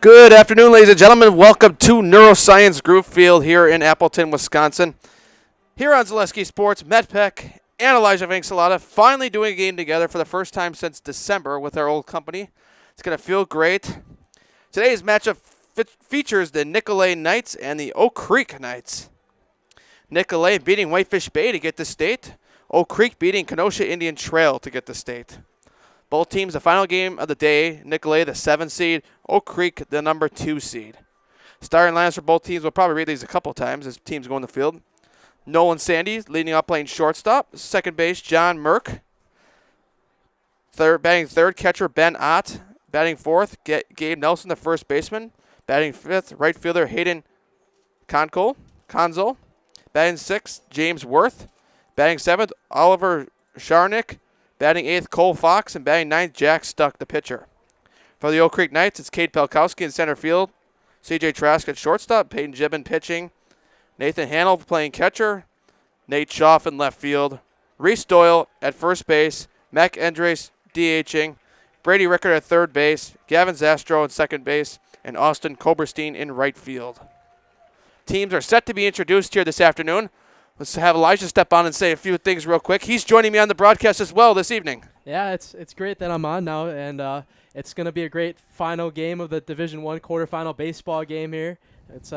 Good afternoon, ladies and gentlemen. Welcome to Neuroscience Group Field here in Appleton, Wisconsin. Here on Zaleski Sports, Matt Peck and Elijah Vanksalata finally doing a game together for the first time since December with our old company. It's going to feel great. Today's matchup features the Nicolet Knights and the Oak Creek Knights. Nicolet beating Whitefish Bay to get the state. Oak Creek beating Kenosha Indian Trail to get the state. Both teams, the final game of the day, Nicolet, the 7 seed, Oak Creek, the number 2 seed. Starting lineups for both teams, we'll probably read these a couple times as teams go in the field. Nolan Sandy leading off playing shortstop. Second base, John Merck. Batting third, catcher Ben Ott. Batting fourth, Gabe Nelson, the first baseman. Batting fifth, right fielder Hayden Conzo. Batting sixth, James Worth. Batting seventh, Oliver Sharnick. Batting eighth, Cole Fox, and batting ninth, Jack Stuck, the pitcher. For the Oak Creek Knights, it's Cade Pelkowski in center field, C.J. Trask at shortstop, Peyton Gibbon pitching, Nathan Hanel playing catcher, Nate Schaff in left field, Reese Doyle at first base, Mac Endres DHing, Brady Rickard at third base, Gavin Zastro at second base, and Austin Koberstein in right field. Teams are set to be introduced here this afternoon. Let's have Elijah step on and say a few things real quick. He's joining me on the broadcast as well this evening. Yeah, it's great that I'm on now, and it's going to be a great final game of the Division I quarterfinal baseball game here. It's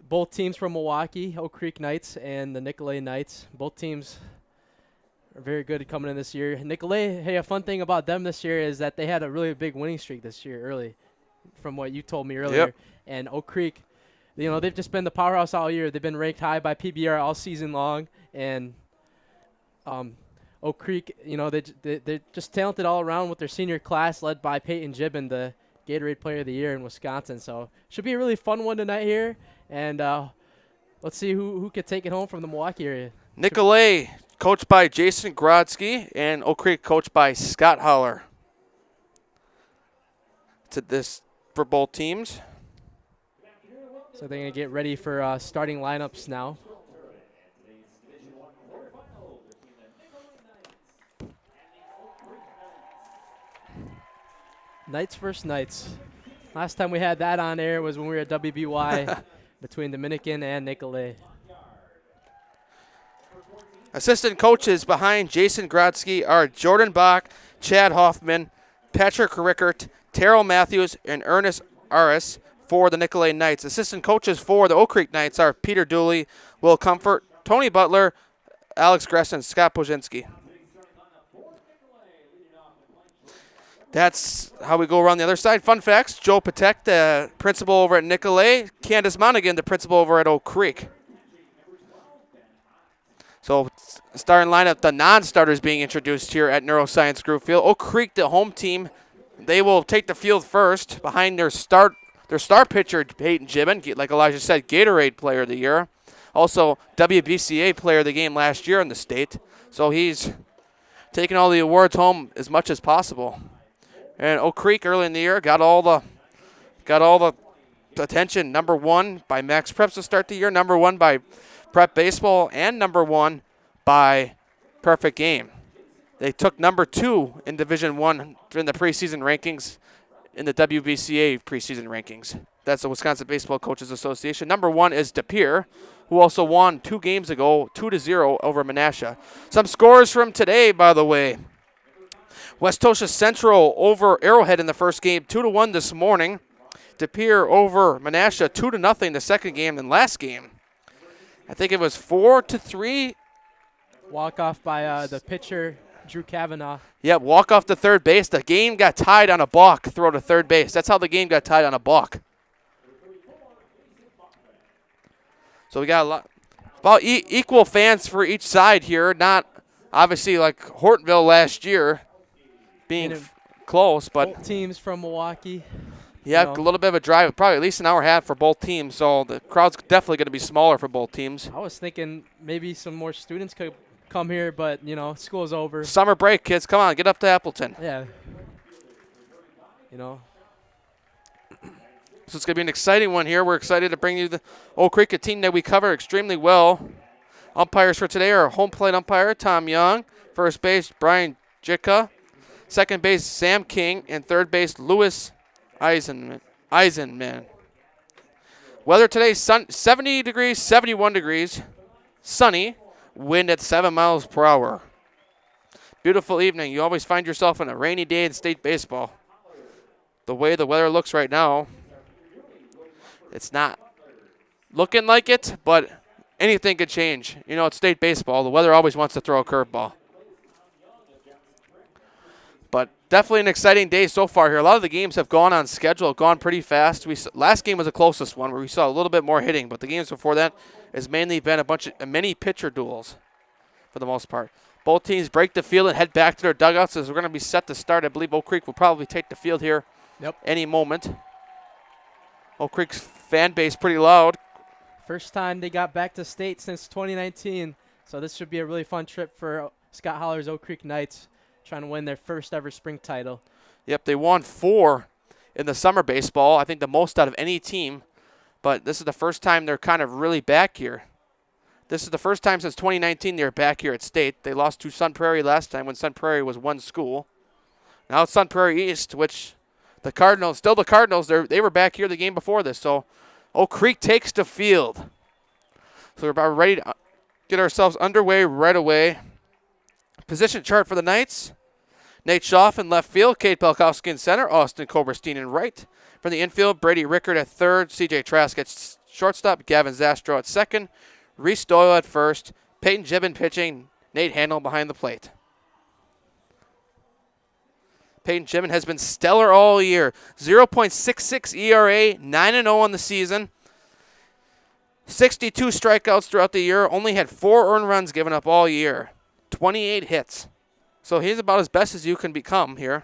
both teams from Milwaukee, Oak Creek Knights and the Nicolet Knights. Both teams are very good coming in this year. Nicolet, hey, a fun thing about them this year is that they had a really big winning streak this year early, from what you told me earlier. Yep. And Oak Creek, they've just been the powerhouse all year. They've been ranked high by PBR all season long, and Oak Creek, they're just talented all around with their senior class led by Peyton Gibbon, the Gatorade Player of the Year in Wisconsin. So should be a really fun one tonight here, and let's see who can take it home from the Milwaukee area. Nicolet, coached by Jason Grodsky, and Oak Creek, coached by Scott Holler. To this for both teams. So they're going to get ready for starting lineups now. Knights versus Knights. Last time we had that on air was when we were at WBY between Dominican and Nicolet. Assistant coaches behind Jason Grodsky are Jordan Bach, Chad Hoffman, Patrick Rickert, Terrell Matthews, and Ernest Aris for the Nicolet Knights. Assistant coaches for the Oak Creek Knights are Peter Dooley, Will Comfort, Tony Butler, Alex Gress, and Scott Pozinski. That's how we go around the other side. Fun facts, Joe Patek, the principal over at Nicolet, Candace Monaghan, the principal over at Oak Creek. So starting lineup, the non-starters being introduced here at Neuroscience Group Field. Oak Creek, the home team, they will take the field first behind their star pitcher, Peyton Gibbon, like Elijah said, Gatorade Player of the Year. Also, WBCA Player of the Game last year in the state. So he's taking all the awards home as much as possible. And Oak Creek early in the year got all the attention. Number 1 by Max Preps to start the year. Number 1 by Prep Baseball, and number 1 by Perfect Game. They took number 2 in Division I in the preseason rankings, in the WBCA preseason rankings. That's the Wisconsin Baseball Coaches Association. Number 1 is De Pere, who also won 2 games ago, 2-0 over Menasha. Some scores from today, by the way. West Tosha Central over Arrowhead in the first game, 2-1 this morning. De Pere over Menasha, 2-0 the second game, and last game, I think it was 4-3. Walk off by the pitcher, Drew Kavanaugh. Yep, walk off to third base. The game got tied on a balk throw to third base. That's how the game got tied, on a balk. So we got about equal fans for each side here. Not obviously like Hortonville last year being close, but both teams from Milwaukee. Yeah, a little bit of a drive, probably at least an hour and a half for both teams, so the crowd's definitely going to be smaller for both teams. I was thinking maybe some more students could come here, but, school's over. Summer break, kids. Come on, get up to Appleton. Yeah. So it's going to be an exciting one here. We're excited to bring you the Oak Creek, a team that we cover extremely well. Umpires for today are home plate umpire Tom Young, first base Brian Jitka, second base Sam King, and third base Lewis Eisenman. Eisenman. Weather today, 70 degrees, 71 degrees, sunny, wind at 7 miles per hour. Beautiful evening. You always find yourself on a rainy day in state baseball. The way the weather looks right now, it's not looking like it, but anything could change. You know, it's state baseball. The weather always wants to throw a curveball. But definitely an exciting day so far here. A lot of the games have gone on schedule, gone pretty fast. Last game was the closest one where we saw a little bit more hitting, but the games before that has mainly been a bunch of many pitcher duels for the most part. Both teams break the field and head back to their dugouts as we're going to be set to start. I believe Oak Creek will probably take the field here any moment. Oak Creek's fan base pretty loud. First time they got back to state since 2019, so this should be a really fun trip for Scott Holler's Oak Creek Knights, trying to win their first ever spring title. Yep, they won 4 in the summer baseball. I think the most out of any team, but this is the first time they're kind of really back here. This is the first time since 2019 they're back here at state. They lost to Sun Prairie last time when Sun Prairie was one school. Now it's Sun Prairie East, which the Cardinals, they were back here the game before this. So Oak Creek takes the field. So we're about ready to get ourselves underway right away. Position chart for the Knights. Nate Schaff in left field, Kate Pelkowski in center, Austin Koberstein in right. From the infield, Brady Rickard at third, CJ Trask at shortstop, Gavin Zastro at second, Reese Doyle at first, Peyton Gibbon pitching, Nate Handel behind the plate. Peyton Gibbon has been stellar all year. 0.66 ERA, 9-0 on the season. 62 strikeouts throughout the year, only had 4 earned runs given up all year. 28 hits. So he's about as best as you can become here.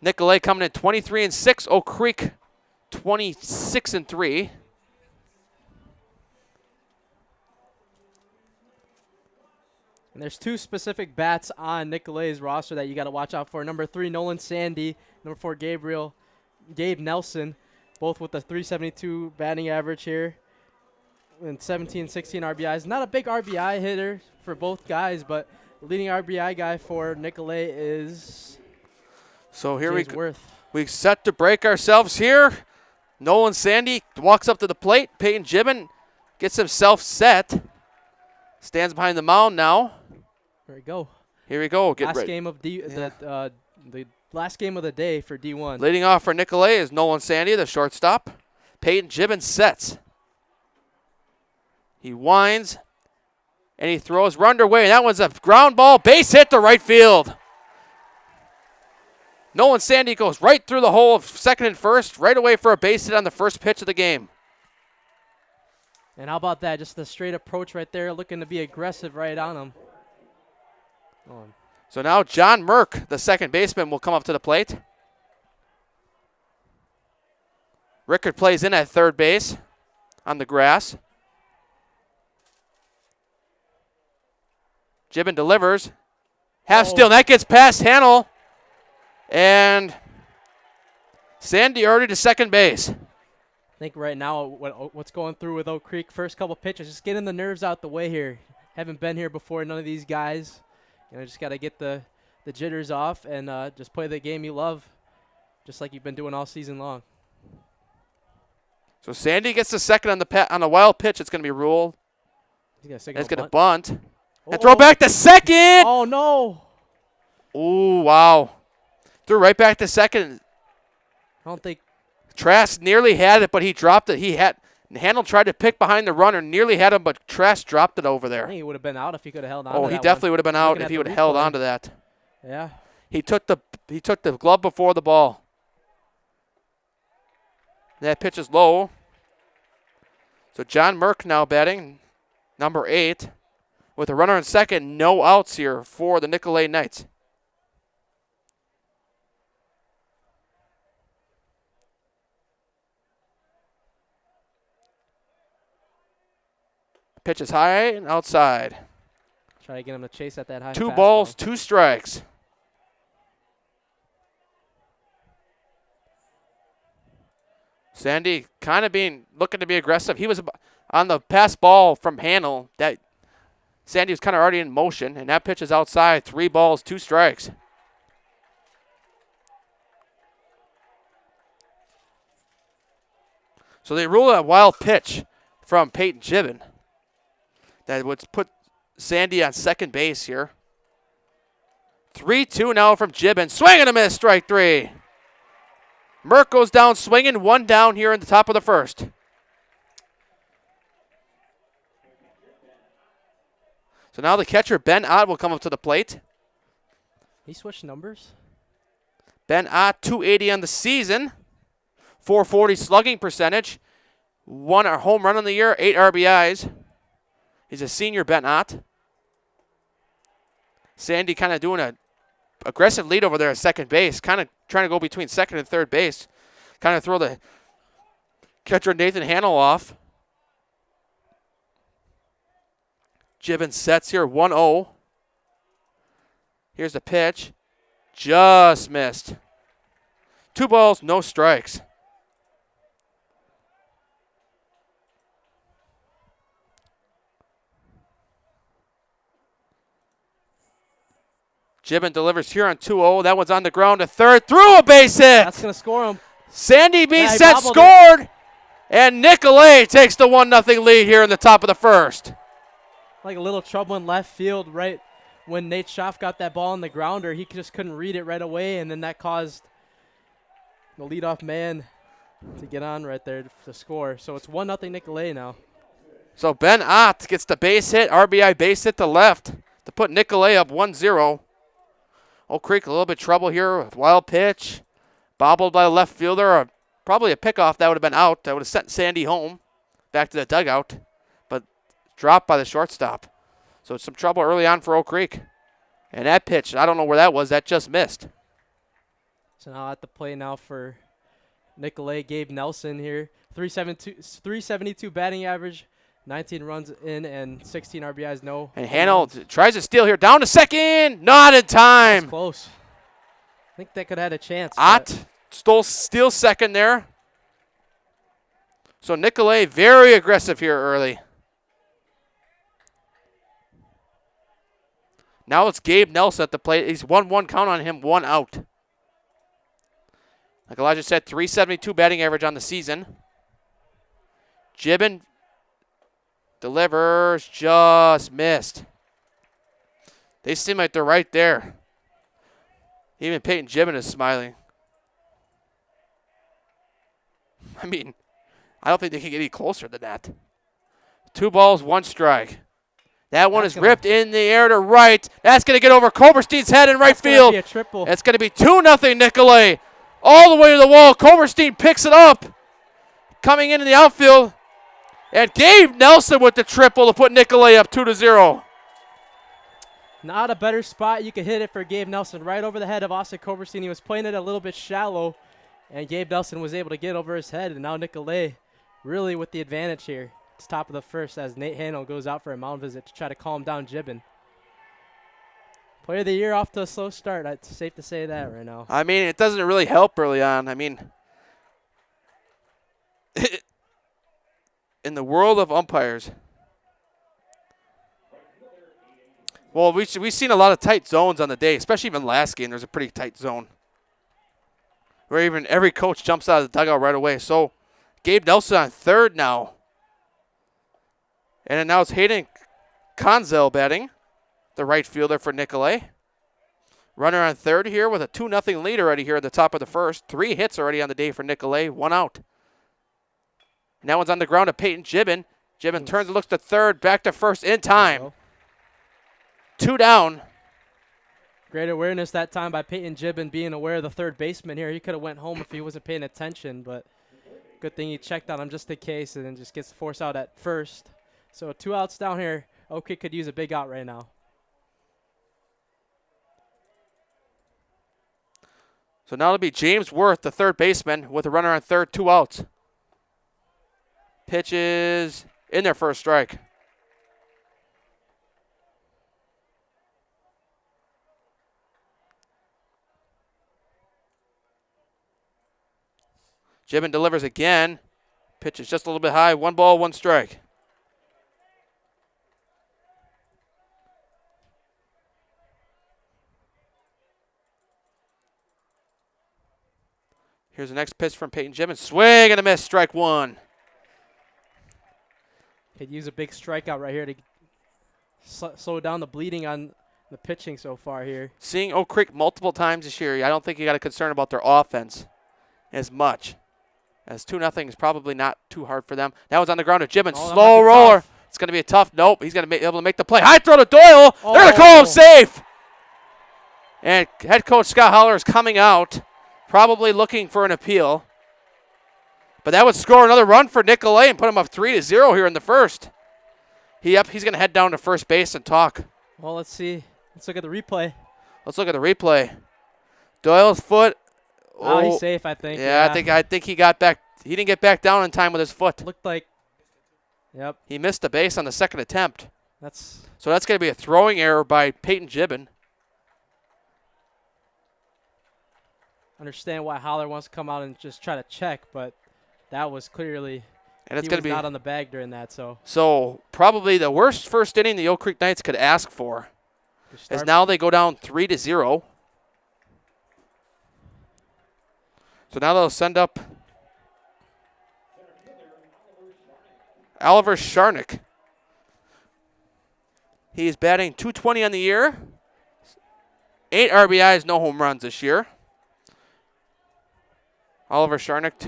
Nicolet coming in 23-6. Oak Creek 26-3. And there's 2 specific bats on Nicolet's roster that you got to watch out for. Number 3, Nolan Sandy. Number 4, Gabe Nelson. Both with a 372 batting average here. And 17, 16 RBIs. Not a big RBI hitter for both guys, but the leading RBI guy for Nicolet is so here James Worth. We set to break ourselves here. Nolan Sandy walks up to the plate. Peyton Gibbon gets himself set. Stands behind the mound now. There we go. Here we go. Last game of the last game of the day for D1. Leading off for Nicolet is Nolan Sandy, the shortstop. Peyton Gibbon sets. He winds, and he throws. Run underway, and that one's a ground ball. Base hit to right field. Nolan Sandy goes right through the hole of second and first, right away for a base hit on the first pitch of the game. And how about that? Just the straight approach right there, looking to be aggressive right on him. So now John Merck, the second baseman, will come up to the plate. Rickard plays in at third base on the grass. Gibbon delivers. Half steal, and that gets past Hannell. And Sandy already to second base. I think right now what's going through with Oak Creek, first couple pitches, just getting the nerves out the way here. Haven't been here before, none of these guys. Just got to get the jitters off and just play the game you love, just like you've been doing all season long. So Sandy gets the second on the wild pitch. It's going to be ruled. He's going to bunt. And throw back to second. Oh, no. Ooh, wow. Threw right back to second. I don't think. Trask nearly had it, but he dropped it. Handel tried to pick behind the runner, nearly had him, but Trask dropped it over there. I think he would have been out if he could have held on. Oh, he definitely would have been out if he would have held on to that. Yeah. He took the glove before the ball. That pitch is low. So John Merck now batting, number 8. With a runner in second, no outs here for the Nicolet Knights. Pitch is high and outside. Try to get him to chase at that high. 2 balls, 2 strikes. Sandy kind of looking to be aggressive. He was on the pass ball from Hannell. That Sandy was kind of already in motion, and that pitch is outside. 3 balls, 2 strikes. So they rule a wild pitch from Peyton Gibbon. That would put Sandy on second base here. 3-2 now from Gibbon. Swing and a miss, strike three. Merck goes down swinging, one down here in the top of the first. So now the catcher, Ben Ott, will come up to the plate. He switched numbers. Ben Ott, 280 on the season. 440 slugging percentage. 1 home run on the year, 8 RBIs. He's a senior, Ben Ott. Sandy kind of doing a aggressive lead over there at second base. Kind of trying to go between second and third base. Kind of throw the catcher Nathan Hannell off. Gibbon sets here, 1-0. Here's the pitch. Just missed. 2 balls, no strikes. Gibbon delivers here on 2-0. That one's on the ground to third. Through a base hit. That's going to score him. Sandy being Yeah, set, scored. And Nicolet takes the 1-0 lead here in the top of the first. Like a little trouble in left field right when Nate Schaff got that ball on the grounder. He just couldn't read it right away, and then that caused the leadoff man to get on right there to score. So it's 1-0 Nicolet now. So Ben Ott gets the base hit, RBI base hit to left to put Nicolet up 1-0. Oak Creek a little bit trouble here with wild pitch. Bobbled by the left fielder. Probably a pickoff that would have been out. That would have sent Sandy home back to the dugout. But dropped by the shortstop. So it's some trouble early on for Oak Creek. And that pitch, I don't know where that was. That just missed. So now at the play now for Nicolet, Gabe Nelson here. 372 batting average, 19 runs in and 16 RBIs, no. And Hannell tries to steal here. Down to second. Not in time. That's close. I think that could have had a chance. Ott steals second there. So Nicolet very aggressive here early. Now it's Gabe Nelson at the plate. He's 1-1 count on him, 1 out. Like Elijah said, 372 batting average on the season. Gibbon delivers, just missed. They seem like they're right there. Even Peyton Gibbon is smiling. I mean, I don't think they can get any closer than that. 2 balls, 1 strike. That one is ripped in the air to right. That's going to get over Koberstein's head in right field. That's going to be a triple. It's going to be 2-0 Nicolet. All the way to the wall. Koberstein picks it up. Coming into the outfield. And Gabe Nelson with the triple to put Nicolet up 2-0. Not a better spot. You could hit it for Gabe Nelson right over the head of Austin Koberstein. He was playing it a little bit shallow, and Gabe Nelson was able to get over his head. And now Nicolet really with the advantage here. It's top of the first as Nate Hannell goes out for a mound visit to try to calm down Gibbon. Player of the year off to a slow start. It's safe to say that right now. I mean, it doesn't really help early on. I mean, in the world of umpires, well, we've seen a lot of tight zones on the day, especially even last game. There's a pretty tight zone where even every coach jumps out of the dugout right away. So Gabe Nelson on third now. And then now it's Hayden Konzel batting, the right fielder for Nicolet. Runner on third here with a 2-0 lead already here at the top of the first. 3 hits already on the day for Nicolet, 1 out. And that one's on the ground to Peyton Gibbon. Gibbon turns and looks to third, back to first in time. 2 down. Great awareness that time by Peyton Gibbon being aware of the third baseman here. He could have went home if he wasn't paying attention, but good thing he checked on him just in case and then just gets the force out at first. So 2 outs down here. Oak Creek could use a big out right now. So now it'll be James Worth, the third baseman, with a runner on third, 2 outs. Pitch is in there for a strike. Gibbon delivers again. Pitch is just a little bit high. 1 ball, 1 strike. Here's the next pitch from Peyton Gibbon. Swing and a miss, strike 1. Could use a big strikeout right here to slow down the bleeding on the pitching so far here. Seeing Oak Creek multiple times this year, I don't think you got a concern about their offense as much. As 2-0 is probably not too hard for them. That was on the ground to Gibbons. Oh, Slow roller. tough. It's going to be a tough. Nope. He's going to be able to make the play. High throw to Doyle. Oh. They're going to call him safe. And head coach Scott Holler is coming out, probably looking for an appeal. But that would score another run for Nicolet and put him up 3-0 here in the first. He's going to head down to first base and talk. Well, let's see. Let's look at the replay. Let's look at the replay. Doyle's foot. Oh, he's safe, I think. Yeah, I think he got back. He didn't get back down in time with his foot. Looked like. Yep. He missed the base on the second attempt. So that's going to be a throwing error by Peyton Gibbon. Understand why Holler wants to come out and just try to check, but that was clearly. And it's he going was to be not on the bag during that. So probably the worst first inning the Oak Creek Knights could ask for. As now they go down 3-0. So now they'll send up Oliver Sharnick. He's batting .220 on the year. 8 RBIs, no home runs this year. Oliver Sharnick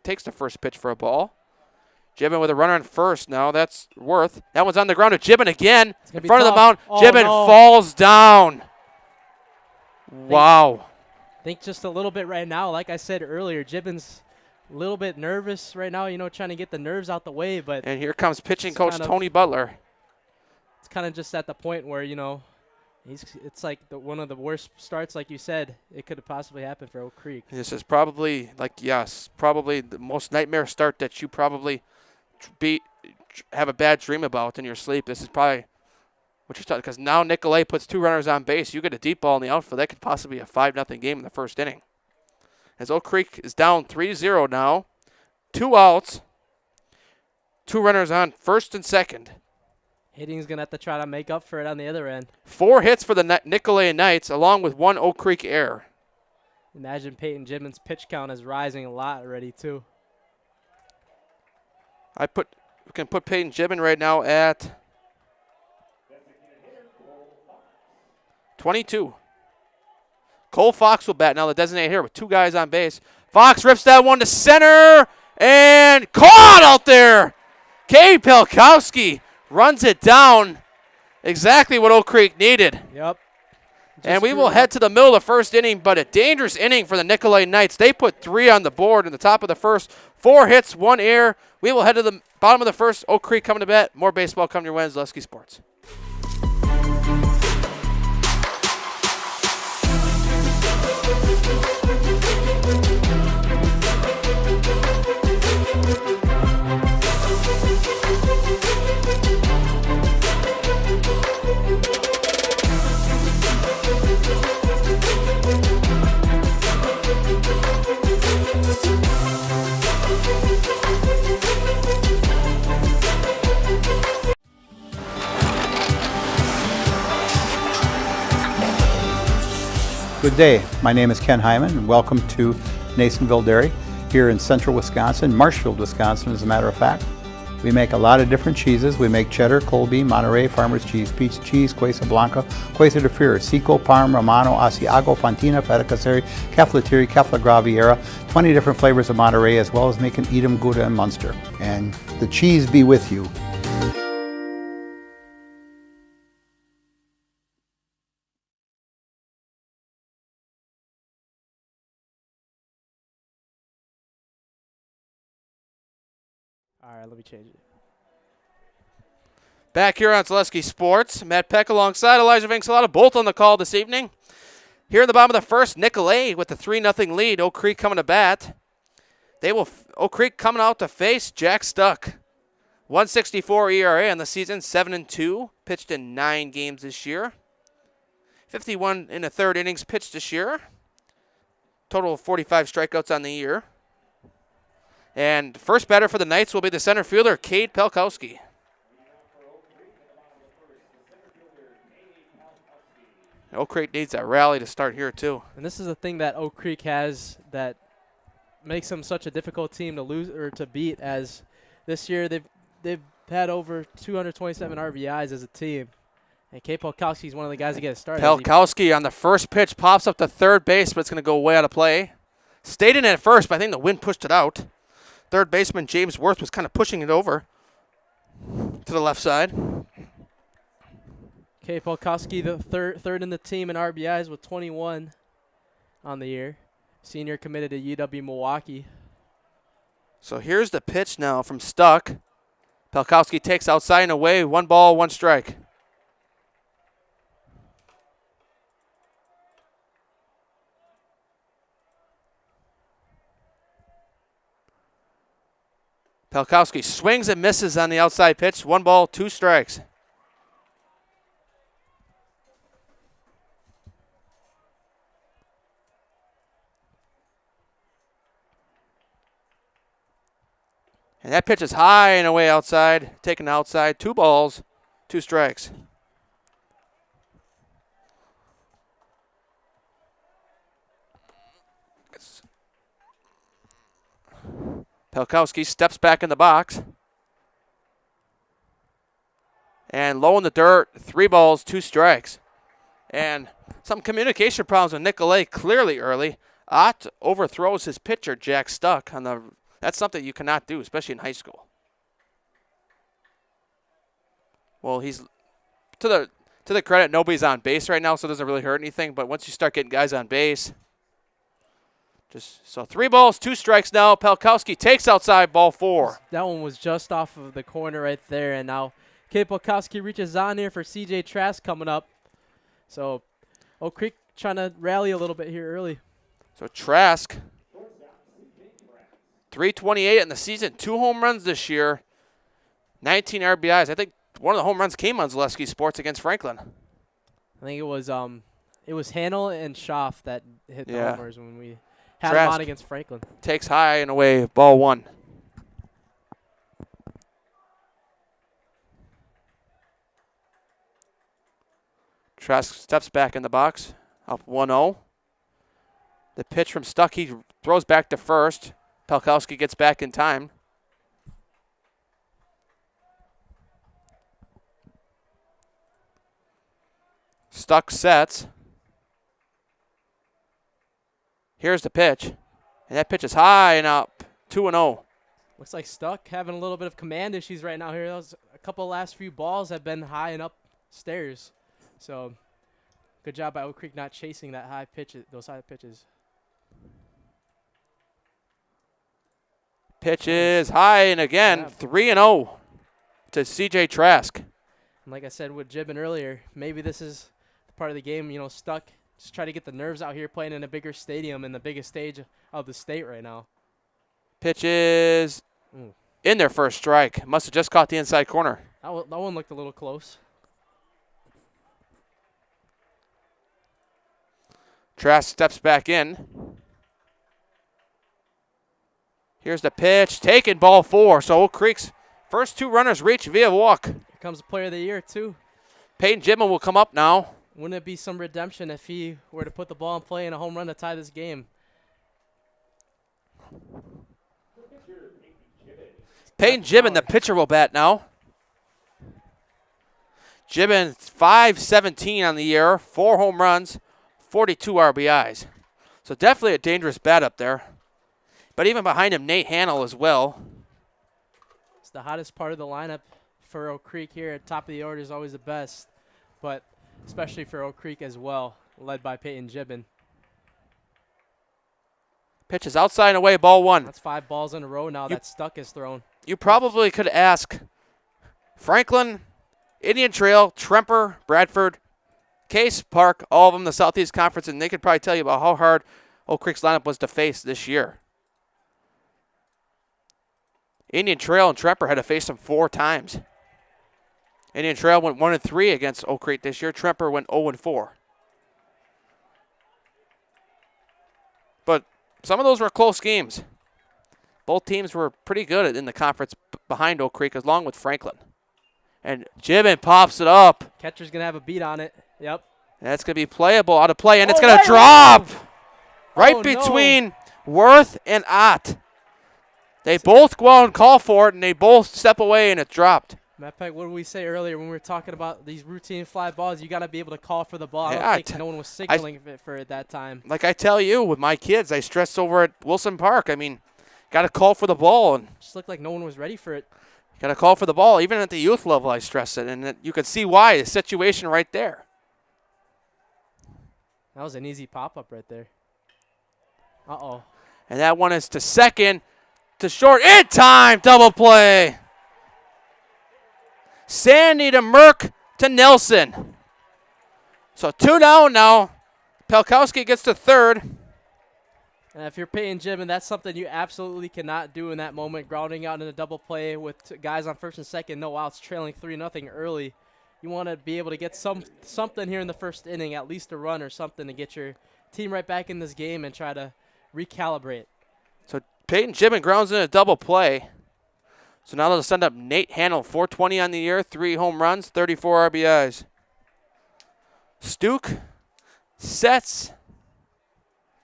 takes the first pitch for a ball. Gibbon with a runner on first now. That's Worth. That one's on the ground to Gibbon again. In front of the mound. Oh, Gibbon falls down. Wow. Think just a little bit right now. Like I said earlier, Gibbon's a little bit nervous right now, trying to get the nerves out the way. But and here comes pitching coach Tony Butler. It's kind of just at the point where, it's like one of the worst starts, like you said, it could have possibly happened for Oak Creek. This is probably, probably the most nightmare start that you probably have a bad dream about in your sleep. This is probably what you're talking, because now Nicolet puts 2 runners on base. You get a deep ball in the outfield. That could possibly be a 5-0 game in the first inning. As Oak Creek is down 3-0 now. 2 outs. 2 runners on first and second. Hitting's going to have to try to make up for it on the other end. 4 hits for the Nicolet Knights, along with 1 Oak Creek error. Imagine Peyton Gibbons' pitch count is rising a lot already, too. We can put Peyton Gibbon right now at 22. Cole Fox will bat now, the designated hitter, with 2 guys on base. Fox rips that one to center and caught out there. Cade Pelkowski runs it down. Exactly what Oak Creek needed. Yep. And we will head to the middle of the first inning, but a dangerous inning for the Nicolet Knights. They put 3 on the board in the top of the first. 4 hits, 1 error. We will head to the bottom of the first. Oak Creek coming to bat. More baseball coming your way on Zaleski Sports. Good day. My name is Ken Hyman, and welcome to Nasonville Dairy here in central Wisconsin, Marshfield, Wisconsin, as a matter of fact. We make a lot of different cheeses. We make cheddar, Colby, Monterey, Farmer's Cheese, Peach Cheese, Quesa Blanca, Quesa de Freer, Seco, Parm, Romano, Asiago, Fontina, Feta Caseri, Caflateri, Cafla Graviera, 20 different flavors of Monterey, as well as making Edam, Gouda, and Munster. And the cheese be with you. All right, let me change it. Back here on Zaleski Sports, Matt Peck alongside Elijah Vincelata, both on the call this evening. Here in the bottom of the first, Nicolet with the 3-0 lead. Oak Creek coming to bat. Oak Creek coming out to face Jack Stuck. 1.64 ERA on the season, 7-2. Pitched in 9 games this year. 51 in the third innings pitched this year. Total of 45 strikeouts on the year. And first batter for the Knights will be the center fielder, Cade Pelkowski. Oak Creek needs that rally to start here, too. And this is the thing that Oak Creek has that makes them such a difficult team to lose or to beat. As this year they've had over 227 RBIs as a team. And Kate Polkowski is one of the guys that get started. Pelkowski on the first pitch pops up to third base, but it's going to go way out of play. Stayed in at first, but I think the wind pushed it out. Third baseman James Worth was kind of pushing it over to the left side. Kate Polkowski, the third in the team in RBIs with 21 on the year. Senior committed to UW Milwaukee. So here's the pitch now from Stuck. Pelkowski takes outside and away. 1 ball, 1 strike. Pelkowski swings and misses on the outside pitch. 1 ball, 2 strikes. And that pitch is high and away outside, taken outside. 2 balls, 2 strikes. Pelkowski steps back in the box. And low in the dirt, 3 balls, 2 strikes. And some communication problems with Nicolet clearly early. Ott overthrows his pitcher, Jack Stuck, on the. That's something you cannot do, especially in high school. Well, he's to the credit, nobody's on base right now, so it doesn't really hurt anything. But once you start getting guys on base, so 3 balls, 2 strikes now. Pelkowski takes outside, ball 4. That one was just off of the corner right there, and now Kate Polkowski reaches on here for CJ Trask coming up. So Oak Creek trying to rally a little bit here early. So Trask, 328 in the season, 2 home runs this year, 19 RBIs. I think one of the home runs came on Zaleski Sports against Franklin. I think it was Hanel and Schaff that hit the homers when we had Trask him on against Franklin. Takes high and away, ball 1. Trask steps back in the box, up 1-0. The pitch from Stuck, he throws back to first. Pelkowski gets back in time. Stuck sets. Here's the pitch. And that pitch is high and up. 2-0. Looks like Stuck having a little bit of command issues right now here. Those a couple of last few balls have been high and upstairs. So good job by Oak Creek not chasing that high pitch, those high pitches. Pitch is high and again, 3-0 to CJ Trask. And like I said with Gibbon earlier, maybe this is the part of the game, Stuck. Just try to get the nerves out here playing in a bigger stadium and the biggest stage of the state right now. Pitch is in there for a strike. Must have just caught the inside corner. That one looked a little close. Trask steps back in. Here's the pitch, taken, ball 4. So Oak Creek's first 2 runners reach via walk. Here comes the player of the year, too. Peyton Gibbon will come up now. Wouldn't it be some redemption if he were to put the ball in play and a home run to tie this game? Peyton Gibbon, the pitcher, will bat now. Gibbon, 5-17 on the year, 4 home runs, 42 RBIs. So definitely a dangerous bat up there. But even behind him, Nate Hanel as well. It's the hottest part of the lineup for Oak Creek here. At top of the order is always the best, but especially for Oak Creek as well, led by Peyton Gibbon. Pitch is outside and away, ball 1. That's 5 balls in a row now that Stuck is thrown. You probably could ask Franklin, Indian Trail, Tremper, Bradford, Case, Park, all of them in the Southeast Conference, and they could probably tell you about how hard Oak Creek's lineup was to face this year. Indian Trail and Tremper had to face them 4 times. Indian Trail went 1-3 against Oak Creek this year. Tremper went 0-4. But some of those were close games. Both teams were pretty good in the conference behind Oak Creek, along with Franklin. And Gibbon pops it up. Catcher's going to have a beat on it. Yep. That's going to be playable, out of play, and it's going to drop right between Worth and Ott. They both go out and call for it, and they both step away, and it's dropped. Matter of fact, what did we say earlier when we were talking about these routine fly balls? You got to be able to call for the ball. Yeah, I don't think no one was signaling for it that time. Like I tell you, with my kids, I stress over at Wilson Park. I mean, got to call for the ball. And just looked like no one was ready for it. got to call for the ball. Even at the youth level, I stress it. And you can see why, the situation right there. That was an easy pop-up right there. Uh-oh. And that one is to second, to short, in time, double play. Sandy to Merck to Nelson. So 2 down now. Pelkowski gets to third. And if you're Peyton Gibbon, that's something you absolutely cannot do in that moment, grounding out in a double play with guys on first and second, no outs, trailing 3-0 early. You want to be able to get something here in the first inning, at least a run or something to get your team right back in this game and try to recalibrate. So Peyton Gibbon grounds in a double play. So now they'll send up Nate Hannell, 420 on the year, 3 home runs, 34 RBIs. Stuke sets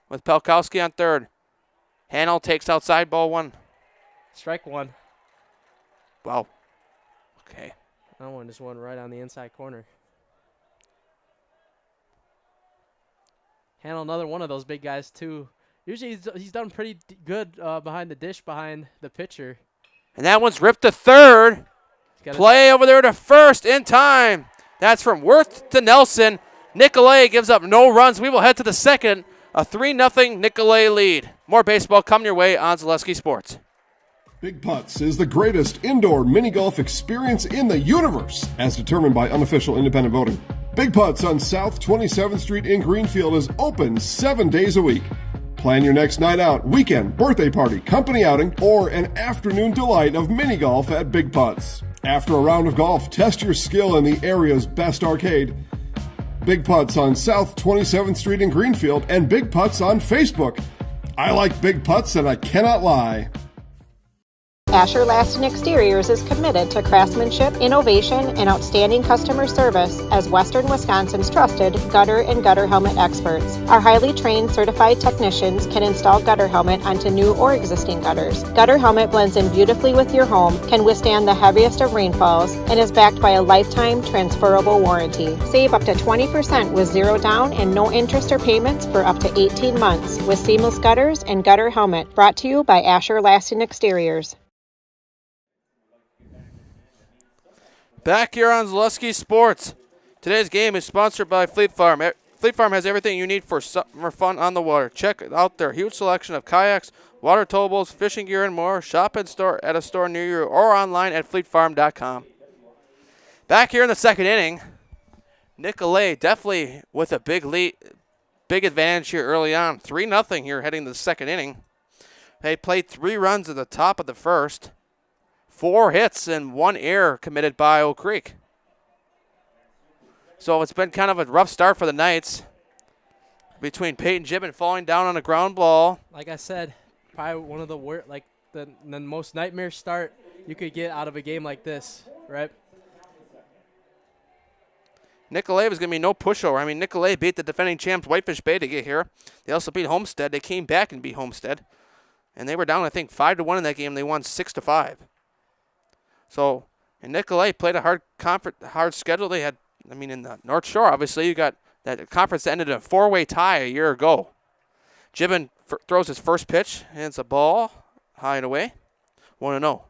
with Pelkowski on third. Hannell takes outside, ball 1. Strike 1. Wow. Okay. That one just went right on the inside corner. Hannell, another one of those big guys, too. Usually he's done pretty good behind the dish, behind the pitcher. And that one's ripped to third. Play over there to first in time. That's from Worth to Nelson. Nicolet gives up no runs. We will head to the second. A 3-0 Nicolet lead. More baseball coming your way on Zaleski Sports. Big Putts is the greatest indoor mini golf experience in the universe, as determined by unofficial independent voting. Big Putts on South 27th Street in Greenfield is open 7 days a week. Plan your next night out, weekend, birthday party, company outing, or an afternoon delight of mini golf at Big Putts. After a round of golf, test your skill in the area's best arcade. Big Putts on South 27th Street in Greenfield and Big Putts on Facebook. I like Big Putts and I cannot lie. Asher Laston Exteriors is committed to craftsmanship, innovation, and outstanding customer service as Western Wisconsin's trusted gutter and gutter helmet experts. Our highly trained certified technicians can install gutter helmet onto new or existing gutters. Gutter helmet blends in beautifully with your home, can withstand the heaviest of rainfalls, and is backed by a lifetime transferable warranty. Save up to 20% with zero down and no interest or payments for up to 18 months with seamless gutters and gutter helmet. Brought to you by Asher Laston Exteriors. Back here on Zaleski Sports. Today's game is sponsored by Fleet Farm. Fleet Farm has everything you need for summer fun on the water. Check out their huge selection of kayaks, water towables, fishing gear, and more. Shop in store at a store near you or online at fleetfarm.com. Back here in the second inning, Nicolet definitely with a big lead, big advantage here early on. 3-0 here heading to the second inning. They played 3 runs at the top of the first. 4 hits and 1 error committed by Oak Creek. So it's been kind of a rough start for the Knights. Between Peyton Gibbon falling down on a ground ball. Like I said, probably one of the worst, like the most nightmare start you could get out of a game like this, right? Nicolet was going to be no pushover. I mean, Nicolet beat the defending champs Whitefish Bay to get here. They also beat Homestead. They came back and beat Homestead. And they were down, I think, 5-1 in that game. They won 6-5. So, and Nicolet played a hard schedule. They had, I mean, in the North Shore, obviously, you got that conference that ended in a 4-way tie a year ago. Gibbon throws his first pitch, and it's a ball, high and away, 1-0.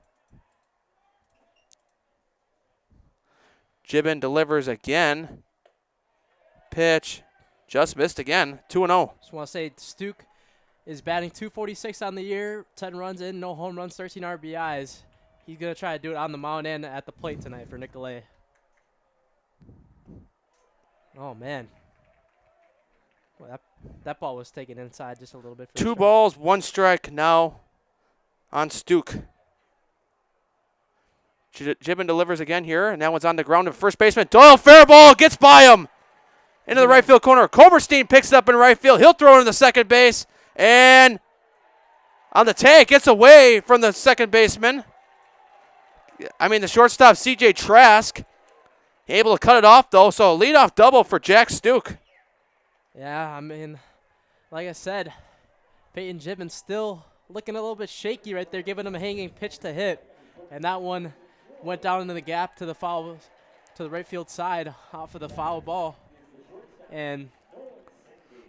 Gibbon delivers again. Pitch, just missed again, 2-0. Just want to say, Stuke is batting .246 on the year, 10 runs in, no home runs, 13 RBIs. He's going to try to do it on the mound and at the plate tonight for Nicolet. Oh, man. Well, that ball was taken inside just a little bit. 2 balls, 1 strike now on Stuke. Gibbon delivers again here, and that one's on the ground to first baseman. Doyle, fair ball, gets by him. Into the right field corner. Koberstein picks it up in right field. He'll throw it in the second base, and on the tag, gets away from the second baseman. I mean, the shortstop, C.J. Trask, able to cut it off, though, so a leadoff double for Jack Stuke. Yeah, I mean, like I said, Peyton Gibbon still looking a little bit shaky right there, giving him a hanging pitch to hit. And that one went down into the gap to the foul, to the right field side, out for the foul ball. And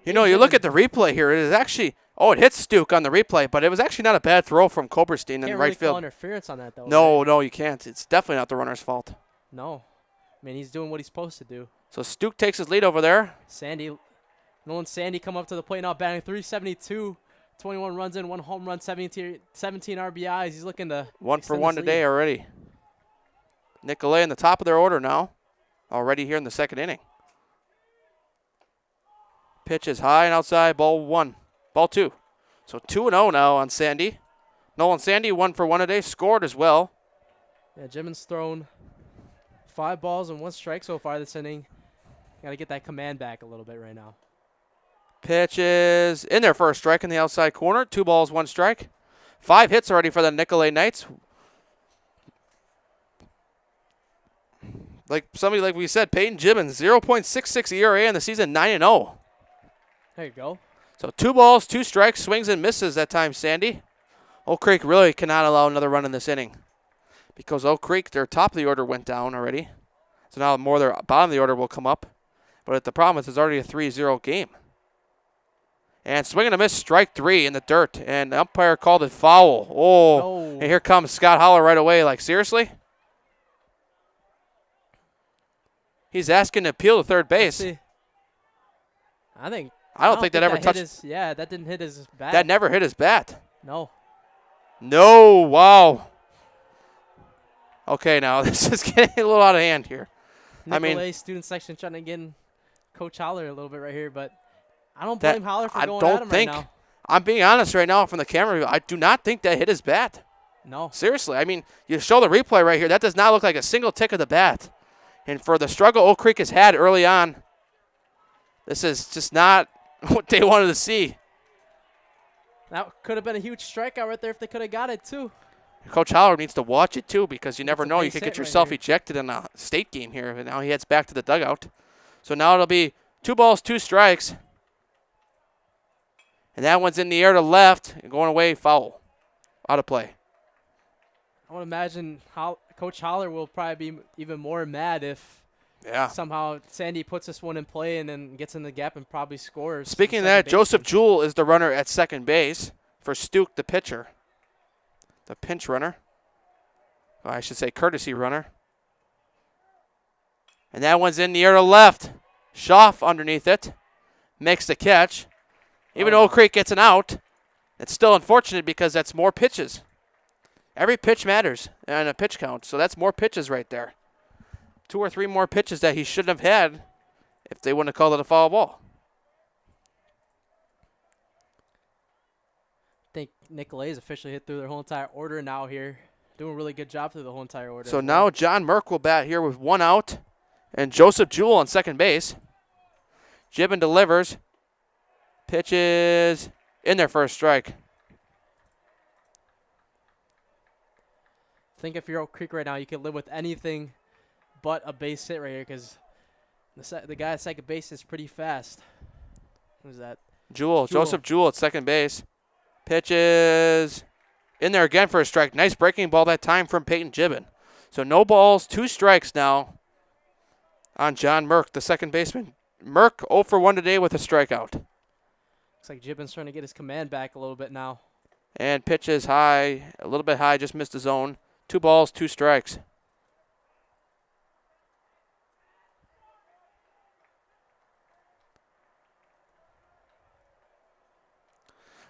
you know, you look at the replay here. It is actually, it hits Stuke on the replay, but it was actually not a bad throw from Koberstein in can't right really field. call interference on that, though. No, right? no, you can't. It's definitely not the runner's fault. No. I mean, he's doing what he's supposed to do. So Stuke takes his lead over there. Nolan Sandy come up to the plate now, batting .372, 21 runs in, 1 home run, 17 RBIs. He's looking to 1 for extend 1 his today lead. already. Nicolet in the top of their order now, already here in the second inning. Pitch is high and outside, ball 2. So 2-0 now on Sandy. Nolan Sandy 1 for 1 today, scored as well. Yeah, Jimin's thrown 5 balls and 1 strike so far this inning. Got to get that command back a little bit right now. Pitch is in there for a strike in the outside corner. 2 balls, 1 strike. 5 hits already for the Nicolet Knights. Like we said, Peyton Jimin, 0.66 ERA in the season, 9-0. There you go. So 2 balls, 2 strikes, swings and misses that time, Sandy. Oak Creek really cannot allow another run in this inning because Oak Creek, their top of the order went down already. So now more their bottom of the order will come up. But the problem is it's already a 3-0 game. And swing and a miss, strike 3 in the dirt. And the umpire called it foul. Oh, and here comes Scott Holler right away. Like, seriously? He's asking to appeal to third base. I don't think that ever touched. That didn't hit his bat. That never hit his bat. No. No, wow. Okay, now this is getting a little out of hand here. Nicolet student section trying to get in Coach Holler a little bit right here, but I don't blame Holler for going at him right now. I'm being honest right now from the camera view. I do not think that hit his bat. No. Seriously, I mean, you show the replay right here. That does not look like a single tick of the bat. And for the struggle Oak Creek has had early on, this is just not what they wanted to see. That could have been a huge strikeout right there if they could have got it, too. Coach Holler needs to watch it, too, because you never know. You base could hit get right yourself here. ejected in a state game here. And now he heads back to the dugout. So now it'll be 2 balls, 2 strikes. And that one's in the air to left and going away, foul. Out of play. I would imagine Coach Holler will probably be even more mad if somehow Sandy puts this one in play and then gets in the gap and probably scores. Speaking of that, Joseph Jewell is the runner at second base for Stuke, the pitcher. The pinch runner. Or I should say courtesy runner. And that one's in the air to left. Schaff underneath it. Makes the catch. Even though Oak Creek gets an out, it's still unfortunate because that's more pitches. Every pitch matters in a pitch count, so that's more pitches right there. 2 or 3 more pitches that he shouldn't have had if they wouldn't have called it a foul ball. I think Nicolet is officially hit through their whole entire order now here. Doing a really good job through the whole entire order. So now John Merck will bat here with 1 out, and Joseph Jewell on second base. Gibbon delivers. Pitches in there for a strike. I think if you're Oak Creek right now, you can live with anything but a base hit right here because the guy at second base is pretty fast. Who's that? Joseph Jewell at second base. Pitches in there again for a strike. Nice breaking ball that time from Peyton Gibbon. So no balls, 2 strikes now on John Merck, the second baseman. Merck 0 for 1 today with a strikeout. Looks like Gibbon's trying to get his command back a little bit now. And pitches high, a little bit high, just missed the zone. 2 balls, 2 strikes.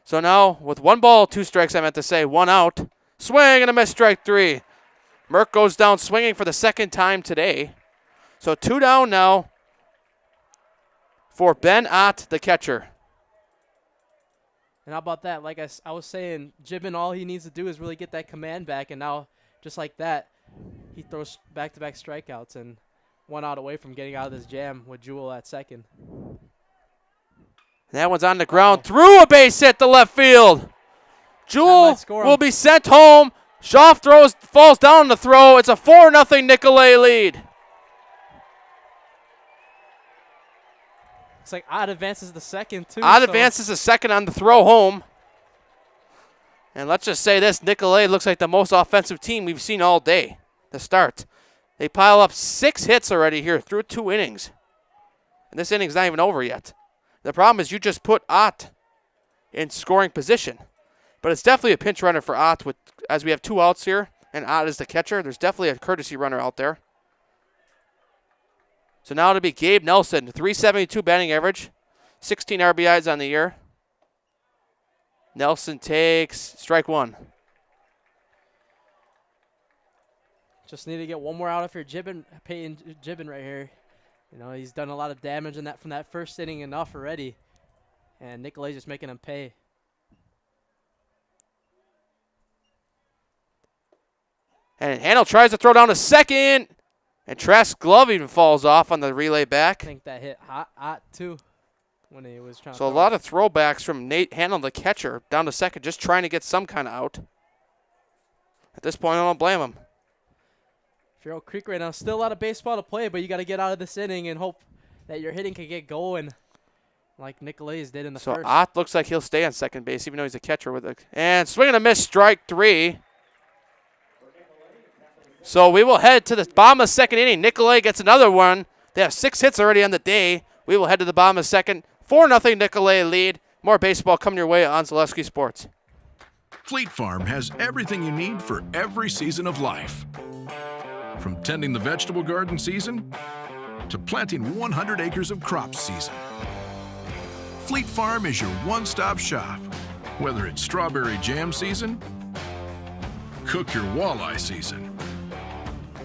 So now, with 1 ball, 2 strikes, I meant to say, 1 out. Swing and a miss, strike 3. Merck goes down swinging for the second time today. So 2 down now for Ben Ott, the catcher. And how about that? Like I was saying, Gibbon, all he needs to do is really get that command back. And now, just like that, he throws back-to-back strikeouts and 1 out away from getting out of this jam with Jewell at second. That one's on the ground. Through a base hit to left field. Jewell will be sent home. Schaff falls down on the throw. It's a 4-0 Nicolet lead. It's like Ott advances the second, too. Ott advances the second on the throw home. And let's just say this, Nicolet looks like the most offensive team we've seen all day to start. They pile up 6 hits already here through 2 innings. And this inning's not even over yet. The problem is you just put Ott in scoring position. But it's definitely a pinch runner for Ott as we have 2 outs here and Ott is the catcher. There's definitely a courtesy runner out there. So now it'll be Gabe Nelson, 372 batting average, 16 RBIs on the year. Nelson takes strike 1. Just need to get one more out of your Peyton Gibbon right here. You know, he's done a lot of damage in that from that first inning enough already. And Nicolet's just making him pay. And Handel tries to throw down to second. And Trask's glove even falls off on the relay back. I think that hit hot too when he was trying to So a lot of throwbacks from Nate Handel, the catcher, down to second, just trying to get some kind of out. At this point, I don't blame him. If you're Oak Creek right now, still a lot of baseball to play, but you got to get out of this inning and hope that your hitting can get going like Nicolet's did in the first. So Ott looks like he'll stay on second base, even though he's a catcher with it. And swing and a miss, strike 3. So we will head to the bottom of the second inning. Nicolet gets another one. They have 6 hits already on the day. We will head to the bottom of the second. 4-0 Nicolet lead. More baseball coming your way on Zaleski Sports. Fleet Farm has everything you need for every season of life. From tending the vegetable garden season to planting 100 acres of crops season. Fleet Farm is your one-stop shop. Whether it's strawberry jam season, cook your walleye season,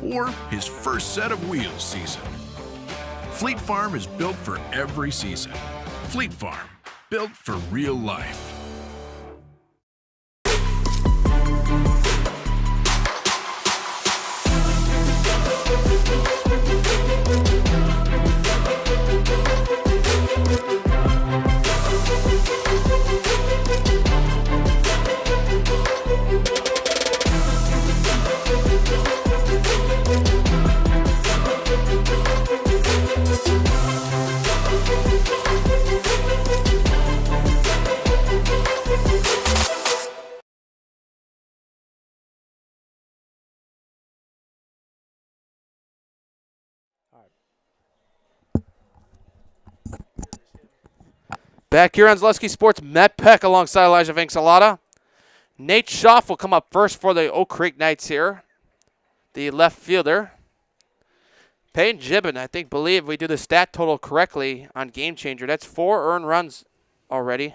or his first set of wheels season. Fleet Farm is built for every season. Fleet Farm, built for real life. Back here on Zaleski Sports, Matt Peck alongside Elijah Vincelata. Nate Schaff will come up first for the Oak Creek Knights here, the left fielder. Peyton Gibbon, believe we do the stat total correctly on Game Changer. That's 4 earned runs already.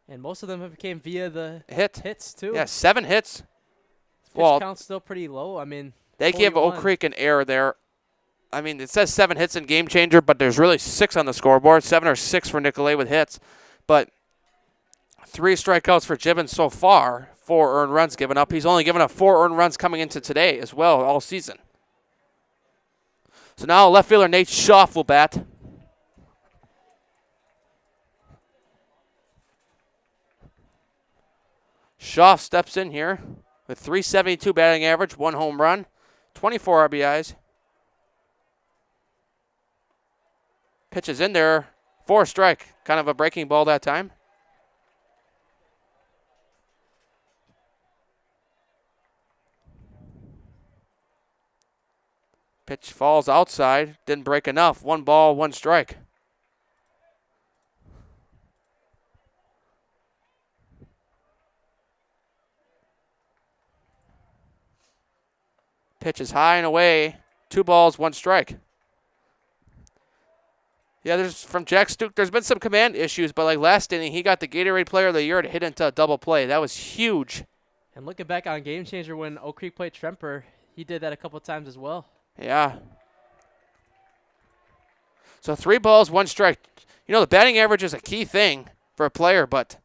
And most of them have came via the hits too. Yeah, 7 hits. Pitch count's still pretty low. I mean, they give Oak Creek an error there. I mean, it says 7 hits in Game Changer, but there's really 6 on the scoreboard. 7 or 6 for Nicolet with hits. But 3 strikeouts for Gibbons so far. 4 earned runs given up. He's only given up 4 earned runs coming into today as well all season. So now left fielder Nate Schaff will bat. Schaff steps in here with 372 batting average, 1 home run, 24 RBIs. Pitches in there for a strike. Kind of a breaking ball that time. Pitch falls outside. Didn't break enough. 1 ball, 1 strike. Pitch is high and away. 2 balls, 1 strike. Yeah, there's from Jack Stuke, there's been some command issues, but like last inning, he got the Gatorade Player of the Year to hit into a double play. That was huge. And looking back on Game Changer when Oak Creek played Tremper, he did that a couple of times as well. Yeah. So 3 balls, 1 strike. You know, the batting average is a key thing for a player, but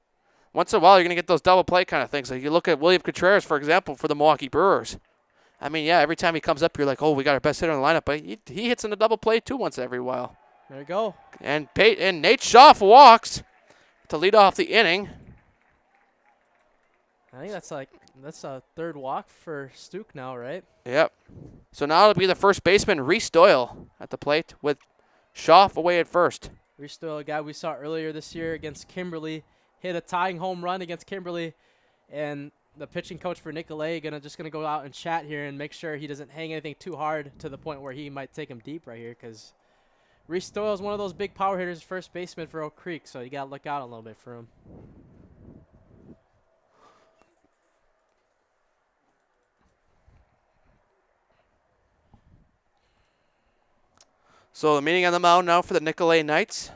once in a while you're going to get those double play kind of things. Like you look at William Contreras, for example, for the Milwaukee Brewers. I mean, yeah, every time he comes up, you're like, oh, we got our best hitter in the lineup, but he hits in a double play too once every while. There you go. And Nate Schaff walks to lead off the inning. I think that's a 3rd walk for Stuke now, right? Yep. So now it'll be the first baseman, Reese Doyle, at the plate with Schaff away at first. Reese Doyle, a guy we saw earlier this year against Kimberly, hit a tying home run against Kimberly And the pitching coach for Nicolet just gonna go out and chat here and make sure he doesn't hang anything too hard to the point where he might take him deep right here, because Reese Doyle is one of those big power hitters, first baseman for Oak Creek, so you gotta look out a little bit for him. So the meeting on the mound now for the Nicolet Knights.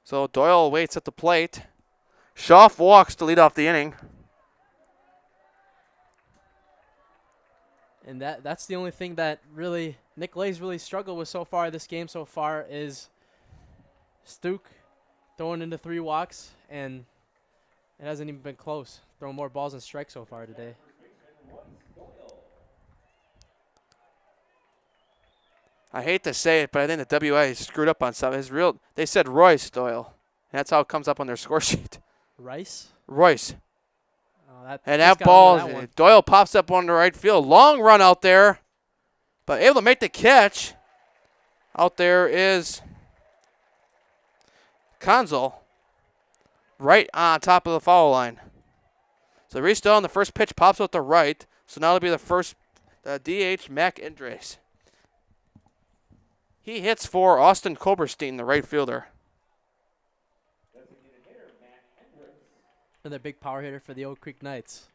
So Doyle waits at the plate. Schaff walks to lead off the inning. And that's the only thing that really Nicolet's really struggled with so far this game so far is Stuke throwing into 3 walks, and it hasn't even been close. Throwing more balls than strikes so far today. I hate to say it, but I think the WIAA screwed up on something. They said Royce Doyle. That's how it comes up on their score sheet. Rice? Royce. Oh, And that ball, Doyle pops up on the right field. Long run out there, but able to make the catch. Out there is Conzel, right on top of the foul line. So Reese Doyle on the first pitch pops out the right. So now it'll be the first DH, Mac Indres. He hits for Austin Koberstein, the right fielder. Another big power hitter for the Oak Creek Knights.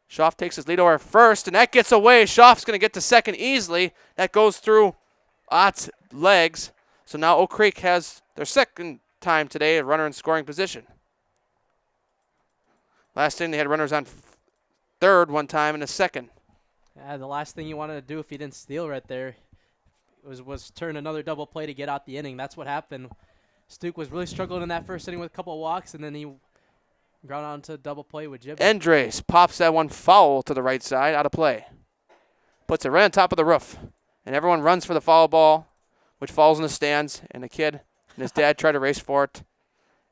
Schaff takes his lead over first, and that gets away. Schaff's going to get to second easily. That goes through Ott's legs. So now Oak Creek has their second time today a runner in scoring position. Last inning they had runners on third one time and a second. The last thing you wanted to do if you didn't steal right there was turn another double play to get out the inning. That's what happened. Stuke was really struggling in that first inning with a couple of walks, and then he ground out into double play with Gibbon. Andres pops that one foul to the right side, out of play. Puts it right on top of the roof. And everyone runs for the foul ball, which falls in the stands. And the kid and his dad try to race for it.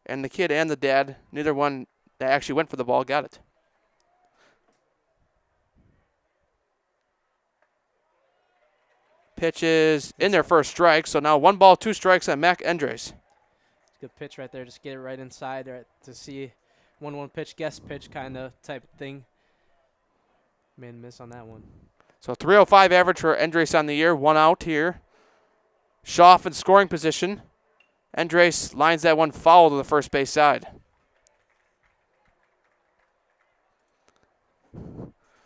And the kid and the dad, neither one that actually went for the ball, got it. Pitch is in their first strike. So now 1 ball, 2 strikes on Mac Andres. Good pitch right there. Just get it right inside there to see 1-1 pitch, guess pitch kind of type thing. Man, miss on that one. So 305 average for Andres on the year. 1 out here. Schaff in scoring position. Andres lines that one foul to the first base side.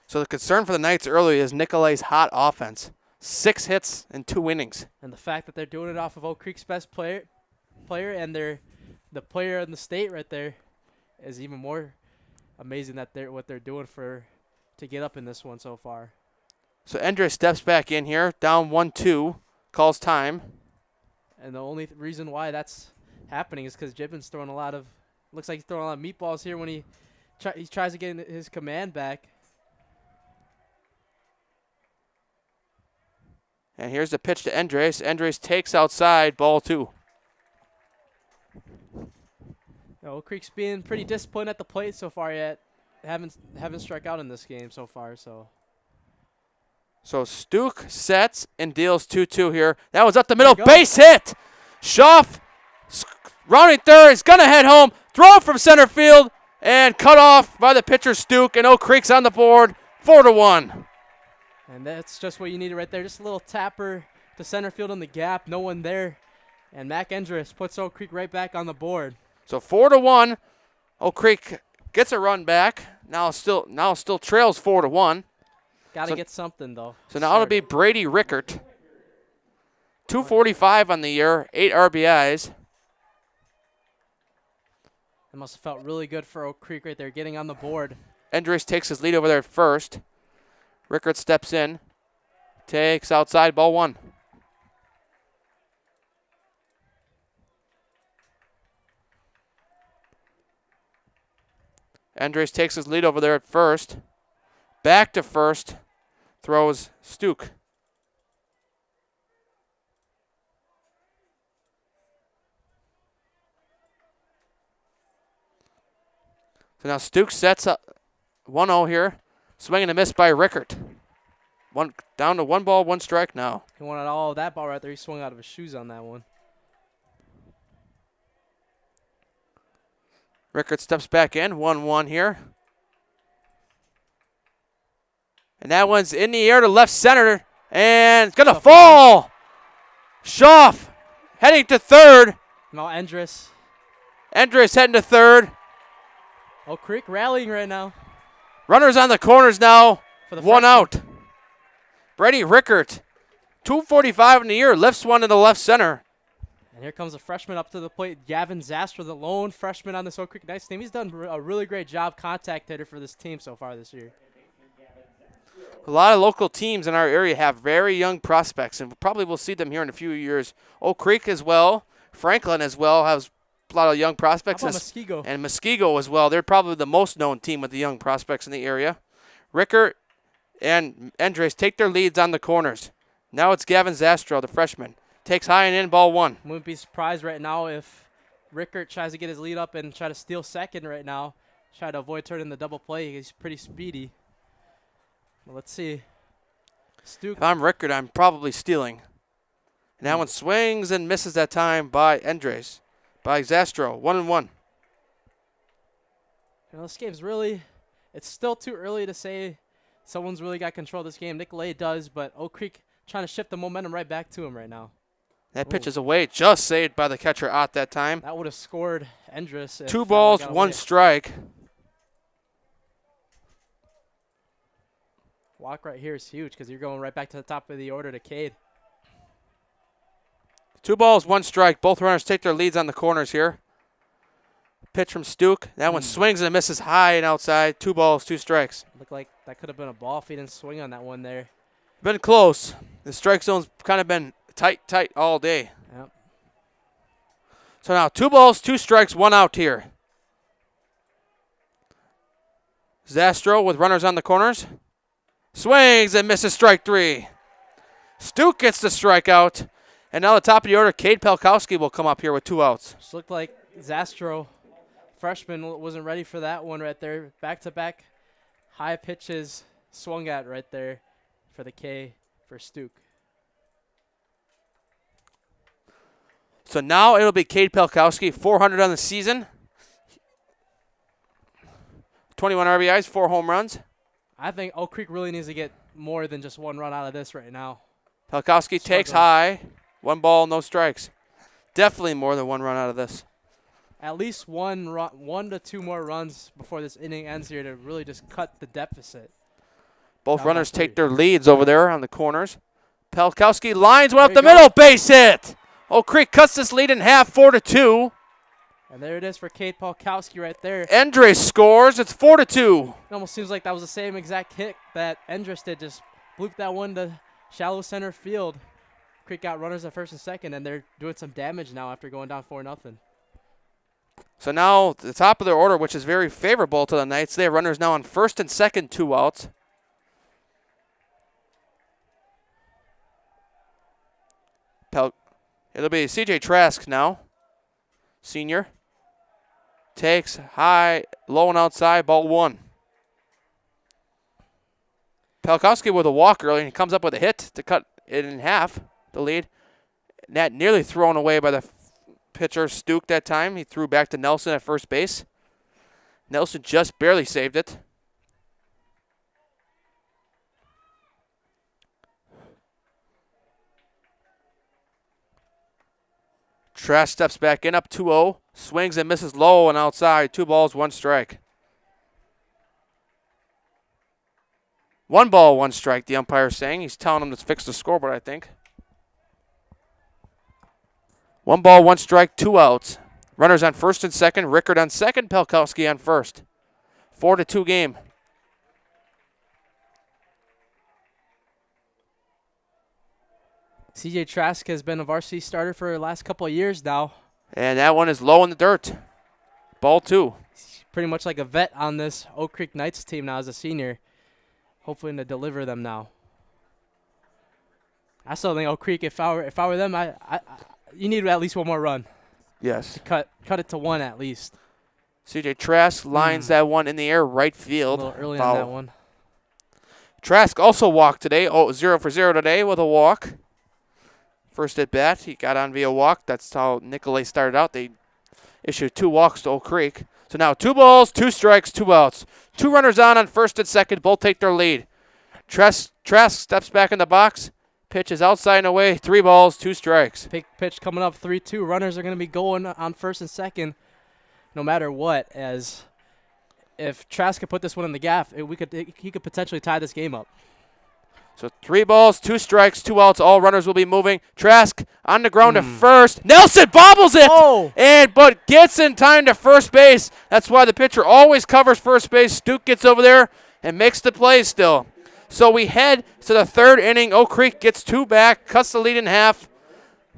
So the concern for the Knights early is Nicolet's hot offense. 6 hits in 2 innings. And the fact that they're doing it off of Oak Creek's best player and they're the player in the state right there is even more amazing that what they're doing to get up in this one so far. So Andres steps back in here, down 1-2, calls time. And the only reason why that's happening is because Gibbon's throwing looks like he's throwing a lot of meatballs here when he tries to get his command back. And here's the pitch to Andres. Andres takes outside, ball 2. Oak Creek's being pretty disciplined at the plate so far yet. Haven't struck out in this game so far. So Stuke sets and deals 2-2 here. That was up the middle, base hit. Schaff rounding third, is gonna head home. Throw from center field and cut off by the pitcher Stuke, and Oak Creek's on the board, 4-1. And that's just what you needed right there. Just a little tapper to center field in the gap. No one there. And Mac Endres puts Oak Creek right back on the board. So 4-1. Oak Creek gets a run back. Now still trails 4-1. Got to get something, though. So now it'll be Brady Rickert. 245 on the year, 8 RBIs. It must have felt really good for Oak Creek right there, getting on the board. Endres takes his lead over there at first. Rickert steps in, takes outside, ball 1. Andres takes his lead over there at first. Back to first, throws Stuke. So now Stuke sets up 1-0 here. Swing and a miss by Rickert. Down to 1 ball, 1 strike now. He wanted all of that ball right there. He swung out of his shoes on that one. Rickert steps back in, 1-1 here. And that one's in the air to left center, and it's going to fall. Schaff heading to third. Now Endress. Endress heading to third. Oak Creek rallying right now. Runners on the corners now. For the One freshman. out. Brady Rickert, 245 in the year, lifts one to the left center. And here comes a freshman up to the plate, Gavin Zastra, the lone freshman on this Oak Creek Knights team. He's done a really great job contact hitter for this team so far this year. A lot of local teams in our area have very young prospects, and probably we'll see them here in a few years. Oak Creek as well, Franklin as well has a lot of young prospects. How about Muskego? And Muskego as well. They're probably the most known team with the young prospects in the area. Rickert and Andres take their leads on the corners. Now it's Gavin Zastro, the freshman. Takes high and in, ball one. Wouldn't be surprised right now if Rickert tries to get his lead up and try to steal second right now. Try to avoid turning the double play. He's pretty speedy. Well, let's see. If I'm Rickert, I'm probably stealing. And that one swings and misses that time by Andres. By Zastro, 1-1. This game's really, it's still too early to say someone's really got control of this game. Nicolet does, but Oak Creek trying to shift the momentum right back to him right now. That pitch is away, just saved by the catcher Ott that time. That would have scored Endress. 2 balls, 1 strike. Walk right here is huge because you're going right back to the top of the order to Cade. 2 balls, 1 strike. Both runners take their leads on the corners here. Pitch from Stuke. That one swings and misses high and outside. 2 balls, 2 strikes. Looked like that could have been a ball if he didn't swing on that one there. Been close. The strike zone's kind of been tight all day. Yep. So now 2 balls, 2 strikes, 1 out here. Zastro with runners on the corners. Swings and misses strike 3. Stuke gets the strikeout. And now the top of the order, Cade Pelkowski will come up here with 2 outs. Just looked like Zastro, freshman, wasn't ready for that one right there. Back-to-back high pitches swung at right there for the K for Stuke. So now it'll be Cade Pelkowski, 400 on the season. 21 RBIs, 4 home runs. I think Oak Creek really needs to get more than just 1 run out of this right now. Pelkowski takes high. 1 ball, no strikes. Definitely more than 1 run out of this. At least 1 to 2 more runs before this inning ends here to really just cut the deficit. Both Down runners by 3. take their leads over there on the corners. Pelkowski lines one up the middle, base hit. Oak Creek cuts this lead in half, 4-2. And there it is for Cade Pelkowski right there. Endres scores. It's 4-2. It almost seems like that was the same exact hit that Endress did. Just blooped that one to shallow center field. Creek got runners at first and second, and they're doing some damage now after going down 4-0. So now the top of their order, which is very favorable to the Knights. They have runners now on first and second, 2 outs. It'll be CJ Trask now, senior. Takes high, low and outside, ball 1. Pelkowski with a walk early, and he comes up with a hit to cut it in half, the lead. That nearly thrown away by the pitcher Stuke that time. He threw back to Nelson at first base. Nelson just barely saved it. Trask steps back in, up 2-0. Swings and misses low and outside. 2 balls, 1 strike. 1 ball, 1 strike, the umpire's saying. He's telling him to fix the scoreboard, I think. 1 ball, 1 strike, 2 outs. Runners on first and second. Rickert on second. Pelkowski on first. 4-2 game. CJ Trask has been a varsity starter for the last couple of years now. And that one is low in the dirt. Ball 2. He's pretty much like a vet on this Oak Creek Knights team now as a senior. Hopefully to deliver them now. I still think Oak Creek, if I were them, you need at least 1 more run. Yes. Cut it to 1 at least. CJ Trask lines that one in the air, right field. A little early Foul. on that one. Trask also walked today. 0 for 0 today with a walk. First at bat, he got on via walk. That's how Nicolet started out. They issued 2 walks to Oak Creek. So now 2 balls, 2 strikes, 2 outs. 2 runners on first and second. Both take their lead. Trask steps back in the box. Pitch is outside and away. 3 balls, 2 strikes. Big pitch coming up 3-2. Runners are going to be going on first and second no matter what, as if Trask could put this one in the gaff, he could potentially tie this game up. So 3 balls, 2 strikes, 2 outs. All runners will be moving. Trask on the ground to first. Nelson bobbles it, but gets in time to first base. That's why the pitcher always covers first base. Stuke gets over there and makes the play still. So we head to the 3rd inning. Oak Creek gets 2 back, cuts the lead in half.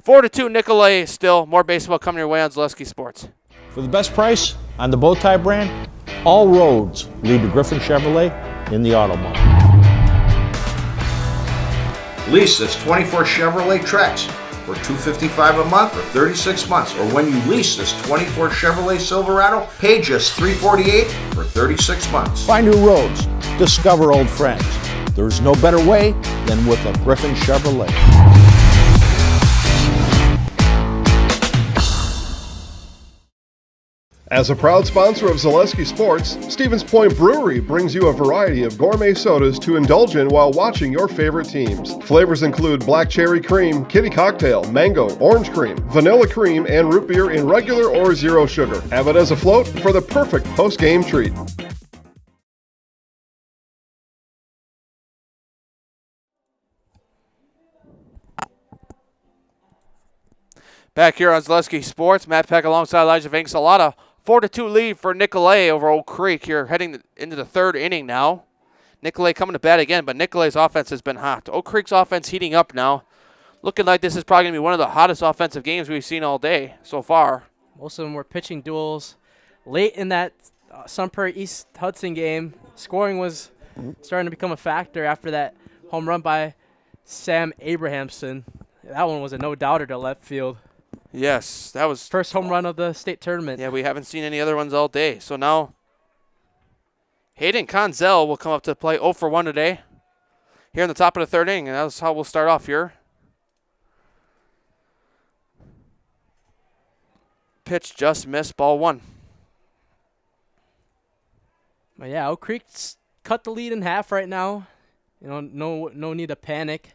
4-2 Nicolet still. More baseball coming your way on Zaleski Sports. For the best price on the Bowtie brand, all roads lead to Griffin Chevrolet in the auto mall. Lease this 24 Chevrolet Trax for $255 a month for 36 months. Or when you lease this 24 Chevrolet Silverado, pay just $348 for 36 months. Find new roads, discover old friends. There's no better way than with a Griffin Chevrolet. As a proud sponsor of Zaleski Sports, Stevens Point Brewery brings you a variety of gourmet sodas to indulge in while watching your favorite teams. Flavors include black cherry cream, kitty cocktail, mango, orange cream, vanilla cream, and root beer in regular or 0 sugar. Have it as a float for the perfect post-game treat. Back here on Zaleski Sports, Matt Peck alongside Elijah Vinks. A lot of 4-2 lead for Nicolet over Oak Creek here, heading into the 3rd inning now. Nicolet coming to bat again, but Nicolet's offense has been hot. Oak Creek's offense heating up now. Looking like this is probably going to be one of the hottest offensive games we've seen all day so far. Most of them were pitching duels. Late in that Sun Prairie East Hudson game, scoring was starting to become a factor after that home run by Sam Abrahamson. That one was a no-doubter to left field. Yes, that was First home run of the state tournament. Yeah, we haven't seen any other ones all day. So now Hayden Conzel will come up to play 0 for 1 today here in the top of the 3rd inning, and that's how we'll start off here. Pitch just missed, ball 1. But yeah, Oak Creek's cut the lead in half right now. You know, no need to panic.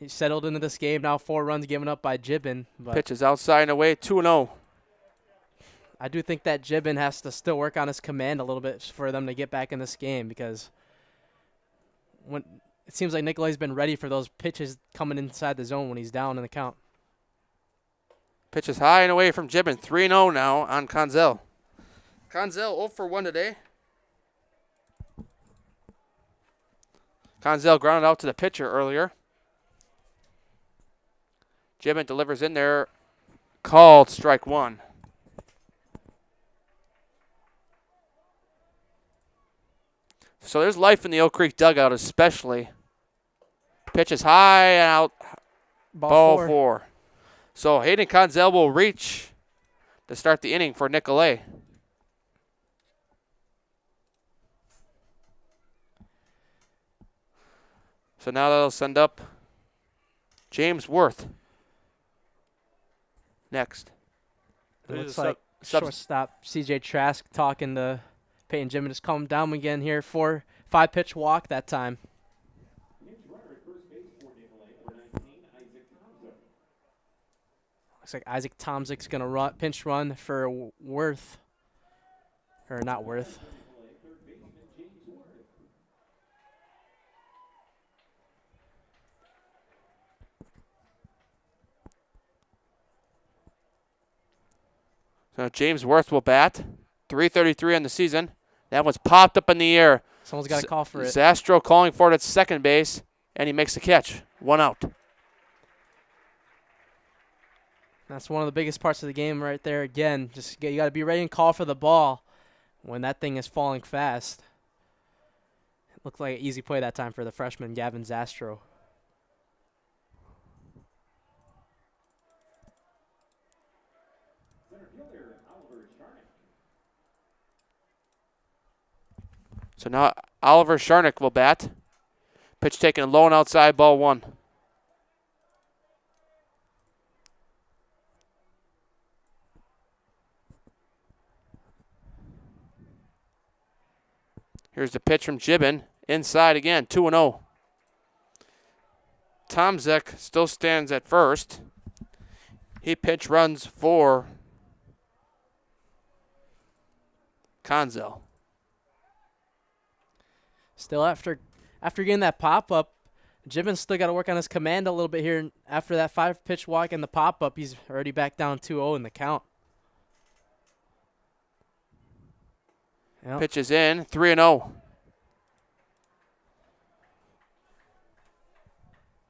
He settled into this game now. 4 runs given up by Gibbon. But Pitch is outside and away, 2-0. I do think that Gibbon has to still work on his command a little bit for them to get back in this game, because when it seems like Nicolet's been ready for those pitches coming inside the zone when he's down in the count. Pitch is high and away from Gibbon, 3-0 now on Conzel. Conzel 0 for 1 today. Conzel grounded out to the pitcher earlier. Gibbon delivers in there, called strike 1. So there's life in the Oak Creek dugout especially. Pitch is high and out, ball 4. So Hayden Conzel will reach to start the inning for Nicolet. So now that'll send up James Worth next. It looks like shortstop C.J. Trask talking to Peyton Gibbon. Just calm down again here. 5-pitch walk that time. Looks like Isaac Tomzik's going to pinch run for Worth. Or not Worth. So James Worth will bat. 333 on the season. That one's popped up in the air. Someone's got to call for it. Zastro calling for it at second base, and he makes the catch. 1 out. That's one of the biggest parts of the game right there. Again, you got to be ready and call for the ball when that thing is falling fast. It looked like an easy play that time for the freshman, Gavin Zastro. So now Oliver Sharnick will bat. Pitch taken low and outside, ball 1. Here's the pitch from Gibbon. Inside again, 2-0. Tomzek still stands at first. He pitch runs for Conzel. Still after getting that pop-up, Gibbon's still got to work on his command a little bit here. After that 5-pitch walk and the pop-up, he's already back down 2-0 in the count. Yep. Pitch is in, 3-0.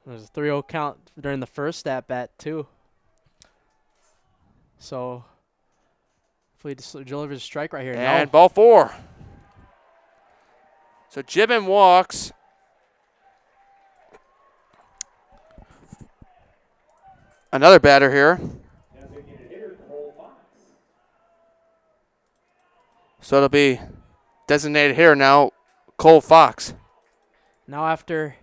There's a 3-0 count during the first at-bat, too. So, hopefully he delivers a strike right here. And ball 4. So Gibbon walks. Another batter here. So it'll be designated hitter now, Cole Fox. Now after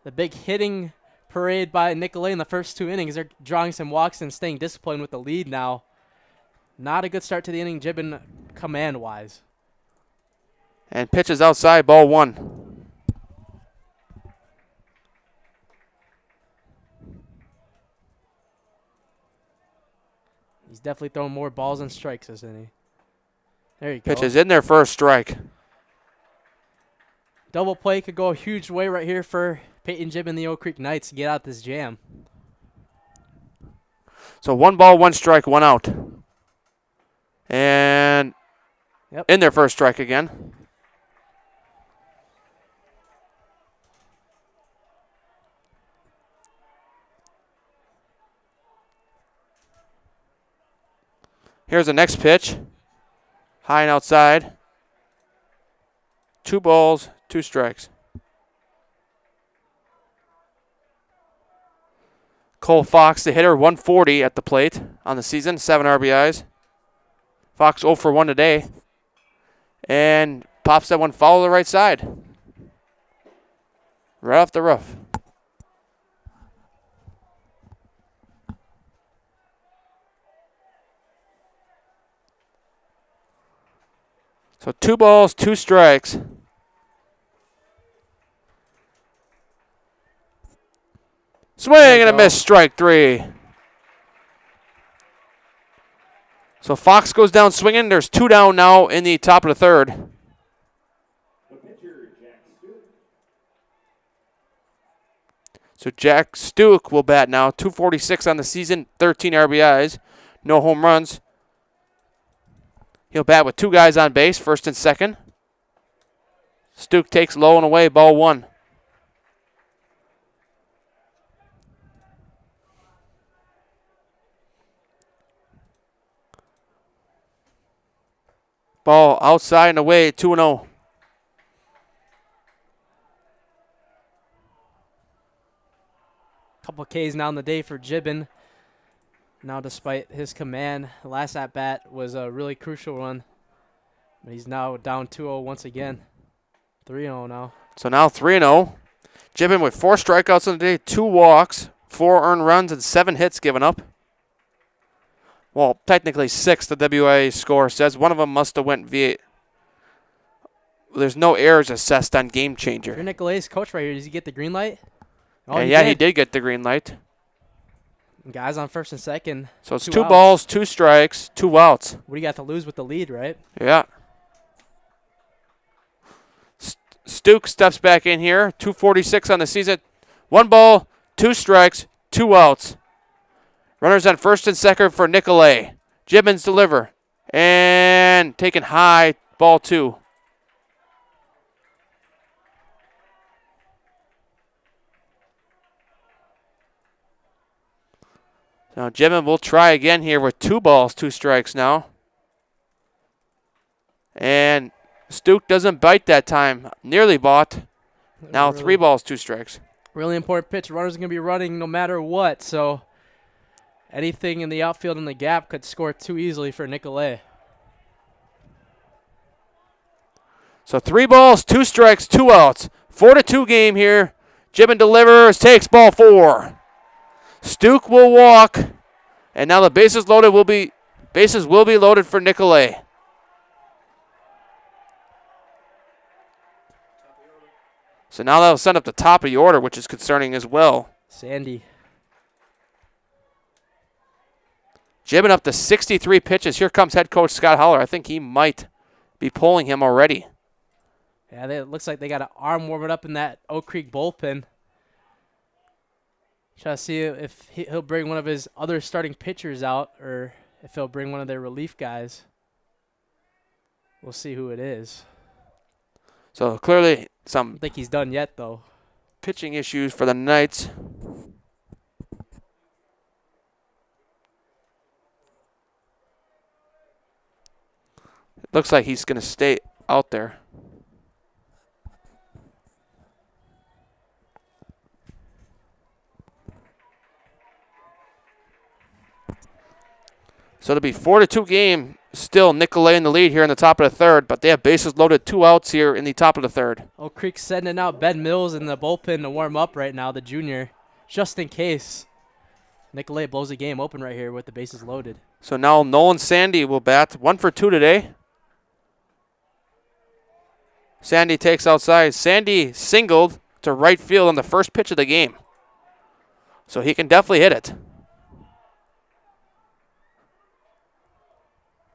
the big hitting parade by Nicolet in the first 2 innings, they're drawing some walks and staying disciplined with the lead now. Not a good start to the inning, Gibbon, command-wise. And pitches outside, ball 1. He's definitely throwing more balls and strikes this inning. There you go. Pitches in there for a strike. Double play could go a huge way right here for Peyton Gibbon and the Oak Creek Knights to get out this jam. So 1 ball, 1 strike, 1 out. And in there for a strike again. Here's the next pitch. High and outside. 2 balls, 2 strikes. Cole Fox, the hitter, 140 at the plate on the season, 7 RBIs. Fox 0 for 1 today. And pops that one foul to the right side. Right off the roof. So 2 balls, 2 strikes. Swing and a miss, strike 3. So Fox goes down swinging. There's 2 down now in the top of the 3rd. So Jack Stuck will bat now. 246 on the season, 13 RBIs, no home runs. He'll bat with 2 guys on base, first and second. Stuck takes low and away, ball 1. Ball outside and away, 2-0. Couple Ks now in the day for Gibbon. Now, despite his command, the last at-bat was a really crucial one. But he's now down 2-0 once again. 3-0 now. So now 3-0. Gibbon with 4 strikeouts in the day, 2 walks, 4 earned runs, and 7 hits given up. Well, technically 6, the WIAA score says. One of them must have went via... There's no errors assessed on Game Changer. You're Nicolet's coach right here. Does he get the green light? Oh, he did get the green light. Guys on first and second. So it's 2 balls, 2 strikes, 2 outs. What do you got to lose with the lead, right? Yeah. Stuck steps back in here. 246 on the season. 1 ball, 2 strikes, 2 outs. Runners on first and second for Nicolet. Gibbons deliver. And taken high, ball 2. Now Gibbon will try again here with 2 balls, 2 strikes now. And Stuck doesn't bite that time. Nearly bought. Now really, 3 balls, 2 strikes. Really important pitch. Runners are going to be running no matter what. So anything in the outfield in the gap could score 2 easily for Nicolet. So 3 balls, 2 strikes, 2 outs. 4-2 game here. Gibbon delivers, takes ball 4. Stuck will walk, and now the bases will be loaded for Nicolet. So now that'll send up the top of the order, which is concerning as well. Sandy. Jibbin up to 63 pitches. Here comes head coach Scott Holler. I think he might be pulling him already. Yeah, it looks like they got an arm warming up in that Oak Creek bullpen. Try to see if he'll bring one of his other starting pitchers out or if he'll bring one of their relief guys. We'll see who it is. So clearly I some don't think he's done yet, though. pitching issues for the Knights. It looks like he's going to stay out there. So it'll be 4-2 game. Still Nicolet in the lead here in the top of the third, but they have bases loaded, 2 outs here in the top of the third. Oak Creek's sending out Ben Mills in the bullpen to warm up right now, the junior, just in case. Nicolet blows the game open right here with the bases loaded. So now Nolan Sandy will bat. 1 for 2 today. Sandy takes outside. Sandy singled to right field on the first pitch of the game. So he can definitely hit it.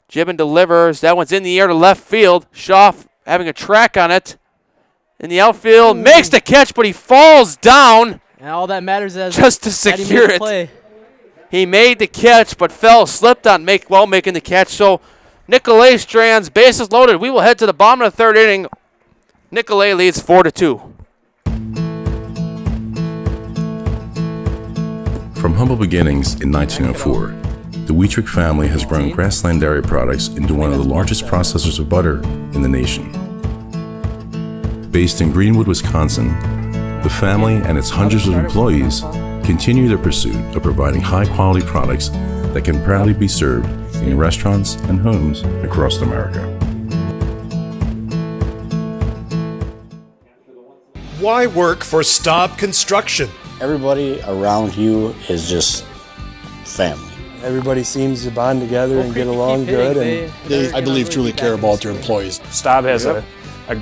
Jibbin delivers. That one's in the air to left field. Shaw having a track on it. In the outfield. Makes the catch, but he falls down. And all that matters is just to that he secure made the it. play. He made the catch, but slipped on while making the catch. So Nicolet strands, bases loaded. We will head to the bottom of the third inning. Nicolet leads 4-2. From humble beginnings in 1904, the Wheatrick family has grown Grassland Dairy Products into one of the largest processors of butter in the nation. Based in Greenwood, Wisconsin, the family and its hundreds of employees continue their pursuit of providing high-quality products that can proudly be served in restaurants and homes across America. Why work for Staub Construction? Everybody around you is just family. Everybody seems to bond together and get along good. And they, I believe, truly care about their employees. Staub has a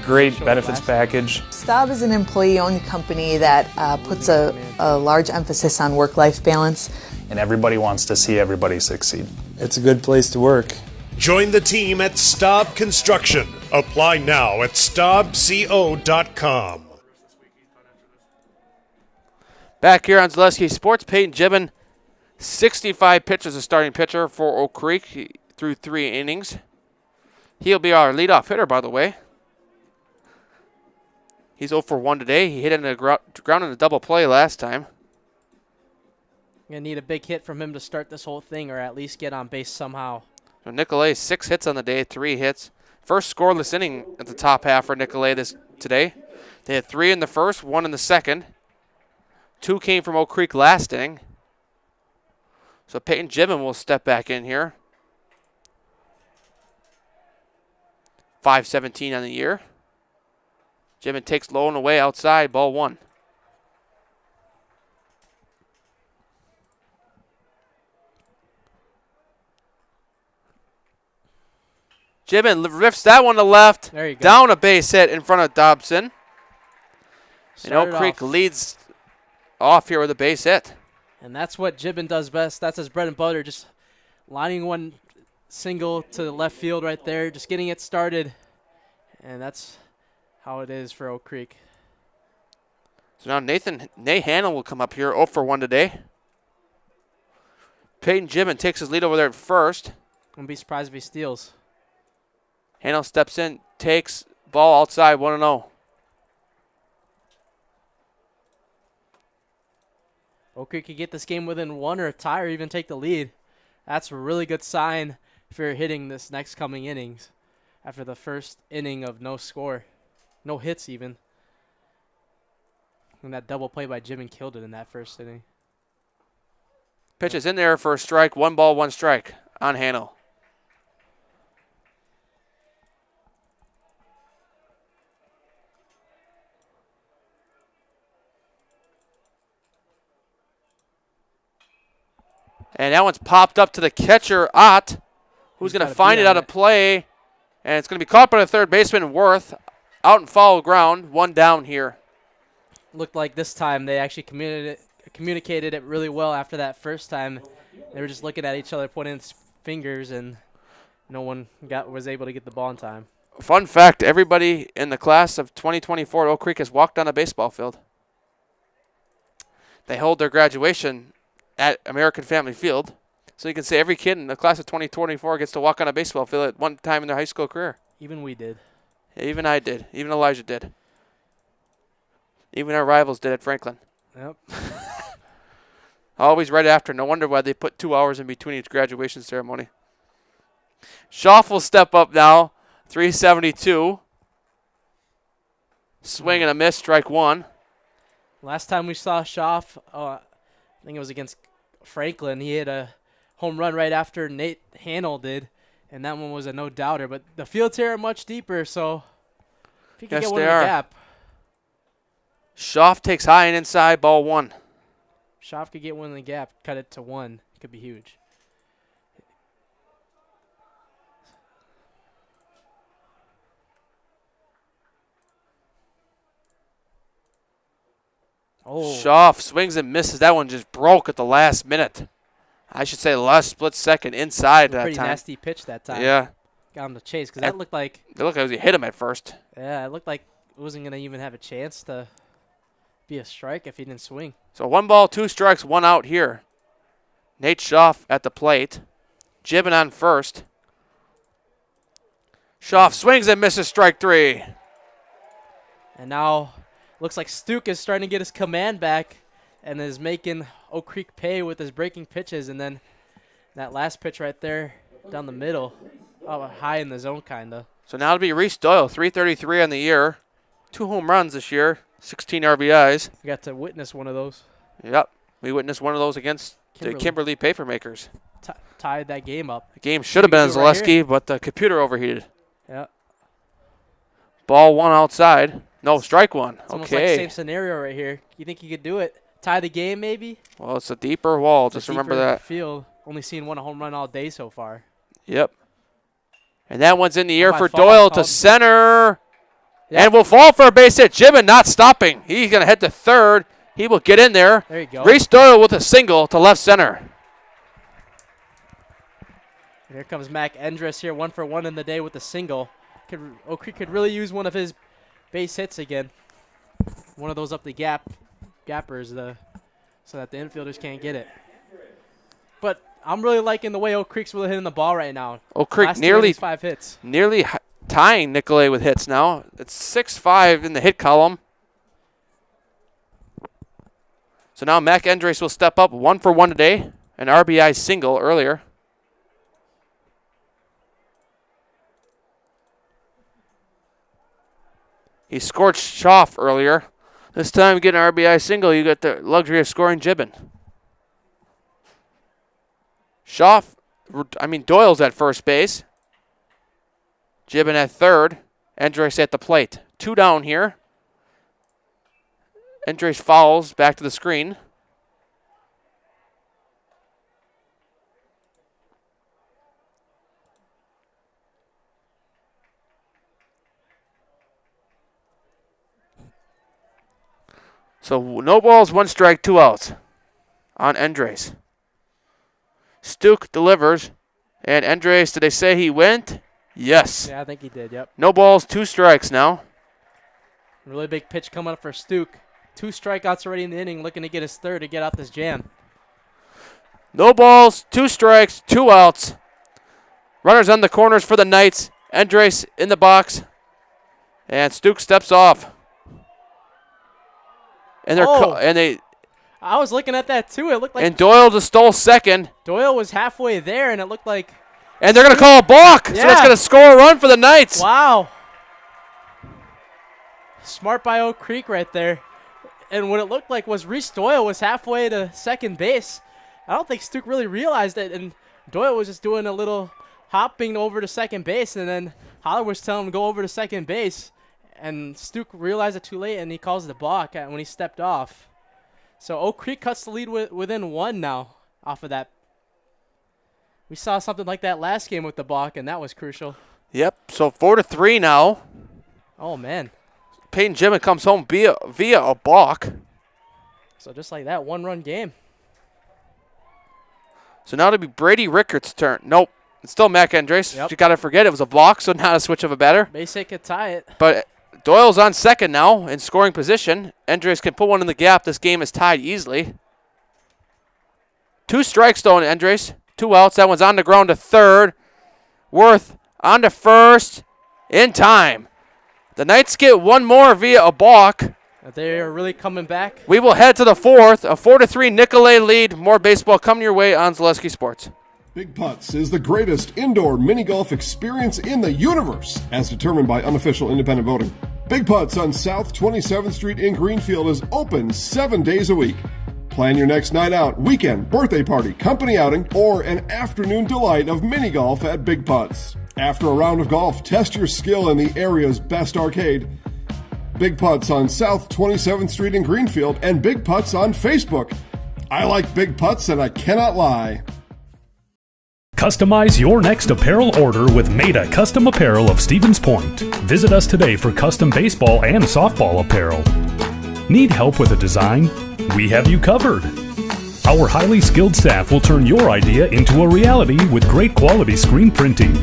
great benefits package. Staub is an employee-owned company that puts a large emphasis on work-life balance. And everybody wants to see everybody succeed. It's a good place to work. Join the team at Staub Construction. Apply now at staubco.com. Back here on Zaleski Sports, Peyton Jibbin, 65 pitches as starting pitcher for Oak Creek through 3 innings. He'll be our leadoff hitter, by the way. He's 0 for 1 today. He hit in the ground in a double play last time. Gonna need a big hit from him to start this whole thing, or at least get on base somehow. So Nicolet, 6 hits on the day, 3 hits. First scoreless inning at the top half for Nicolet today. They had 3 in the first, 1 in the second. 2 came from Oak Creek last inning. So Peyton Jibbin will step back in here. 5-17 on the year. Jibbin takes low and away outside, ball 1. Jibbin lifts that one to left. There you go. Down a base hit in front of Dobson. And Oak Started Creek off. leads off here with a base hit. And that's what Jibbin does best. That's his bread and butter, just lining one single to the left field right there, just getting it started. And that's how it is for Oak Creek. So now Nate Hannell will come up here, 0 for 1 today. Peyton Jibbin takes his lead over there at first. Wouldn't be surprised if he steals. Hannell steps in, takes ball outside, 1-0. Oak Creek could get this game within 1 or a tie or even take the lead. That's a really good sign if you're hitting this next coming innings after the first inning of no score. No hits even. And that double play by Jibbin killed it in that first inning. Pitch is in there for a strike, 1 ball, 1 strike on Hannell. And that one's popped up to the catcher, Ott, who's going to find it out of play. And it's going to be caught by the third baseman, Worth, out in foul ground, 1 down here. looked like this time they actually communicated it really well after that first time. They were just looking at each other, pointing fingers, and no one was able to get the ball in time. Fun fact, everybody in the class of 2024 at Oak Creek has walked on a baseball field. They hold their graduation at American Family Field. So you can say every kid in the class of 2024 gets to walk on a baseball field at one time in their high school career. Even we did. Yeah, even I did. Even Elijah did. Even our rivals did at Franklin. Yep. Always right after. No wonder why they put 2 hours in between each graduation ceremony. Schaff will step up now. 372. Swing and a miss, strike one. Last time we saw Schaff, I think it was against Franklin. He hit a home run right after Nate Hanel did, and that one was a no-doubter. But the fields here are much deeper, so if you can get one in the gap. Schaff takes high and inside, ball one. Schaff could get one in the gap, cut it to one. It could be huge. Oh. Schaff swings and misses. That one just broke at the last minute. I should say the last split second inside that time. Pretty nasty pitch that time. Yeah. Got him to chase because that looked like. It looked like he hit him at first. Yeah, it looked like it wasn't going to even have a chance to be a strike if he didn't swing. So 1 ball, 2 strikes, 1 out here. Nate Schaff at the plate. Gibbon on first. Schaff swings and misses, strike 3. And now looks like Stuke is starting to get his command back and is making Oak Creek pay with his breaking pitches. And then that last pitch right there down the middle, high in the zone kind of. So now it'll be Reese Doyle, 333 on the year. 2 home runs this year, 16 RBIs. We got to witness one of those. Yep, we witnessed one of those against the Kimberly Papermakers. Tied that game up. The game should have been Zaleski, but the computer overheated. Yep. Ball one outside. No, strike one. It's almost like the same scenario right here. You think you could do it? Tie the game maybe? Well, it's a deeper wall. Just remember that. Field. Only seen one home run all day so far. Yep. And that one's in the air for Doyle to center. Yep. And will fall for a base hit. Gibbon not stopping. He's going to head to third. He will get in there. There you go. Reese Doyle with a single to left center. Here comes Mac Endress here, 1 for 1 in the day with a single. Oak Creek could really use one of his base hits again. One of those up the gappers, so that the infielders can't get it. But I'm really liking the way Oak Creek's really hitting the ball right now. Oak Creek nearly 5 hits. Nearly tying Nicolet with hits now. It's 6-5 in the hit column. So now Mac Endres will step up, 1 for 1 today. An RBI single earlier. He scored Schaff earlier. This time you get an RBI single, you get the luxury of scoring Gibbon. Doyle's at first base. Gibbon at third. Endres at the plate. 2 down here. Endres fouls back to the screen. So no balls, 1 strike, 2 outs on Endres. Stuke delivers. And Endres, did they say he went? Yes. Yeah, I think he did, yep. No balls, 2 strikes now. Really big pitch coming up for Stuke. 2 strikeouts already in the inning, looking to get his third to get out this jam. No balls, 2 strikes, 2 outs. Runners on the corners for the Knights. Endres in the box. And Stuke steps off. And I was looking at that too. It looked like. And Doyle just stole second. Doyle was halfway there, and it looked like. And they're going to call a balk, so it's going to score a run for the Knights. Wow. Smart by Oak Creek right there. And what it looked like was Reese Doyle was halfway to second base. I don't think Stuke really realized it, and Doyle was just doing a little hopping over to second base, and then Holler was telling him to go over to second base. And Stuke realized it too late, and he calls the balk when he stepped off. So Oak Creek cuts the lead within 1 now off of that. We saw something like that last game with the balk, and that was crucial. Yep, so 4-3 now. Oh, man. Peyton Jimin comes home via a balk. So just like that, 1-run game. So now it'll be Brady Rickards' turn. Nope. It's still Mac Andres. Yep. You got to forget it was a block, so not a switch of a batter. Basic could tie it. But Doyle's on second now in scoring position. Andres can put one in the gap. This game is tied easily. 2 strikes though, Andres. 2 outs. That one's on the ground to third. Worth on to first in time. The Knights get one more via a balk. They are really coming back. We will head to the 4th. A 4-3 Nicolet lead. More baseball coming your way on Zaleski Sports. Big Putts is the greatest indoor mini golf experience in the universe, as determined by unofficial independent voting. Big Putts on South 27th Street in Greenfield is open 7 days a week. Plan your next night out, weekend, birthday party, company outing, or an afternoon delight of mini golf at Big Putts. After a round of golf, test your skill in the area's best arcade. Big Putts on South 27th Street in Greenfield and Big Putts on Facebook. I like Big Putts and I cannot lie. Customize your next apparel order with Maida Custom Apparel of Stevens Point. Visit us today for custom baseball and softball apparel. Need help with a design? We have you covered. Our highly skilled staff will turn your idea into a reality with great quality screen printing.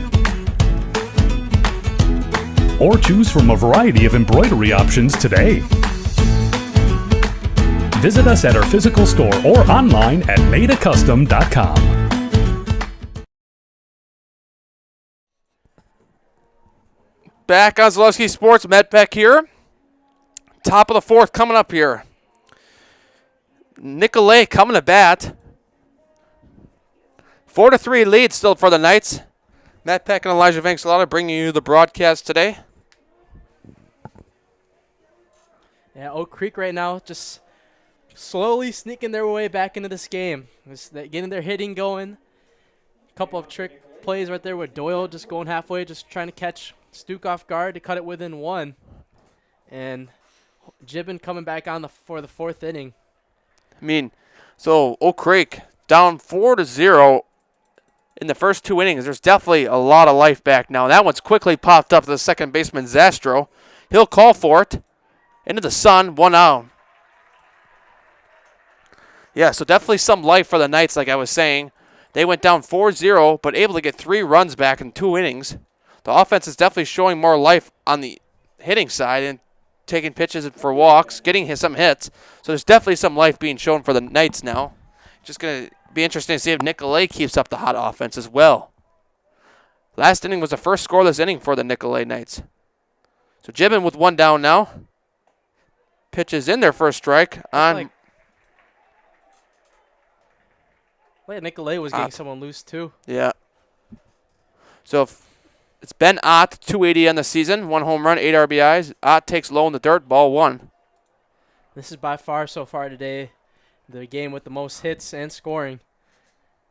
Or choose from a variety of embroidery options today. Visit us at our physical store or online at maidacustom.com. Back on Zaleski Sports, Matt Beck here. Top of the 4th coming up here. Nicolet coming to bat. 4-3 lead still for the Knights. Matt Peck and Elijah Vanxalata bringing you the broadcast today. Yeah, Oak Creek right now just slowly sneaking their way back into this game. Just getting their hitting going. A couple of trick plays right there with Doyle just going halfway, just trying to catch Stuke off guard to cut it within 1. And Gibbon coming back on for the 4th inning. I mean, so Oak Creek down 4-0 in the first 2 innings. There's definitely a lot of life back now. That one's quickly popped up to the second baseman, Zastro. He'll call for it. Into the sun, 1 out. Yeah, so definitely some life for the Knights, like I was saying. They went down 4-0, but able to get 3 runs back in 2 innings. The offense is definitely showing more life on the hitting side and taking pitches for walks, getting some hits. So there's definitely some life being shown for the Knights now. Just going to be interesting to see if Nicolet keeps up the hot offense as well. Last inning was the first scoreless inning for the Nicolet Knights. So Gibbon with 1 down now. Pitches in their first strike on. Like Nicolet was getting someone loose too. Yeah. So it's Ben Ott, 280 on the season, 1 home run, 8 RBIs. Ott takes low in the dirt, ball 1. This is by far so far today the game with the most hits and scoring.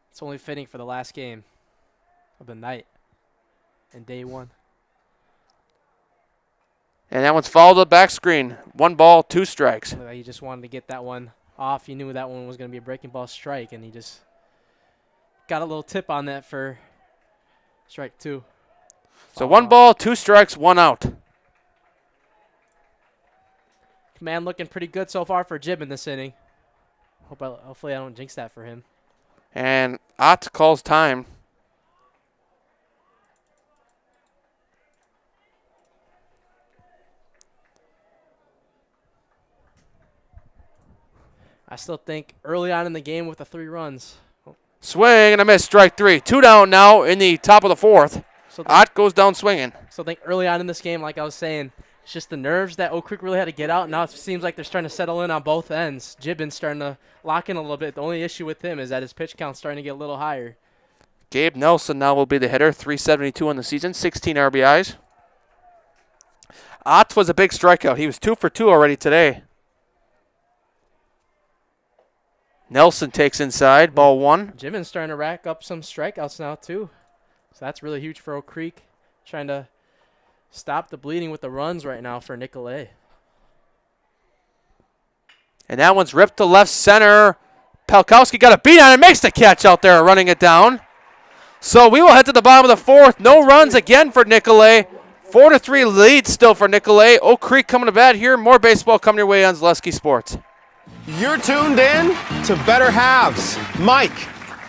It's only fitting for the last game of the night and day 1. And that one's fouled to the back screen. 1 ball, 2 strikes. He just wanted to get that one off. He knew that one was going to be a breaking ball strike, and he just got a little tip on that for strike 2. So 1 ball, 2 strikes, 1 out. Command looking pretty good so far for Gibbon this inning. Hopefully I don't jinx that for him. And Ott calls time. I still think early on in the game with the 3 runs. Swing and a miss, strike 3. 2 down now in the top of the 4th. So Ott goes down swinging. So I think early on in this game, like I was saying, it's just the nerves that Oak Creek really had to get out. Now it seems like they're starting to settle in on both ends. Gibbon's starting to lock in a little bit. The only issue with him is that his pitch count's starting to get a little higher. Gabe Nelson now will be the hitter, 372 on the season, 16 RBIs. Ott was a big strikeout. He was 2 for 2 already today. Nelson takes inside, ball 1. Gibbon's starting to rack up some strikeouts now too. So that's really huge for Oak Creek. Trying to stop the bleeding with the runs right now for Nicolet. And that one's ripped to left center. Palkowski got a beat on it, makes the catch out there, running it down. So we will head to the bottom of the 4th. No runs again for Nicolet. 4-3 lead still for Nicolet. Oak Creek coming to bat here. More baseball coming your way on Zaleski Sports. You're tuned in to Better Halves. Mike,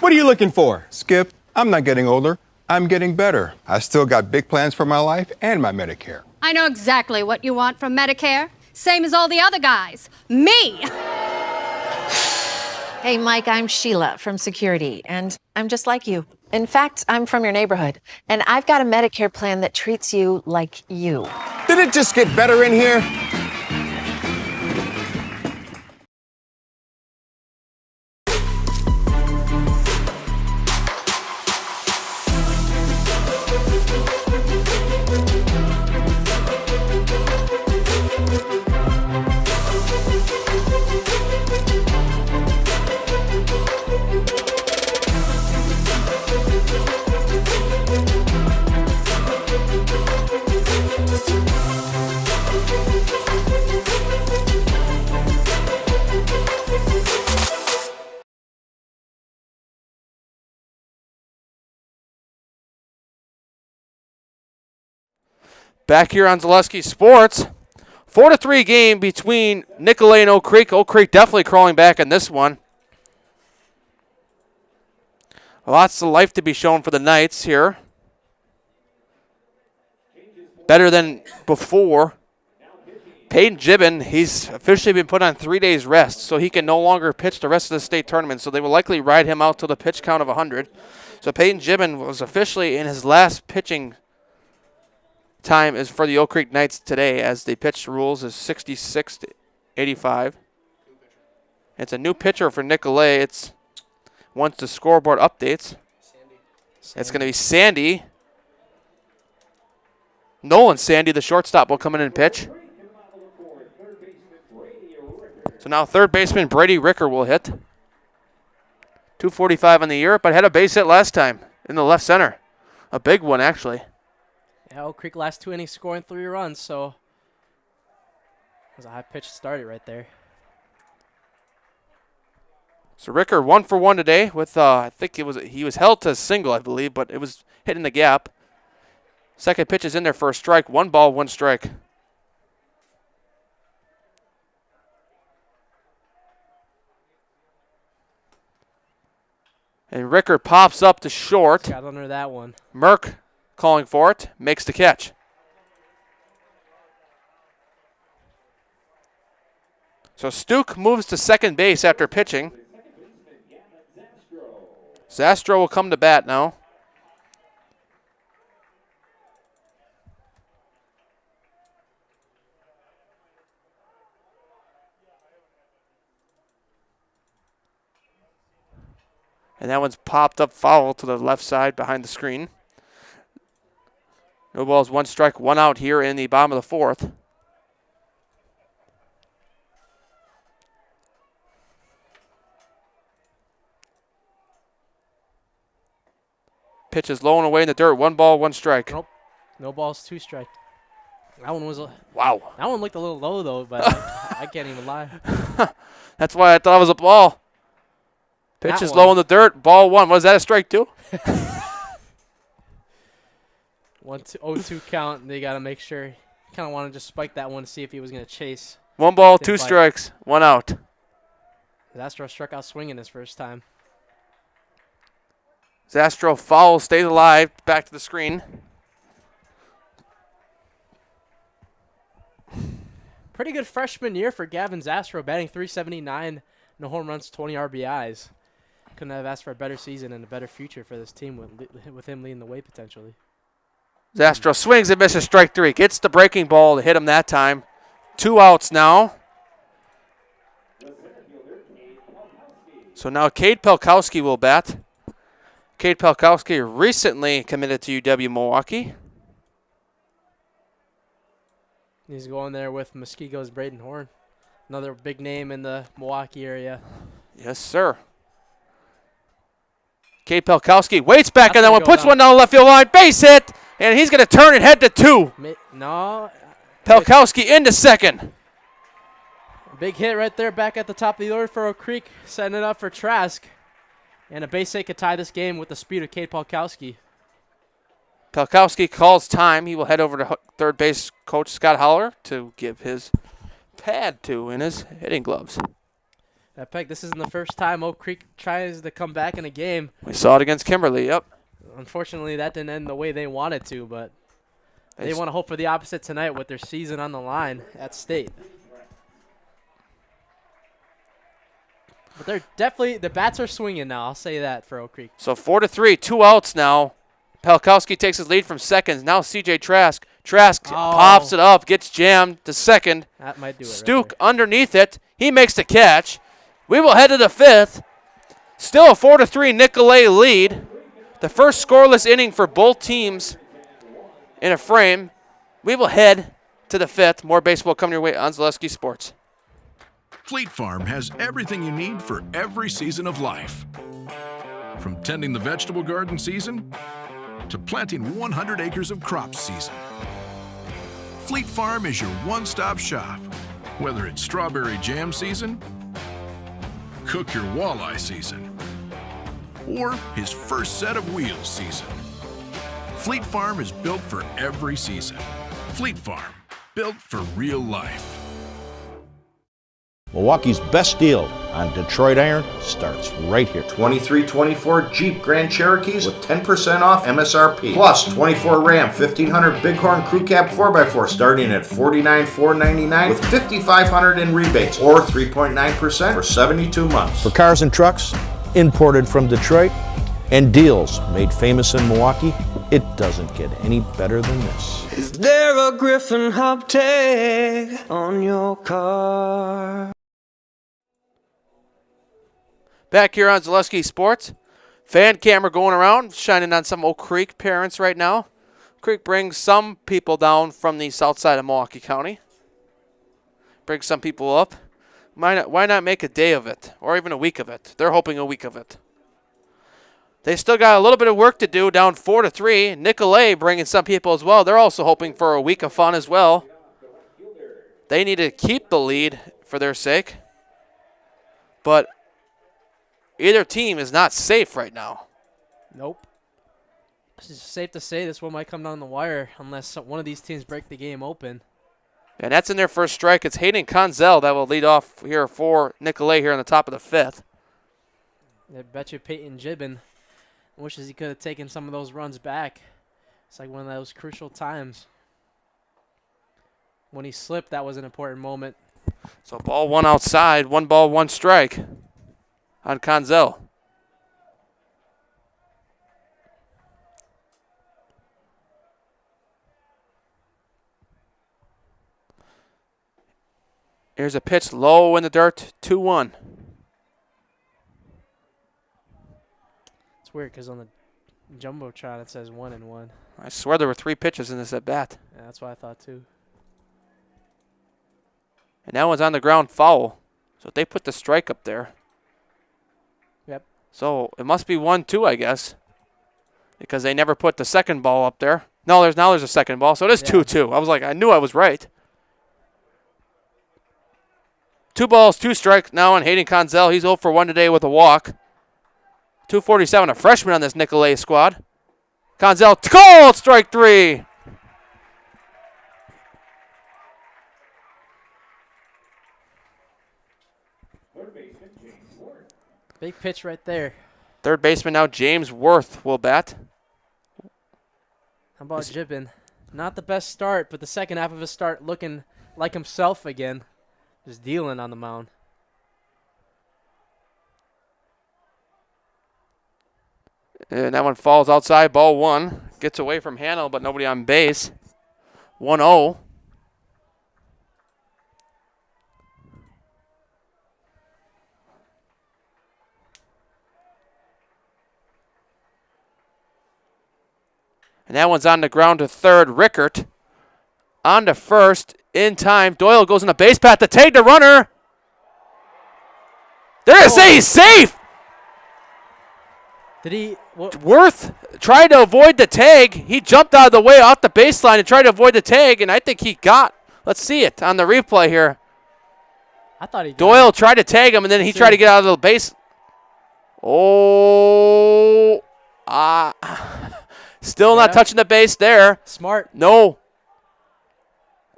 what are you looking for? Skip, I'm not getting older. I'm getting better. I still got big plans for my life and my Medicare. I know exactly what you want from Medicare. Same as all the other guys. Me! Hey, Mike, I'm Sheila from Security, and I'm just like you. In fact, I'm from your neighborhood, and I've got a Medicare plan that treats you like you. Did it just get better in here? Back here on Zaleski Sports, 4-3 game between Nicolet and Oak Creek. Oak Creek definitely crawling back in this one. Lots of life to be shown for the Knights here. Better than before. Peyton Gibbon, he's officially been put on 3 days rest, so he can no longer pitch the rest of the state tournament. So they will likely ride him out till the pitch count of 100. So Peyton Gibbon was officially in his last pitching time is for the Oak Creek Knights today, as the pitch rules is 66-85. It's a new pitcher for Nicolet. It's once the scoreboard updates. It's going to be Sandy. Nolan Sandy, the shortstop, will come in and pitch. So now third baseman Brady Ricker will hit. 245 on the year, but had a base hit last time in the left center. A big one, actually. Yeah, Oak Creek last 2 innings scoring 3 runs, so it was a high pitch started right there. So Ricker 1 for 1 today with I think he was held to a single, I believe, but it was hitting the gap. Second pitch is in there for a strike. 1 ball, 1 strike. And Ricker pops up to short. Got under that one. Merck calling for it, makes the catch. So Stuke moves to second base after pitching. Zastro will come to bat now. And that one's popped up foul to the left side behind the screen. No balls, 1 strike, 1 out here in the bottom of the 4th. Pitch is low and away in the dirt. 1 ball, 1 strike. Nope. No balls, 2 strike. That one was wow. That one looked a little low though, but I can't even lie. That's why I thought it was a ball. Pitch is low in the dirt. Ball 1. Was that a strike too? 1-2 count, and they got to make sure. Kind of want to just spike that one to see if he was going to chase. 1 ball, 2 strikes, 1 out. Zastro struck out swinging his first time. Zastro foul, stays alive. Back to the screen. Pretty good freshman year for Gavin Zastro, batting .379, no home runs, 20 RBIs. Couldn't have asked for a better season and a better future for this team with him leading the way potentially. Zastro swings and misses strike 3. Gets the breaking ball to hit him that time. 2 outs now. So now Cade Pelkowski will bat. Cade Pelkowski recently committed to UW Milwaukee. He's going there with Muskoge's Braden Horn. Another big name in the Milwaukee area. Yes, sir. Cade Pelkowski waits back That's on that one, puts one down the left field line, base hit, and he's going to turn it head to 2. No. Pelkowski into second. Big hit right there back at the top of the order for Oak Creek, setting it up for Trask. And a base hit could tie this game with the speed of Cade Pelkowski. Pelkowski calls time. He will head over to third base coach Scott Holler to give his pad to in his hitting gloves. Peg, this isn't the first time Oak Creek tries to come back in a game. We saw it against Kimberly, yep. Unfortunately, that didn't end the way they wanted to, but they want to hope for the opposite tonight with their season on the line at state. But they're definitely, the bats are swinging now. I'll say that for Oak Creek. So 4-3, 2 outs now. Palkowski takes his lead from seconds. Now C.J. Trask. Trask pops it up, gets jammed to second. That might do it. Stuke underneath it. He makes the catch. We will head to the 5th. Still a 4-3 Nicolet lead. The first scoreless inning for both teams in a frame. We will head to the 5th. More baseball coming your way on Zaleski Sports. Fleet Farm has everything you need for every season of life. From tending the vegetable garden season to planting 100 acres of crops season. Fleet Farm is your one-stop shop. Whether it's strawberry jam season, cook your walleye season, or his first set of wheels season. Fleet Farm is built for every season. Fleet Farm, built for real life. Milwaukee's best deal on Detroit iron starts right here. 2324 Jeep Grand Cherokees with 10% off MSRP. Plus 24 Ram 1500 Bighorn Crew Cab 4x4 starting at $49,499 with $5,500 in rebates or 3.9% for 72 months. For cars and trucks, imported from Detroit, and deals made famous in Milwaukee, it doesn't get any better than this. Is there a Griffin hub tag on your car? Back here on Zaleski Sports. Fan camera going around, shining on some Oak Creek parents right now. Oak Creek brings some people down from the south side of Milwaukee County. Brings some people up. Why not make a day of it, or even a week of it? They're hoping a week of it. They still got a little bit of work to do, down 4-3. Nicolet bringing some people as well. They're also hoping for a week of fun as well. They need to keep the lead for their sake. But either team is not safe right now. Nope. It's safe to say this one might come down the wire unless one of these teams break the game open. And that's in their first strike. It's Hayden Konzel that will lead off here for Nicolet here on the top of the 5th. I bet you Peyton Gibbon wishes he could have taken some of those runs back. It's like one of those crucial times. When he slipped, that was an important moment. So ball one outside, 1 ball, 1 strike on Konzel. Here's a pitch low in the dirt, 2-1. It's weird because on the Jumbotron it says 1-1. I swear there were 3 pitches in this at bat. Yeah, that's what I thought too. And that one's on the ground foul. So they put the strike up there. Yep. So it must be 1-2, I guess. Because they never put the second ball up there. No, there's a second ball. So it is 2-2. I was like, I knew I was right. 2 balls, 2 strikes now on Hayden Konzel. He's 0 for 1 today with a walk. 247, a freshman on this Nicolet squad. Konzel called strike 3. Big pitch right there. Third baseman now, James Worth, will bat. How about Gibbon? Not the best start, but the second half of his start looking like himself again. Just dealing on the mound. And that one falls outside, ball 1. Gets away from Hannell, but nobody on base. 1-0. And that one's on the ground to third. Rickert on to first in time. Doyle goes in the base path to take the runner. They're going to say he's safe. Did he? Worth tried to avoid the tag. He jumped out of the way off the baseline and tried to avoid the tag, and I think he got. Let's see it on the replay here. I thought he did. Doyle tried to tag him, and then he tried to get out of the base. Oh. Still not touching the base there. Smart. No.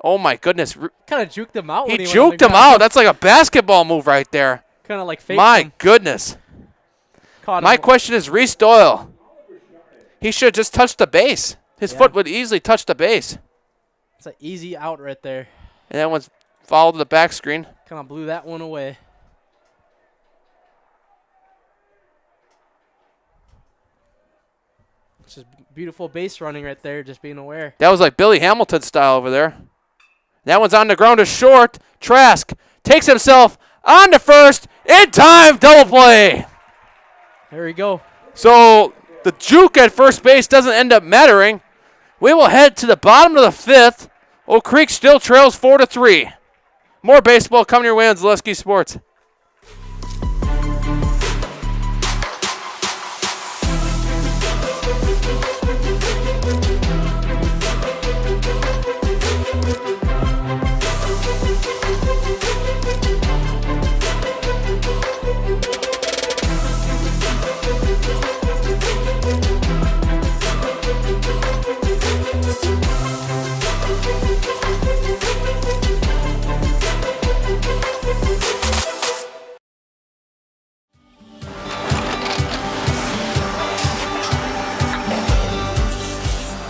Oh, my goodness. Kind of juked him out. He when he went on the juked him ground. out. That's like a basketball move right there. Kind of like faked My him. goodness. Caught My him. question is Reese Doyle. He should have just touched the base. His foot would easily touch the base. It's an easy out right there. And that one's fouled to the back screen. Kind of blew that one away. It's just beautiful base running right there, just being aware. That was like Billy Hamilton style over there. That one's on the ground to short. Trask takes himself on to first. In time, double play. There we go. So the juke at first base doesn't end up mattering. We will head to the bottom of the fifth. Oak Creek still trails 4-3. More baseball coming your way on Zaleski Sports.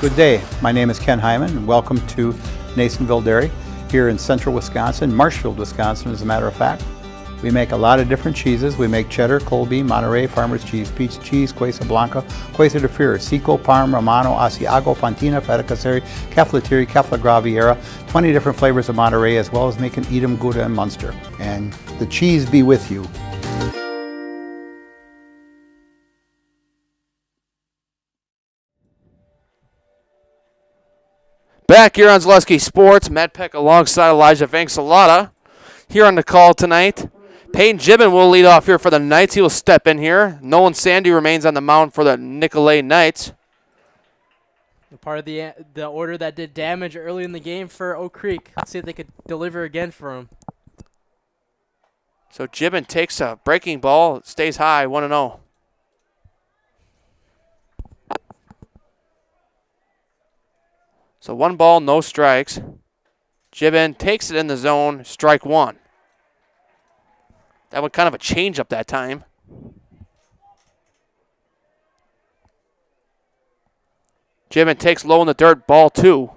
Good day. My name is Ken Hyman, and welcome to Nasonville Dairy here in central Wisconsin, Marshfield, Wisconsin, as a matter of fact. We make a lot of different cheeses. We make cheddar, Colby, Monterey, Farmer's Cheese, Peach Cheese, Quesa Blanca, Quesa de Freer, Seco, Parm, Romano, Asiago, Fontina, Feta Caseri, Caflatiri, Cafla Graviera, 20 different flavors of Monterey, as well as making Edam, Gouda, and Munster. And the cheese be with you. Back here on Zaleski Sports, Matt Peck alongside Elijah Vanksalata. Here on the call tonight, Peyton Gibbon will lead off here for the Knights. He will step in here. Nolan Sandy remains on the mound for the Nicolet Knights. Part of the order that did damage early in the game for Oak Creek. Let's see if they could deliver again for him. So Gibbon takes a breaking ball, stays high, 1-0. So 1 ball, no strikes. Gibbon takes it in the zone, strike 1. That was kind of a change-up that time. Gibbon takes low in the dirt, ball 2.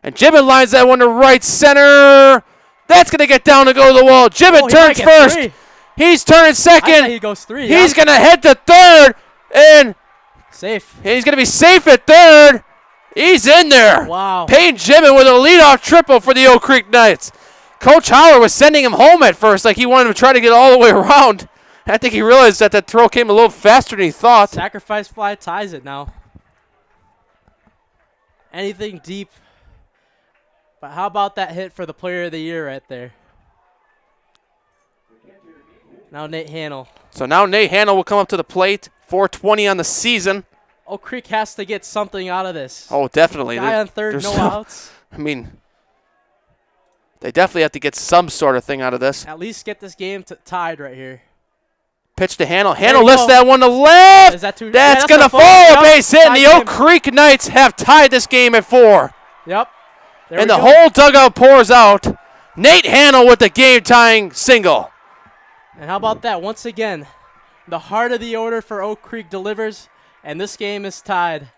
And Gibbon lines that one to right center. That's going to get down to go to the wall. Gibbon turns first. 3. He's turning second. He goes 3. He's going to head to third. And safe. He's going to be safe at third. He's in there. Wow. Peyton Gibbon with a leadoff triple for the Oak Creek Knights. Coach Howard was sending him home at first, like he wanted to try to get all the way around. I think he realized that that throw came a little faster than he thought. Sacrifice fly ties it now. Anything deep. But how about that hit for the player of the year right there? Now Nate Hannell. So now Nate Hannell will come up to the plate. 420 on the season. Oak Creek has to get something out of this. Oh, definitely. Guy on third, no outs. I mean, they definitely have to get some sort of thing out of this. At least get this game tied right here. Pitch to Hannell. Hannell lifts that one to left. Is that too? That's going to fall. A base hit. And the Oak Creek Knights have tied this game at 4. Yep. And the whole dugout pours out. Nate Hannell with the game-tying single. And how about that? Once again, the heart of the order for Oak Creek delivers, and this game is tied.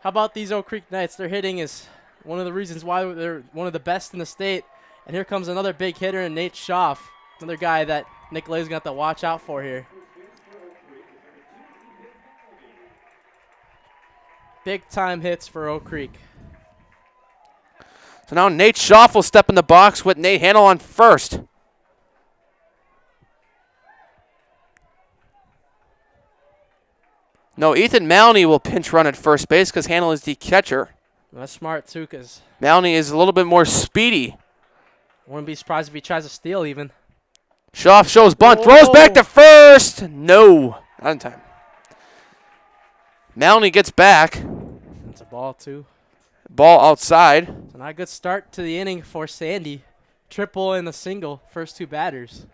How about these Oak Creek Knights? Their hitting is one of the reasons why they're one of the best in the state. And here comes another big hitter in Nate Schaff, another guy that Nicolet's going to have to watch out for here. Big-time hits for Oak Creek. So now Nate Schaff will step in the box with Nate Hannell on first. No, Ethan Maloney will pinch run at first base because Hannell is the catcher. That's smart, too, because Maloney is a little bit more speedy. Wouldn't be surprised if he tries to steal even. Schaff shows bunt, throws back to first. No, not in time. Maloney gets back. That's a ball, too. Ball outside. So not a good start to the inning for Sandy. Triple and a single, first 2 batters.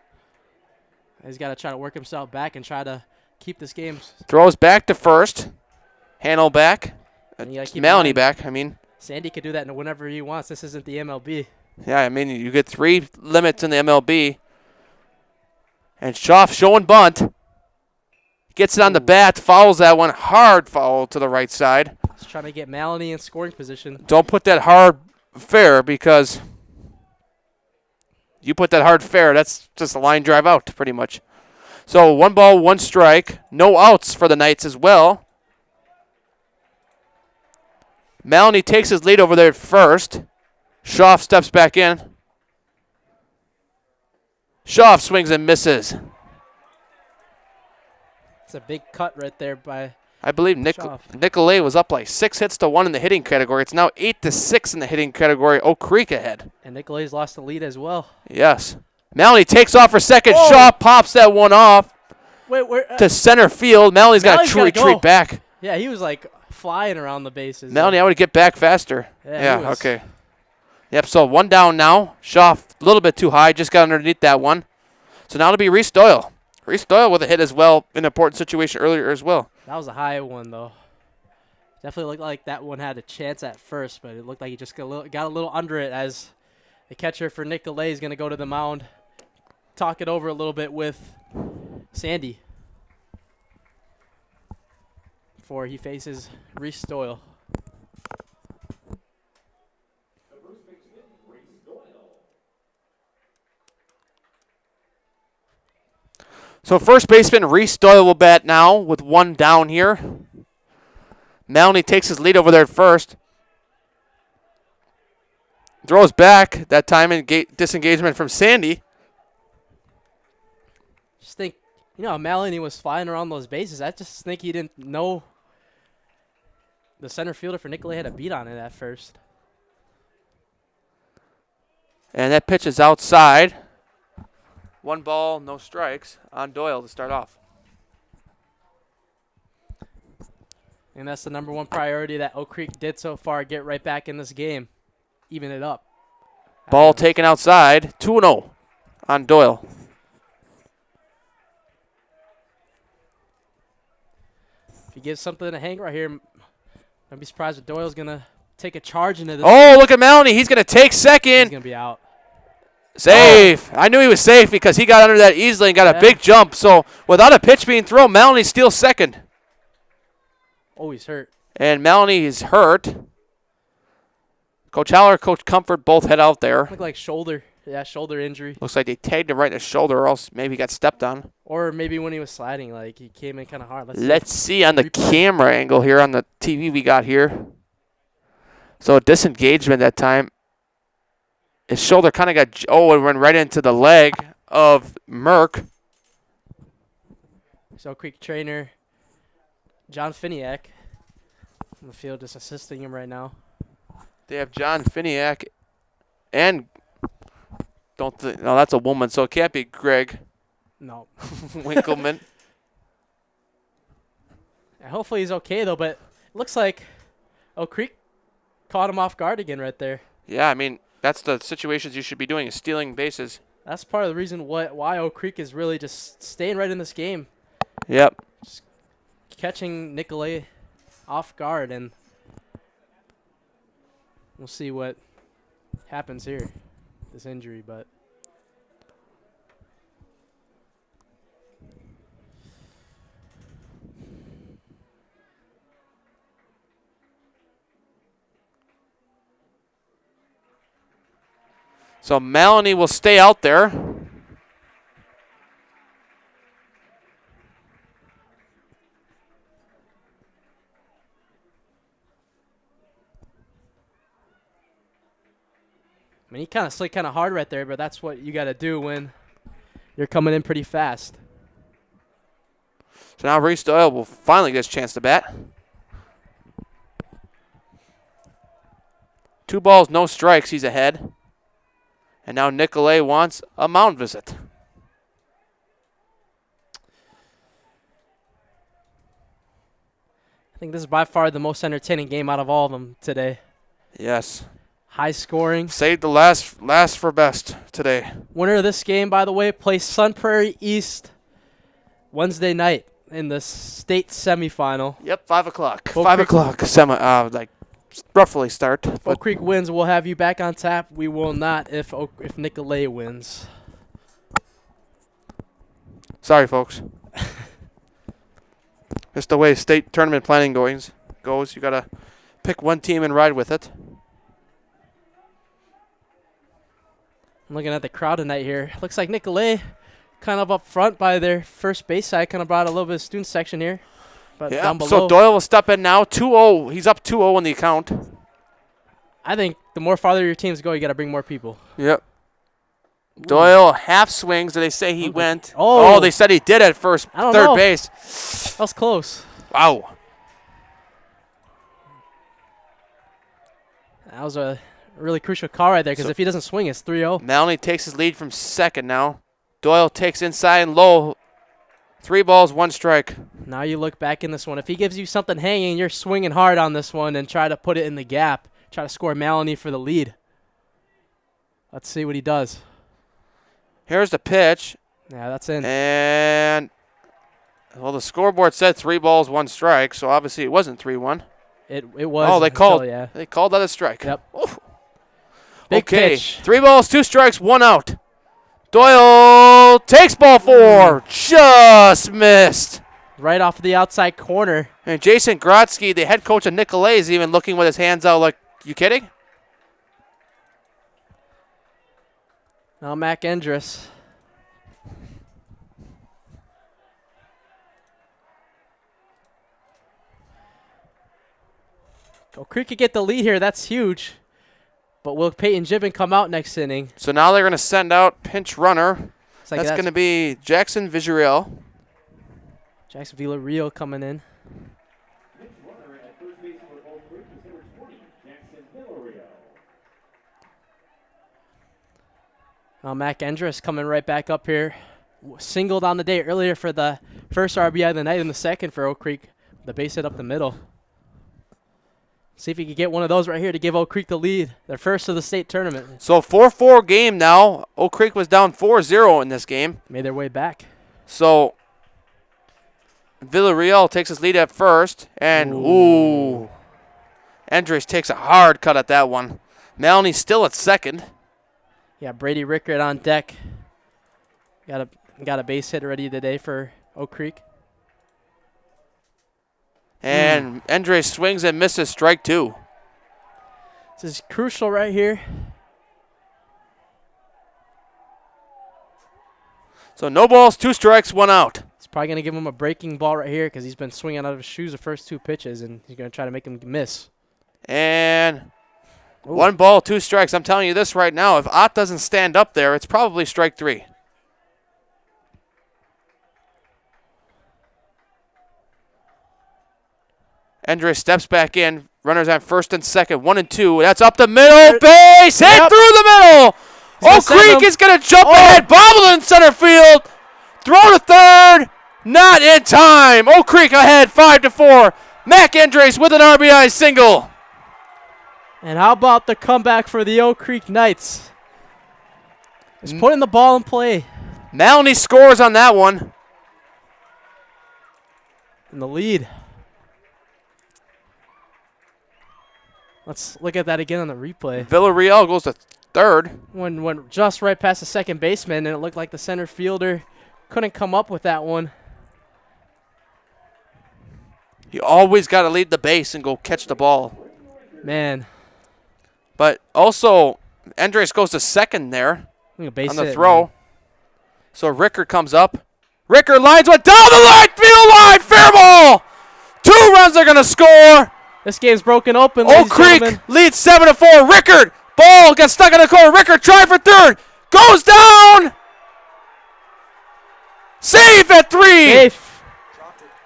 He's got to try to work himself back and try to keep this game. Throws back to first. Handle back. Melanie mind, back, I mean. Sandy could do that whenever he wants. This isn't the MLB. Yeah, I mean, you get 3 limits in the MLB. And Schaff showing bunt. Gets it on the bat, fouls that one. Hard foul to the right side. He's trying to get Melanie in scoring position. Don't put that hard fair, because you put that hard fair, that's just a line drive out pretty much. So 1 ball, 1 strike. No outs for the Knights as well. Melanie takes his lead over there at first. Schaff steps back in. Schaff swings and misses. It's a big cut right there by I believe Nicolet was up like 6 hits to 1 in the hitting category. It's now 8-6 in the hitting category. Oak Creek ahead. And Nicolet's lost the lead as well. Yes. Melanie takes off for second. Schaff pops that one off to center field. Melanie's got to retreat back. Yeah, he was like flying around the bases. Melanie, I would get back faster. Yeah, okay. Yep, so 1 down now. Schaff a little bit too high. Just got underneath that one. So now it'll be Reese Doyle. Reese Doyle with a hit as well in an important situation earlier as well. That was a high one, though. Definitely looked like that one had a chance at first, but it looked like he just got a little under it as the catcher for Nicolet is going to go to the mound, talk it over a little bit with Sandy before he faces Reese Doyle. So first baseman Reese Doyle will bat now with 1 down here. Melanie takes his lead over there at first. Throws back that time in disengagement from Sandy. Just think, Melanie was flying around those bases. I just think he didn't know the center fielder for Nicolet had a beat on it at first. And that pitch is outside. 1 ball, no strikes on Doyle to start off. And that's the number 1 priority that Oak Creek did so far, get right back in this game, even it up. Ball taken outside, 2-0 on Doyle. If he gives something to hang right here, I'd be surprised if Doyle's going to take a charge into this. Oh, look at Melanie. He's going to take second. He's going to be out. Safe. I knew he was safe because he got under that easily and got a big jump. So without a pitch being thrown, Melanie steals second. Oh, he's hurt. And Melanie is hurt. Coach Haller, Coach Comfort both head out there. Look like shoulder. Yeah, shoulder injury. Looks like they tagged him right in the shoulder or else maybe he got stepped on. Or maybe when he was sliding, like he came in kind of hard. Let's see on the camera angle here on the TV we got here. So disengagement that time. His shoulder kind of got, it went right into the leg of Merck. So Creek trainer John Finiak in the field just assisting him right now. They have John Finiak and no, that's a woman, so it can't be Greg. No. Winkleman. And hopefully he's okay though, but it looks like Oak Creek caught him off guard again right there. Yeah, I mean, that's the situations you should be doing, is stealing bases. That's part of the reason why Oak Creek is really just staying right in this game. Yep. Just catching Nicolet off guard, and we'll see what happens here, this injury, but so Melanie will stay out there. I mean, he kind of slid kind of hard right there, but that's what you got to do when you're coming in pretty fast. So now Reese Doyle will finally get his chance to bat. 2 balls, no strikes, he's ahead. And now Nicolet wants a mound visit. I think this is by far the most entertaining game out of all of them today. Yes. High scoring. Saved the last for best today. Winner of this game, by the way, plays Sun Prairie East Wednesday night in the state semifinal. Yep, 5 o'clock. Oak 5 Creek- o'clock, roughly start. If But Oak Creek wins, we'll have you back on tap. We will not if Nicolet wins. sorry, folks. Just the way state tournament planning goes. You got to pick one team and ride with it. I'm looking at the crowd tonight here. Looks like Nicolet kind of up front by their first base side. Kind of brought a little bit of student section here. But down below. So Doyle will step in now. 2-0. He's up 2-0 in the account. I think the more farther your teams go, you got to bring more people. Yep. Doyle half swings. They say he went. Oh. They said he did at first. I don't third know. base. That was close. Wow. That was a really crucial call right there because if he doesn't swing, it's 3-0. Maloney takes his lead from second now. Doyle takes inside and low. 3 balls, 1 strike. Now you look back in this one. If he gives you something hanging, you're swinging hard on this one and try to put it in the gap. Try to score Maloney for the lead. Let's see what he does. Here's the pitch. Yeah, that's in. And, well, the scoreboard said 3 balls, 1 strike, so obviously it wasn't 3-1. It was. Oh, they called that a strike. Yep. Oof. Big okay, pitch. 3 balls, 2 strikes, 1 out. Doyle takes ball 4. Just missed. Right off the outside corner. And Jason Grotsky, the head coach of Nicolet, is even looking with his hands out like, you kidding? Now Mac Endress. Oak Creek could get the lead here. That's huge. But will Peyton Gibbon come out next inning? So now they're going to send out pinch runner. Like that's going to be Jackson Visureal. Jackson Villarreal coming in. Now Mac Endress coming right back up here. Singled on the day earlier for the first RBI of the night and the second for Oak Creek. The base hit up the middle. See if he can get one of those right here to give Oak Creek the lead. Their first of the state tournament. So 4-4 game now. Oak Creek was down 4-0 in this game. Made their way back. So Villarreal takes his lead at first. And, ooh. Andres takes a hard cut at that one. Maloney's still at second. Yeah, Brady Rickard on deck. Got a base hit ready today for Oak Creek. And Andres swings and misses strike 2. This is crucial right here. So no balls, 2 strikes, 1 out. He's probably going to give him a breaking ball right here because he's been swinging out of his shoes the first 2 pitches, and he's going to try to make him miss. And 1 ball, 2 strikes. I'm telling you this right now. If Ott doesn't stand up there, it's probably strike 3. Andres steps back in. Runners on first and second. 1 and 2. That's up the middle. Base hit through the middle. Oak Creek is going to jump ahead. Bobble in center field. Throw to third. Not in time. Oak Creek ahead 5-4. Mac Andres with an RBI single. And how about the comeback for the Oak Creek Knights? Just putting the ball in play. Maloney scores on that one. In the lead. Let's look at that again on the replay. Villarreal goes to third. Went just right past the second baseman, and it looked like the center fielder couldn't come up with that one. You always got to lead the base and go catch the ball. Man. But also, Andres goes to second there on the throw. Man. So Rickard comes up. Rickard lines one down the right field line. Fair ball. 2 runs are going to score. This game's broken open. Oak Creek leads 7-4. Rickard. Ball gets stuck in the corner. Rickard trying for third. Goes down. Safe at 3. Safe.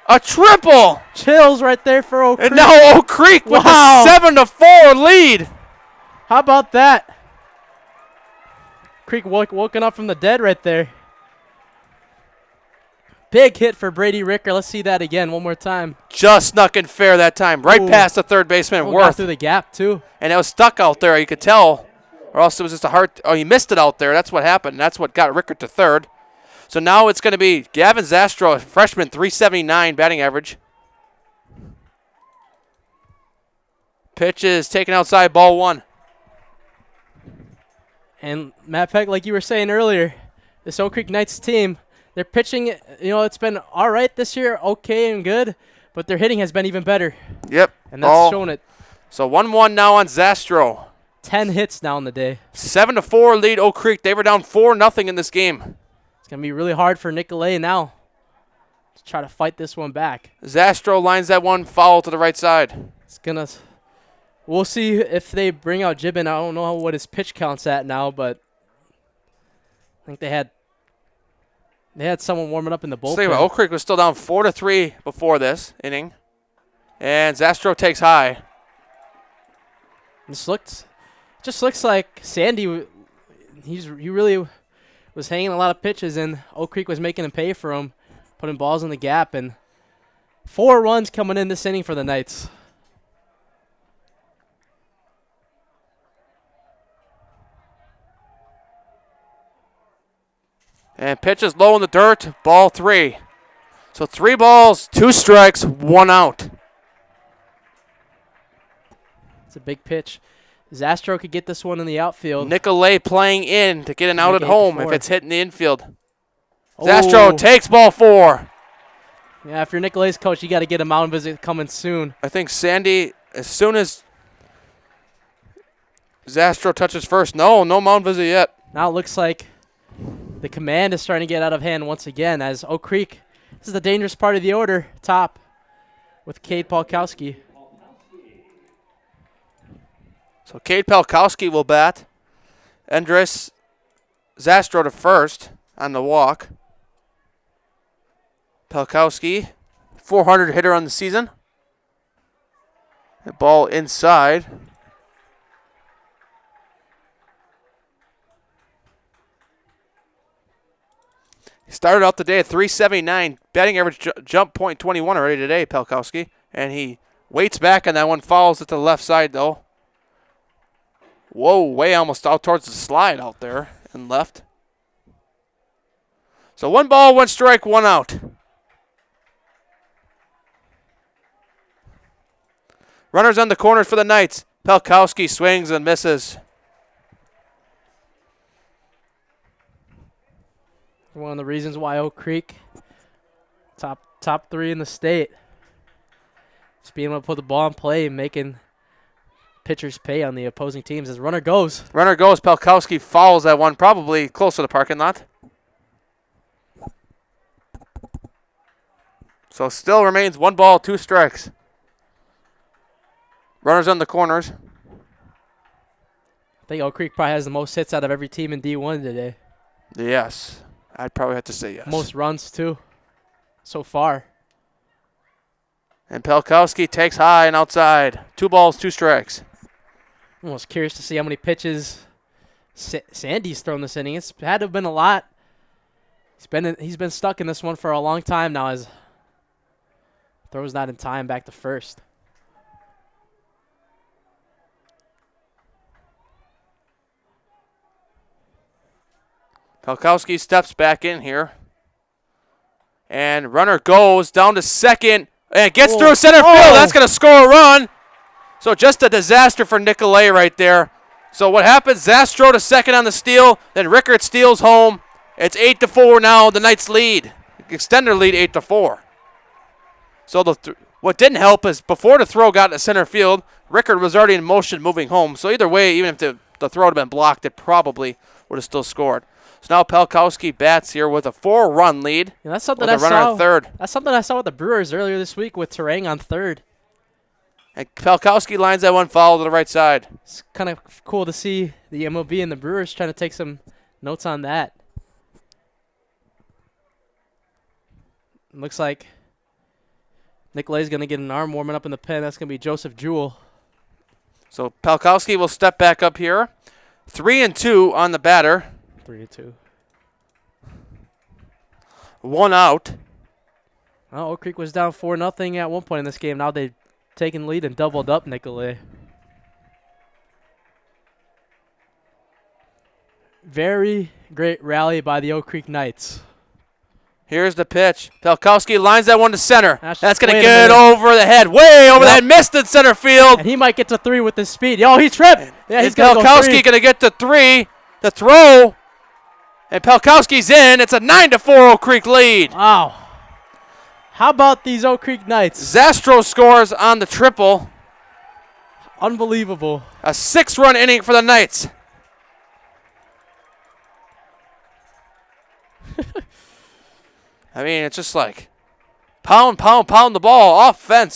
A triple. Chills right there for Oak Creek. And now Oak Creek with a 7-4 lead. How about that? Creek woken up from the dead right there. Big hit for Brady Ricker. Let's see that again one more time. Just snuck in fair that time. Right past the third baseman, Worth. Got through the gap, too. And it was stuck out there, you could tell. Or else it was just a hard... Oh, he missed it out there. That's what happened. That's what got Rickard to third. So now it's going to be Gavin Zastro, a freshman, 379 batting average. Pitch is taken outside, ball 1. And Matt Peck, like you were saying earlier, this Oak Creek Knights team, they're pitching, it's been all right this year, okay and good, but their hitting has been even better. Yep. And that's shown it. So 1-1 now on Zastro. 10 hits now in the day. 7-4 lead Oak Creek. They were down 4-0 in this game. It's going to be really hard for Nicolet now to try to fight this one back. Zastro lines that one foul to the right side. We'll see if they bring out Gibbon. I don't know what his pitch count's at now, but I think they had someone warming up in the bullpen. Oak Creek was still down 4-3 before this inning. And Zastro takes high. This just looks like Sandy, he really was hanging a lot of pitches, and Oak Creek was making him pay for them, putting balls in the gap, and 4 runs coming in this inning for the Knights. And pitch is low in the dirt, ball 3. So 3 balls, 2 strikes, 1 out. It's a big pitch. Zastro could get this one in the outfield. Nicolet playing in to get an out at home if it's hit in the infield. Zastro takes ball 4. Yeah, if you're Nicolet's coach, you got to get a mound visit coming soon. I think Sandy, as soon as Zastro touches first, no mound visit yet. Now it looks like the command is starting to get out of hand once again as Oak Creek, this is the dangerous part of the order, top with Cade Polkowski. So Cade Pelkowski will bat. Andres Zastro to first on the walk. Pelkowski, 400 hitter on the season. The ball inside. He started out the day at 379. Batting average jump .21 already today, Pelkowski. And he waits back on that one, falls at the left side though. Whoa, way almost out towards the slide out there and left. So 1 ball, 1 strike, 1 out. Runners on the corners for the Knights. Pelkowski swings and misses. One of the reasons why Oak Creek, top 3 in the state. Just being able to put the ball in play and making pitchers pay on the opposing teams as runner goes. Runner goes. Pelkowski fouls that one, probably close to the parking lot. So still remains 1 ball, 2 strikes. Runners on the corners. I think Oak Creek probably has the most hits out of every team in D1 today. Yes. I'd probably have to say yes. Most runs, too, so far. And Pelkowski takes high and outside. 2 balls, 2 strikes. I'm almost curious to see how many pitches Sandy's thrown this inning. It's had to have been a lot. He's been stuck in this one for a long time now as throws not in time back to first. Pelkowski steps back in here. And runner goes down to second and gets through center field. That's going to score a run. So just a disaster for Nicolet right there. So what happens? Zastro to second on the steal. Then Rickert steals home. It's 8-4 now. The Knights lead. Extend their lead 8-4. So what didn't help is before the throw got to center field, Rickert was already in motion moving home. So either way, even if the throw had been blocked, it probably would have still scored. So now Pelkowski bats here with a 4-run lead. Yeah, that's something with a runner at third. That's something I saw with the Brewers earlier this week with Terang on third. And Pelkowski lines that one foul to the right side. It's kind of cool to see the MLB and the Brewers trying to take some notes on that. Looks like Nicolet's going to get an arm warming up in the pen. That's going to be Joseph Jewell. So Pelkowski will step back up here. 3-2 on the batter. 3-2. 1 out. Well, Oak Creek was down 4-0 at one point in this game. Now they've taken lead and doubled up Nicolet. Very great rally by the Oak Creek Knights. Here's the pitch. Pelkowski lines that one to center. That's going to wait a get minute. over the head. Way over the head. Missed in center field. And he might get to 3 with his speed. Oh, he tripped. Yeah, he's Is going to go Pelkowski 3. going to get to 3? The throw. And Pelkowski's in. It's a 9-4 Oak Creek lead. Wow. How about these Oak Creek Knights? Zastro scores on the triple. Unbelievable. A 6-run inning for the Knights. I mean, it's just like pound the ball. Offense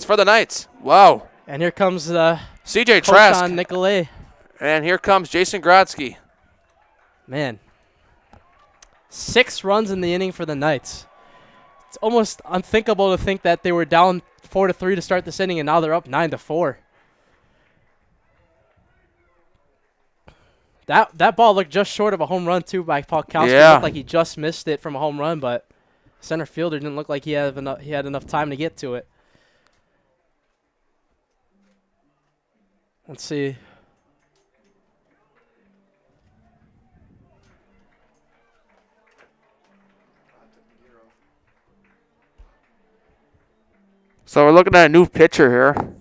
for the Knights. Wow. And here comes the CJ coach Trask. on Nicolet. And here comes Jason Grodzki. Man. 6 runs in the inning for the Knights. It's almost unthinkable to think that they were down 4-3 to start this inning, and now they're up 9-4. That ball looked just short of a home run, too, by Pelkowski. Yeah. It looked like he just missed it from a home run, but center fielder didn't look like he had enough time to get to it. Let's see. So we're looking at a new pitcher here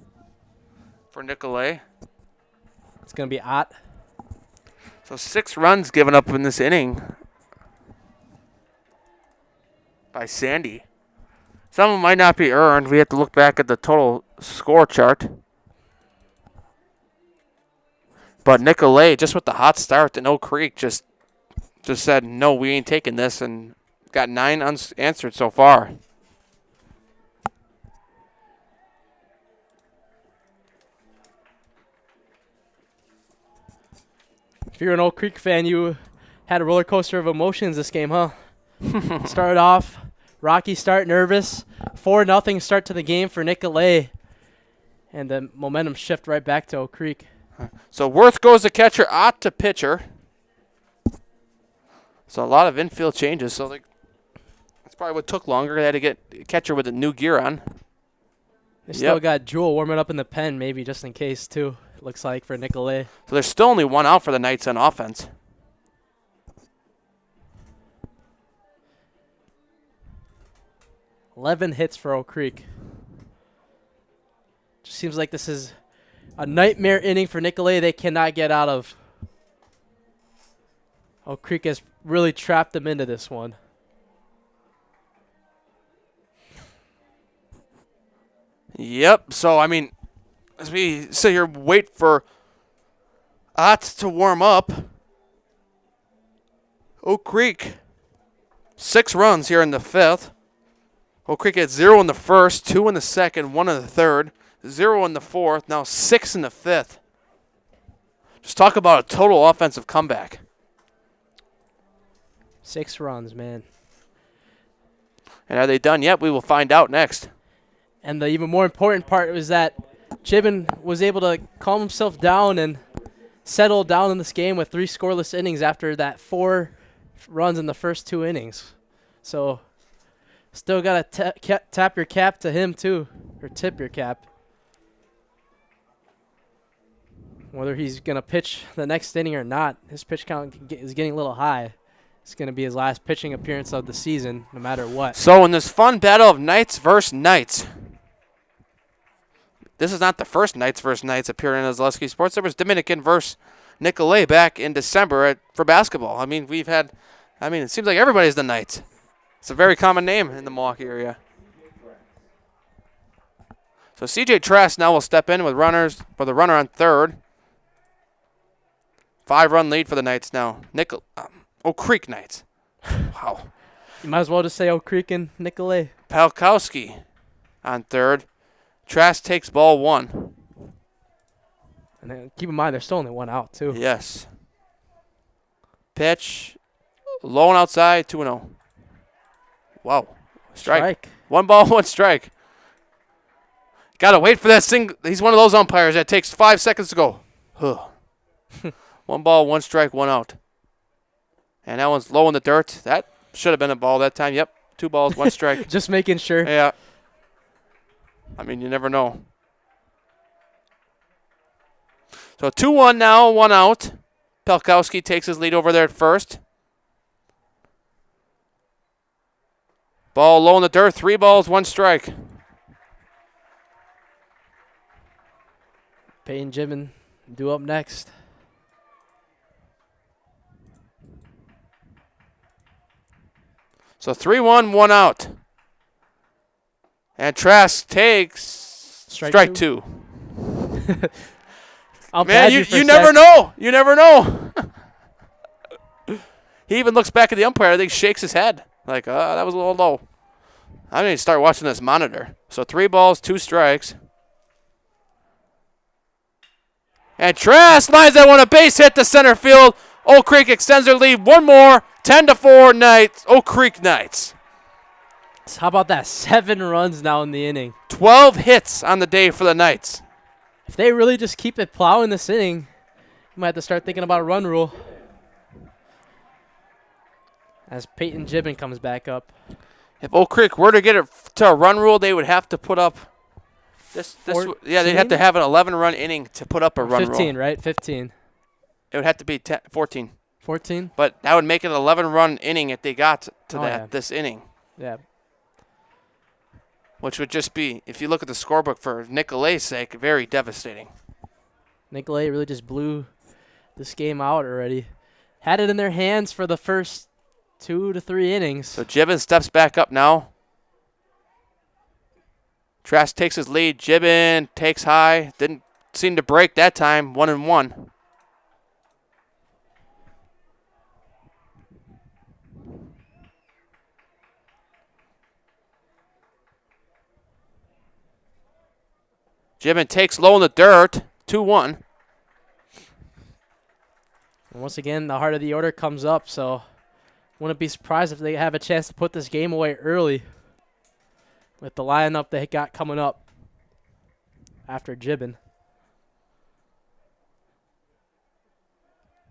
for Nicolet. It's going to be Ott. So 6 runs given up in this inning by Sandy. Some of them might not be earned. We have to look back at the total score chart. But Nicolet, just with the hot start, and Oak Creek just said, no, we ain't taking this, and got 9 unanswered so far. If you're an Oak Creek fan, you had a roller coaster of emotions this game, huh? Started off, rocky start, nervous. 4-0 start to the game for Nicolet. And the momentum shift right back to Oak Creek. So Worth goes to catcher, Ott to pitcher. So a lot of infield changes. So that's probably what took longer. They had to get a catcher with a new gear on. They still got Jewel warming up in the pen, maybe just in case, too. Looks like for Nicolet. So there's still only 1 out for the Knights on offense. $11 hits for Oak Creek. Just seems like this is a nightmare inning for Nicolet they cannot get out of. Oak Creek has really trapped them into this one. Yep. So, I mean, as we sit here, wait for Ott to warm up. Oak Creek, 6 runs here in the 5th. Oak Creek had 0 in the 1st, 2 in the 2nd, 1 in the 3rd, 0 in the 4th, now 6 in the 5th. Just talk about a total offensive comeback. 6 runs, man. And are they done yet? We will find out next. And the even more important part was that Chibin was able to calm himself down and settle down in this game with 3 scoreless innings after that 4 runs in the first 2 innings. So still got to tap your cap to him too, or tip your cap. Whether he's going to pitch the next inning or not, his pitch count is getting a little high. It's going to be his last pitching appearance of the season, no matter what. So in this fun battle of Knights versus Knights, this is not the first Knights versus Knights appearing in Zaleski Sports. There was Dominican versus Nicolet back in December for basketball. I mean, it seems like everybody's the Knights. It's a very common name in the Milwaukee area. So CJ Trask now will step in with the runner on 3rd. 5-run lead for the Knights now. Oak Creek Knights. Wow. You might as well just say Oak Creek and Nicolet. Pelkowski on 3rd. Trask takes ball 1. And then keep in mind, there's still only 1 out, too. Yes. Pitch. Low and outside, 2-0. Wow. Strike. 1 ball, 1 strike. Got to wait for that single. He's one of those umpires that takes 5 seconds to go. 1 ball, 1 strike, 1 out. And that one's low in the dirt. That should have been a ball that time. Yep. 2 balls, 1 strike. Just making sure. Yeah. I mean, you never know. So 2-1 now, 1 out. Pelkowski takes his lead over there at first. Ball low in the dirt. 3 balls, 1 strike. Peyton Gibbon due up next. So 3-1, 1 out. And Trask takes strike two. Man, you never know. You never know. He even looks back at the umpire. I think shakes his head. Like, that was a little low. I need to start watching this monitor. So 3 balls, 2 strikes. And Trask lines that one, a base hit to center field. Oak Creek extends their lead. One more. 10-4 Knights. Oak Creek Knights. So how about that? 7 runs now in the inning. 12 hits on the day for the Knights. If they really just keep it plowing this inning, you might have to start thinking about a run rule. As Peyton Gibbon comes back up. If Oak Creek were to get it to a run rule, they would have to put up they'd have to have an 11-run inning to put up a run rule. 15, right? 15. It would have to be 14. 14? But that would make it an 11-run inning if they got to this inning. Yeah. Which would just be, if you look at the scorebook for Nicolet's sake, very devastating. Nicolet really just blew this game out already. Had it in their hands for the first 2 to 3 innings. So Gibbon steps back up now. Trask takes his lead. Gibbon takes high. Didn't seem to break that time. 1-1. Gibbon takes low in the dirt. 2-1. And once again, the heart of the order comes up, so wouldn't be surprised if they have a chance to put this game away early with the lineup they got coming up after Gibbon.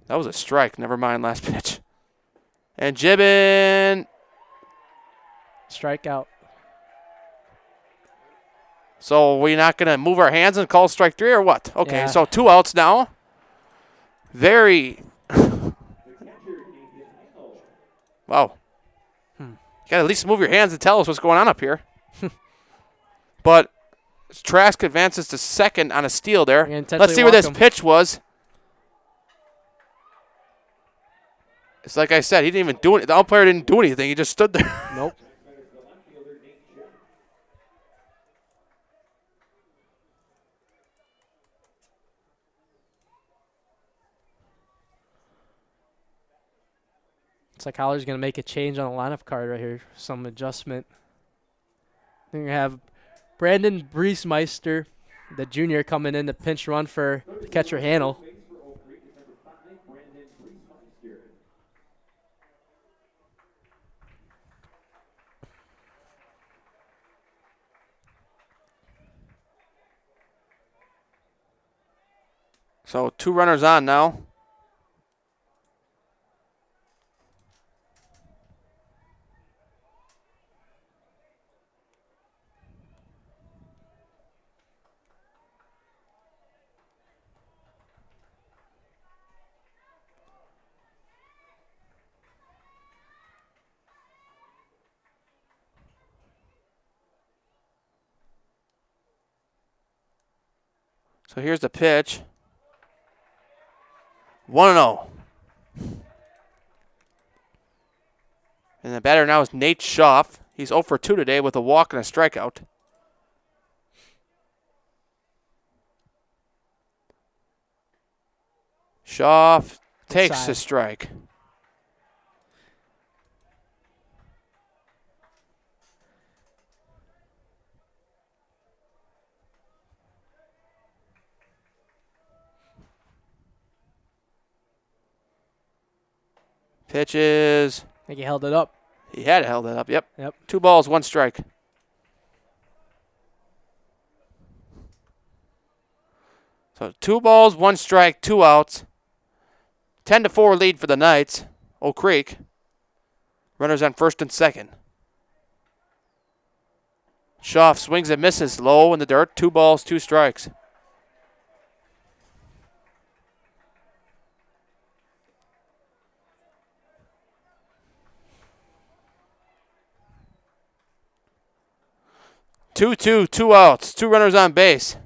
That was a strike. Never mind last pitch. And Gibbon. Strikeout. So we're not going to move our hands and call strike 3 or what? Okay, Yeah. so 2 outs now. Very. Wow. You got to at least move your hands and tell us what's going on up here. But Trask advances to second on a steal there. Let's see where this pitch was. It's like I said, he didn't even do it. The umpire didn't do anything. He just stood there. Nope. Looks like Holler's going to make a change on the lineup card right here. Some adjustment. They're going to have Brandon Briesmeister, the junior, coming in to pinch run for the catcher Hannell. So 2 runners on now. So here's the pitch. 1-0. And the batter now is Nate Schaff. He's 0 for 2 today with a walk and a strikeout. Schaff takes the strike. Pitches. I think he held it up. He had held it up, yep. 2 balls, 1 strike. So 2 balls, 1 strike, 2 outs. 10-4 lead for the Knights. Oak Creek. Runners on first and second. Schaff swings and misses low in the dirt. 2 balls, 2 strikes. 2-2, 2 outs, 2 runners on base.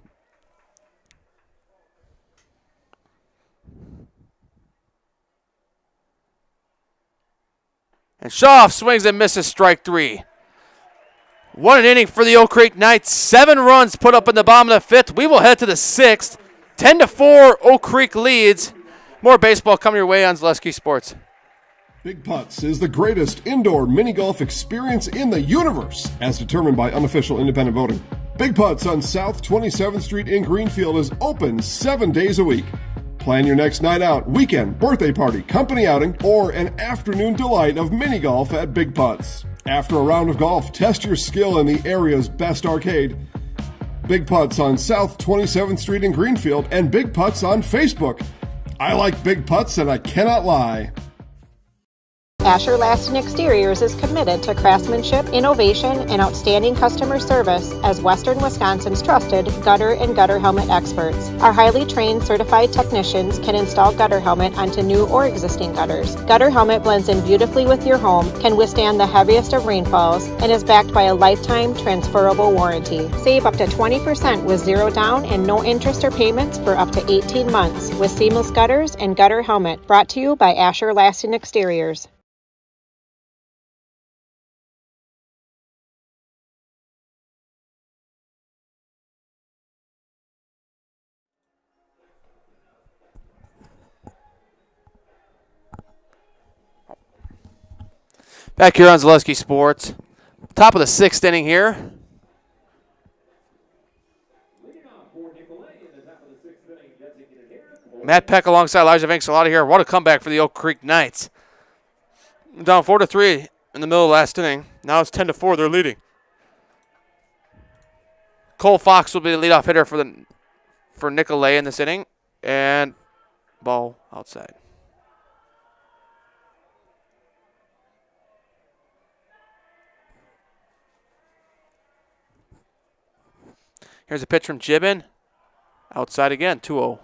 And Shaw swings and misses, strike 3. What an inning for the Oak Creek Knights. 7 runs put up in the bottom of the 5th. We will head to the 6th. 10-4, Oak Creek leads. More baseball coming your way on Zaleski Sports. Big Putts is the greatest indoor mini golf experience in the universe, as determined by unofficial independent voting. Big Putts on South 27th Street in Greenfield is open 7 days a week. Plan your next night out, weekend, birthday party, company outing, or an afternoon delight of mini golf at Big Putts. After a round of golf, test your skill in the area's best arcade. Big Putts on South 27th Street in Greenfield and Big Putts on Facebook. I like Big Putts and I cannot lie. Asher Laston Exteriors is committed to craftsmanship, innovation, and outstanding customer service as Western Wisconsin's trusted gutter and gutter helmet experts. Our highly trained certified technicians can install gutter helmet onto new or existing gutters. Gutter helmet blends in beautifully with your home, can withstand the heaviest of rainfalls, and is backed by a lifetime transferable warranty. Save up to 20% with zero down and no interest or payments for up to 18 months with seamless gutters and gutter helmet. Brought to you by Asher Laston Exteriors. Back here on Zaleski Sports. Top of the 6th inning here. Matt Peck alongside Elijah Vanksel here. What a comeback for the Oak Creek Knights. Down 4-3 in the middle of the last inning. Now it's 10-4. They're leading. Cole Fox will be the leadoff hitter for Nicolet in this inning. And ball outside. Here's a pitch from Gibbon. Outside again, 2-0.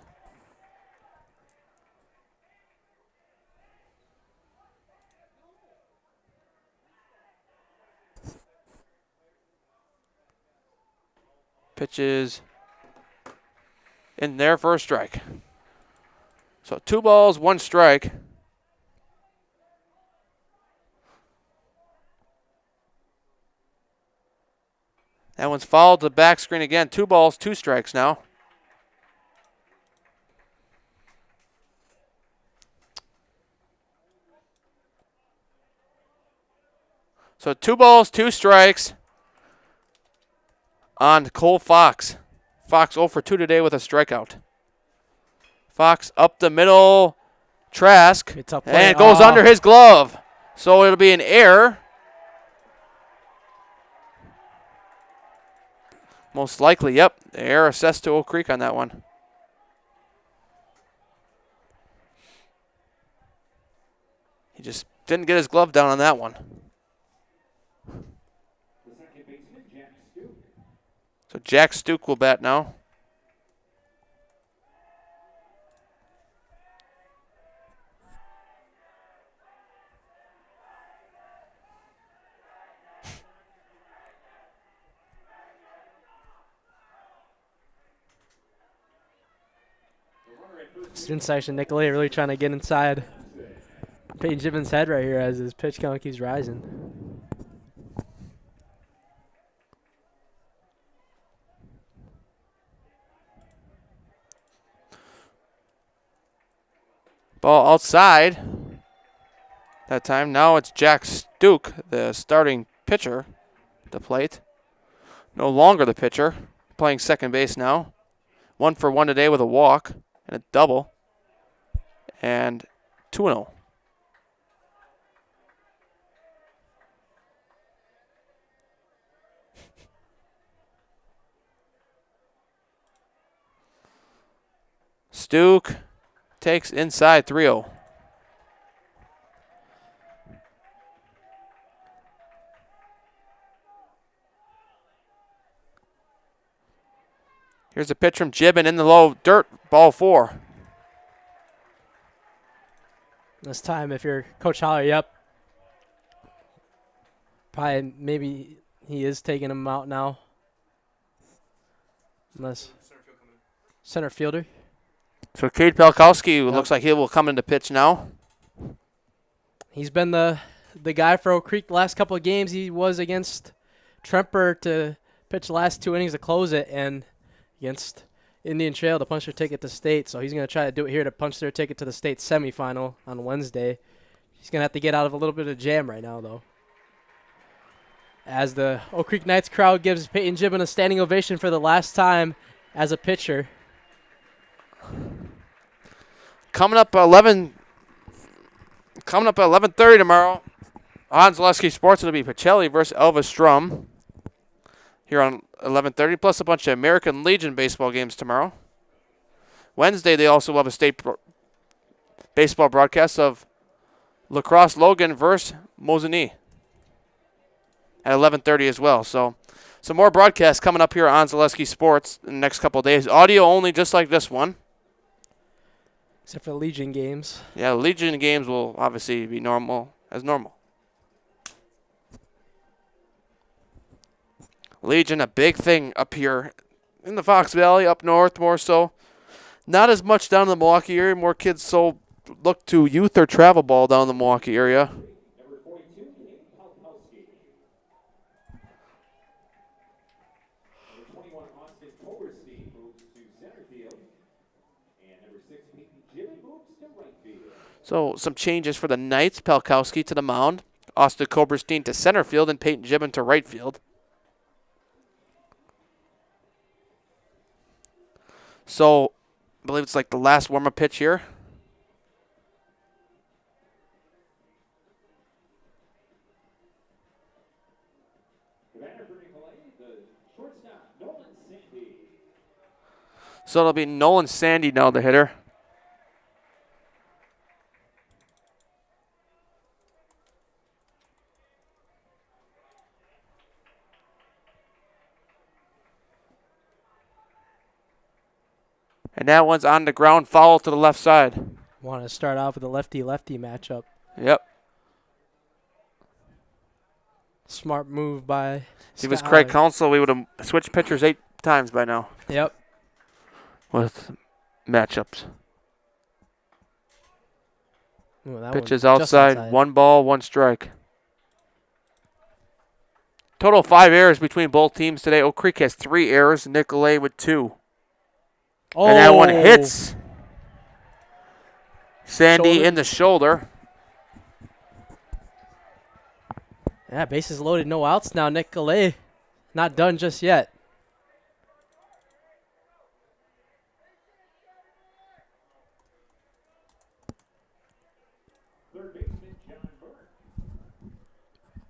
Pitches in there for a strike. So 2 balls, 1 strike. That one's fouled to the back screen again. 2 balls, 2 strikes now. So 2 balls, 2 strikes on Cole Fox. Fox 0 for 2 today with a strikeout. Fox up the middle. Trask. And it goes under his glove. So it'll be an error. Most likely, yep. Error assessed to Oak Creek on that one. He just didn't get his glove down on that one. So Jack Stuke will bat now. Student section, Nicolet really trying to get inside Peyton Gibbons' head right here as his pitch count keeps rising. Ball outside. That time. Now it's Jack Stuke, the starting pitcher, at the plate. No longer the pitcher. Playing second base now. 1 for 1 today with a walk and a double. And 2-0. Stuke takes inside 3-0. Here's a pitch from Gibbon in the low dirt, ball 4. This time, if you're Coach Holler, yep. Probably, maybe he is taking him out now. Unless center fielder. So Cade Pelkowski looks like he will come into pitch now. He's been the guy for Oak Creek the last couple of games. He was against Tremper to pitch the last 2 innings to close it, and against Indian Trail to punch their ticket to state. So he's going to try to do it here to punch their ticket to the state semifinal on Wednesday. He's going to have to get out of a little bit of jam right now, though. As the Oak Creek Knights crowd gives Peyton Gibbon a standing ovation for the last time as a pitcher. Coming up at 11:30 tomorrow on Zaleski Sports, it'll be Pacelli versus Elvis Strum here on 11:30, plus a bunch of American Legion baseball games tomorrow. Wednesday, they also will have a state baseball broadcast of La Crosse Logan versus Mosinee at 11:30 as well. So some more broadcasts coming up here on Zaleski Sports in the next couple of days. Audio only, just like this one. Except for Legion games. Yeah, Legion games will obviously be normal. Legion, a big thing up here in the Fox Valley, up north more so. Not as much down in the Milwaukee area. More kids look to youth or travel ball down in the Milwaukee area. So some changes for the Knights. Pelkowski to the mound. Austin Koberstein to center field and Peyton Gibbon to right field. So I believe it's like the last warm-up pitch here. So it'll be Nolan Sandy now, the hitter. And that one's on the ground, foul to the left side. Want to start off with a lefty-lefty matchup. Yep. Smart move by If it was Craig Counsell, we would have switched pitchers 8 times by now. Yep. With matchups. Ooh, that Pitches one just outside, 1 ball, 1 strike. Total of 5 errors between both teams today. Oak Creek has 3 errors, Nicolet with 2. Oh. And that one hits Sandy Shoulder. in the shoulder. Yeah, bases loaded, no outs now. Nicolet not done just yet.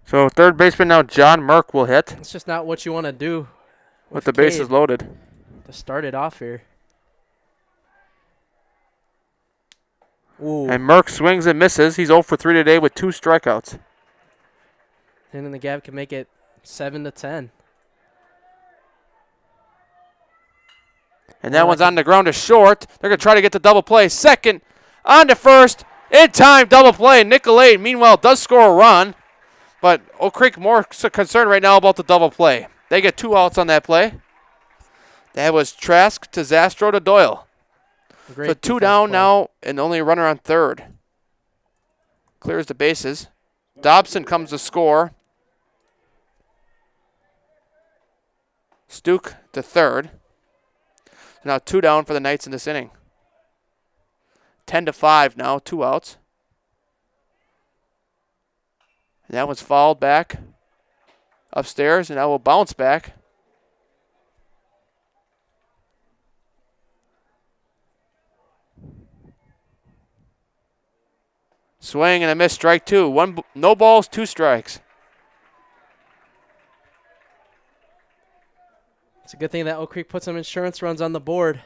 So third baseman now, John Merck will hit. It's just not what you want to do With the bases loaded. To start it off here. Ooh. And Merck swings and misses. He's 0 for 3 today with 2 strikeouts. And then the gap can make it 7-10. And that one's on the ground to short. They're going to try to get the double play. Second, on to first. In time, double play. Nicolet, meanwhile, does score a run. But Oak Creek more concerned right now about the double play. They get 2 outs on that play. That was Trask to Zastro to Doyle. So 2 down now and only a runner on third. Clears the bases. Dobson comes to score. Stuke to third. Now 2 down for the Knights in this inning. 10-5 now, 2 outs. And that one's fouled back upstairs, and that will bounce back. Swing and a miss, strike 2. No balls, 2 strikes. It's a good thing that Oak Creek put some insurance runs on the board.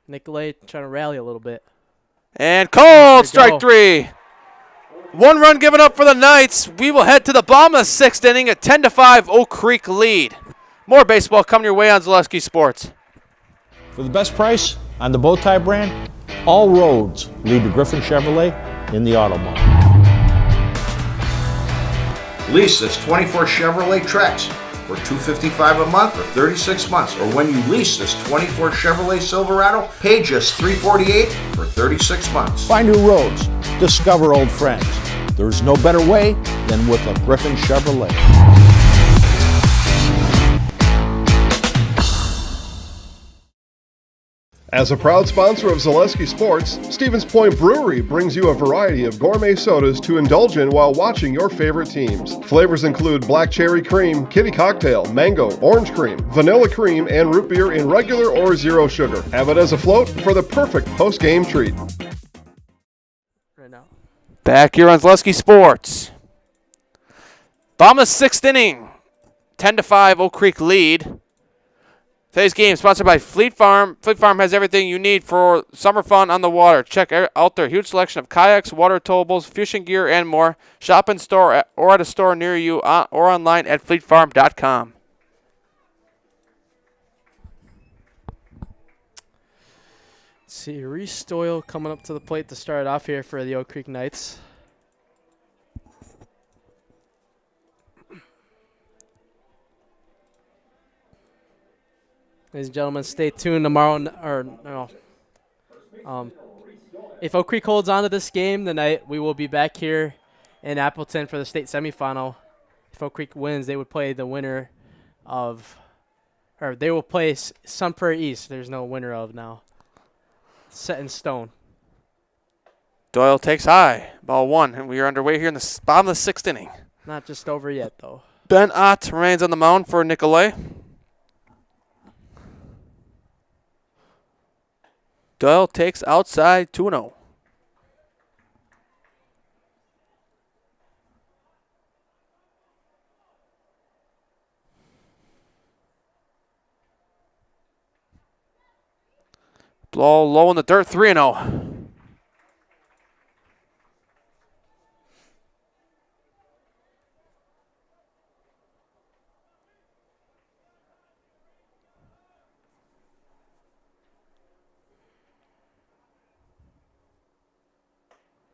Nicolet trying to rally a little bit. And called, strike 3. 1 run given up for the Knights. We will head to the bottom of the 6th inning, a 10-5 Oak Creek lead. More baseball coming your way on Zaleski Sports. For the best price on the Bowtie brand, all roads lead to Griffin Chevrolet in the Auto Mall. Lease this 24 Chevrolet Trax for $255 a month or 36 months. Or when you lease this 24 Chevrolet Silverado, pay just $348 for 36 months. Find new roads, discover old friends. There's no better way than with a Griffin Chevrolet. As a proud sponsor of Zaleski Sports, Stevens Point Brewery brings you a variety of gourmet sodas to indulge in while watching your favorite teams. Flavors include black cherry cream, kitty cocktail, mango, orange cream, vanilla cream, and root beer in regular or zero sugar. Have it as a float for the perfect post-game treat. Back here on Zaleski Sports. Bottom of the 6th inning. 10-5 Oak Creek lead. Today's game sponsored by Fleet Farm. Fleet Farm has everything you need for summer fun on the water. Check out their huge selection of kayaks, water towables, fishing gear, and more. Shop in store or at a store near you or online at fleetfarm.com. Let's see, Reese Doyle coming up to the plate to start off here for the Oak Creek Knights. Ladies and gentlemen, stay tuned tomorrow. If Oak Creek holds on to this game tonight, we will be back here in Appleton for the state semifinal. If Oak Creek wins, they would play the winner of, or they will play Sun Prairie East. There's no winner of now. Set in stone. Doyle takes high. Ball 1, and we are underway here in the bottom of the 6th inning. Not just over yet, though. Ben Ott remains on the mound for Nicolet. Doyle takes outside 2-0. Blow low in the dirt, 3-0.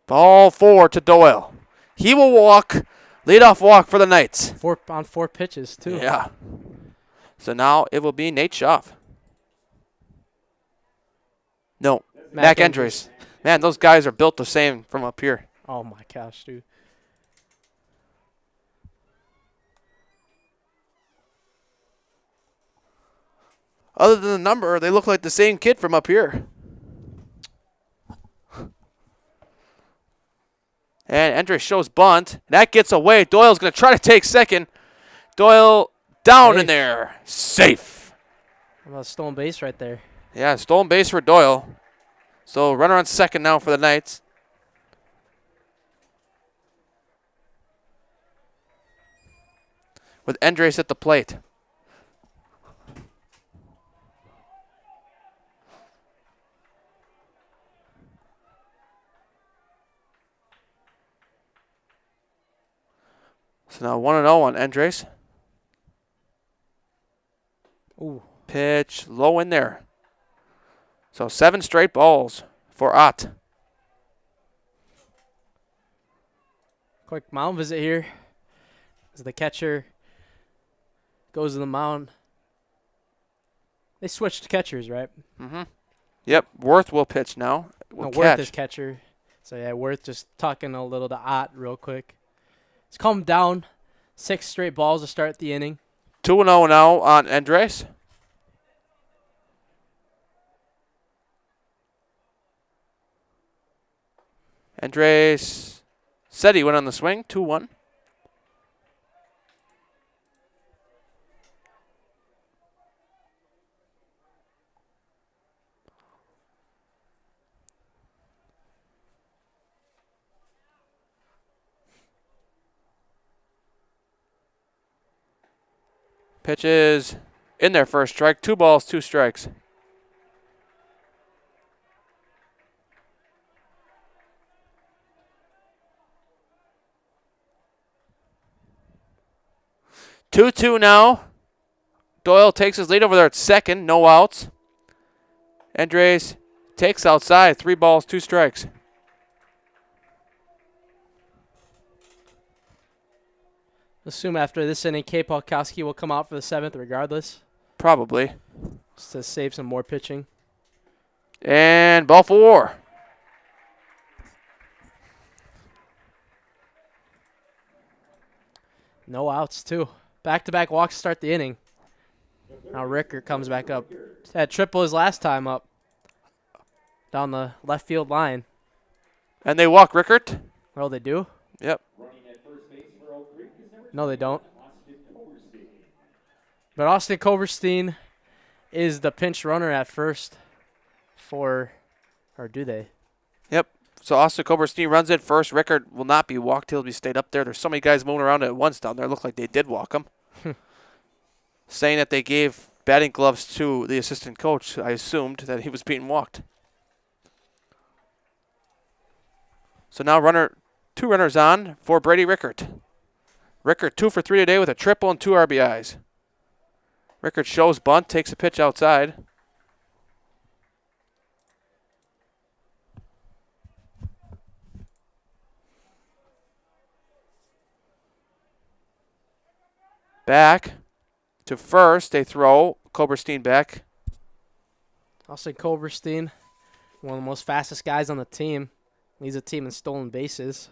Ball 4 to Doyle. He will walk, leadoff walk for the Knights. 4 on 4 pitches, too. Yeah. So now it will be Nate Schaff. No, Mac Endres. Man, those guys are built the same from up here. Oh, my gosh, dude. Other than the number, they look like the same kid from up here. And Endres shows bunt. That gets away. Doyle's going to try to take second. Doyle down in there. Safe. How about stolen base right there? Yeah, stolen base for Doyle. So runner on second now for the Knights. With Endres at the plate. So now 1-0 on Endres. Ooh. Pitch low in there. So 7 straight balls for Ott. Quick mound visit here. As the catcher goes to the mound. They switched catchers, right? Mm-hmm. Yep, Worth will pitch now. Worth is catcher. So, yeah, Worth just talking a little to Ott real quick. Let's calm down. 6 straight balls to start the inning. 2-0 now on Endres. Endres said he went on the swing. 2-1. Pitch is in there for a strike. 2 balls, 2 strikes. Two now. Doyle takes his lead over there at second. No outs. Endres takes outside. 3 balls, 2 strikes. Assume after this inning, K. Polkowski will come out for the 7th regardless. Probably. Just to save some more pitching. And ball 4. No outs, too. Back-to-back walks to start the inning. Now Rickert comes back up. Had triple his last time up. Down the left field line. And they walk Rickert. Oh, they do? Yep. No, they don't. But Austin Koverstein is the pinch runner at first or do they? Yep. So Austin Koberstein runs it first. Rickert will not be walked. He'll be stayed up there. There's so many guys moving around at once down there. Look like they did walk him. Saying that they gave batting gloves to the assistant coach, I assumed that he was being walked. So now two runners on for Brady Rickert. Rickert 2 for 3 today with a triple and 2 RBIs. Rickert shows bunt, takes a pitch outside. Back to first, they throw Koberstein back. Austin Koberstein, one of the most fastest guys on the team. Leads the team in stolen bases.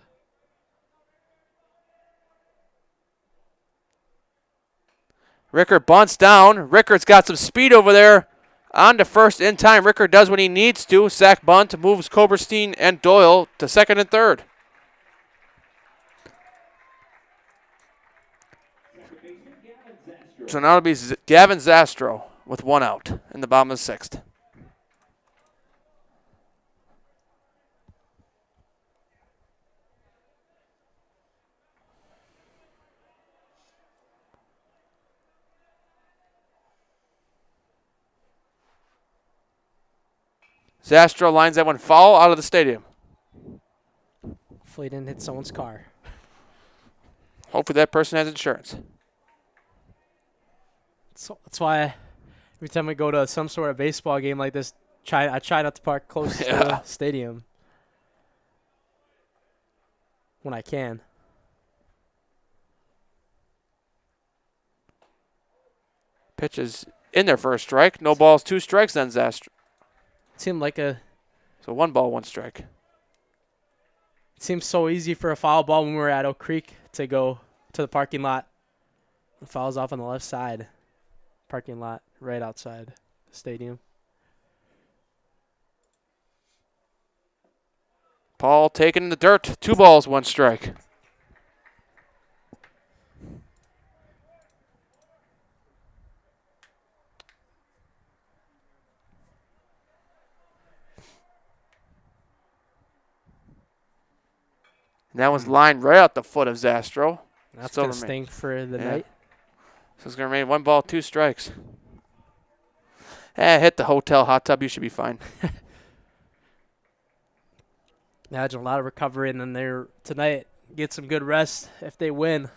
Rickert bunts down. Rickert's got some speed over there. On to first in time. Rickert does what he needs to. Sack bunt, moves Koberstein and Doyle to second and third. So now it'll be Gavin Zastro with 1 out in the bottom of the 6th. Zastro lines that one foul out of the stadium. Hopefully he didn't hit someone's car. Hopefully that person has insurance. So that's why every time we go to some sort of baseball game like this, I try not to park close to the stadium when I can. Pitch is in there for a strike. No balls, 2 strikes then Zastro. Seemed like a... So 1 ball, 1 strike. It seems so easy for a foul ball when we were at Oak Creek to go to the parking lot. The foul's off on the left side. Parking lot right outside the stadium. Paul taken in the dirt. 2 balls, 1 strike. And that was lined right out the foot of Zastro. That's going to sting for the night. So it's going to remain 1 ball, 2 strikes. Hit the hotel hot tub. You should be fine. Imagine a lot of recovery, and then they're tonight get some good rest if they win,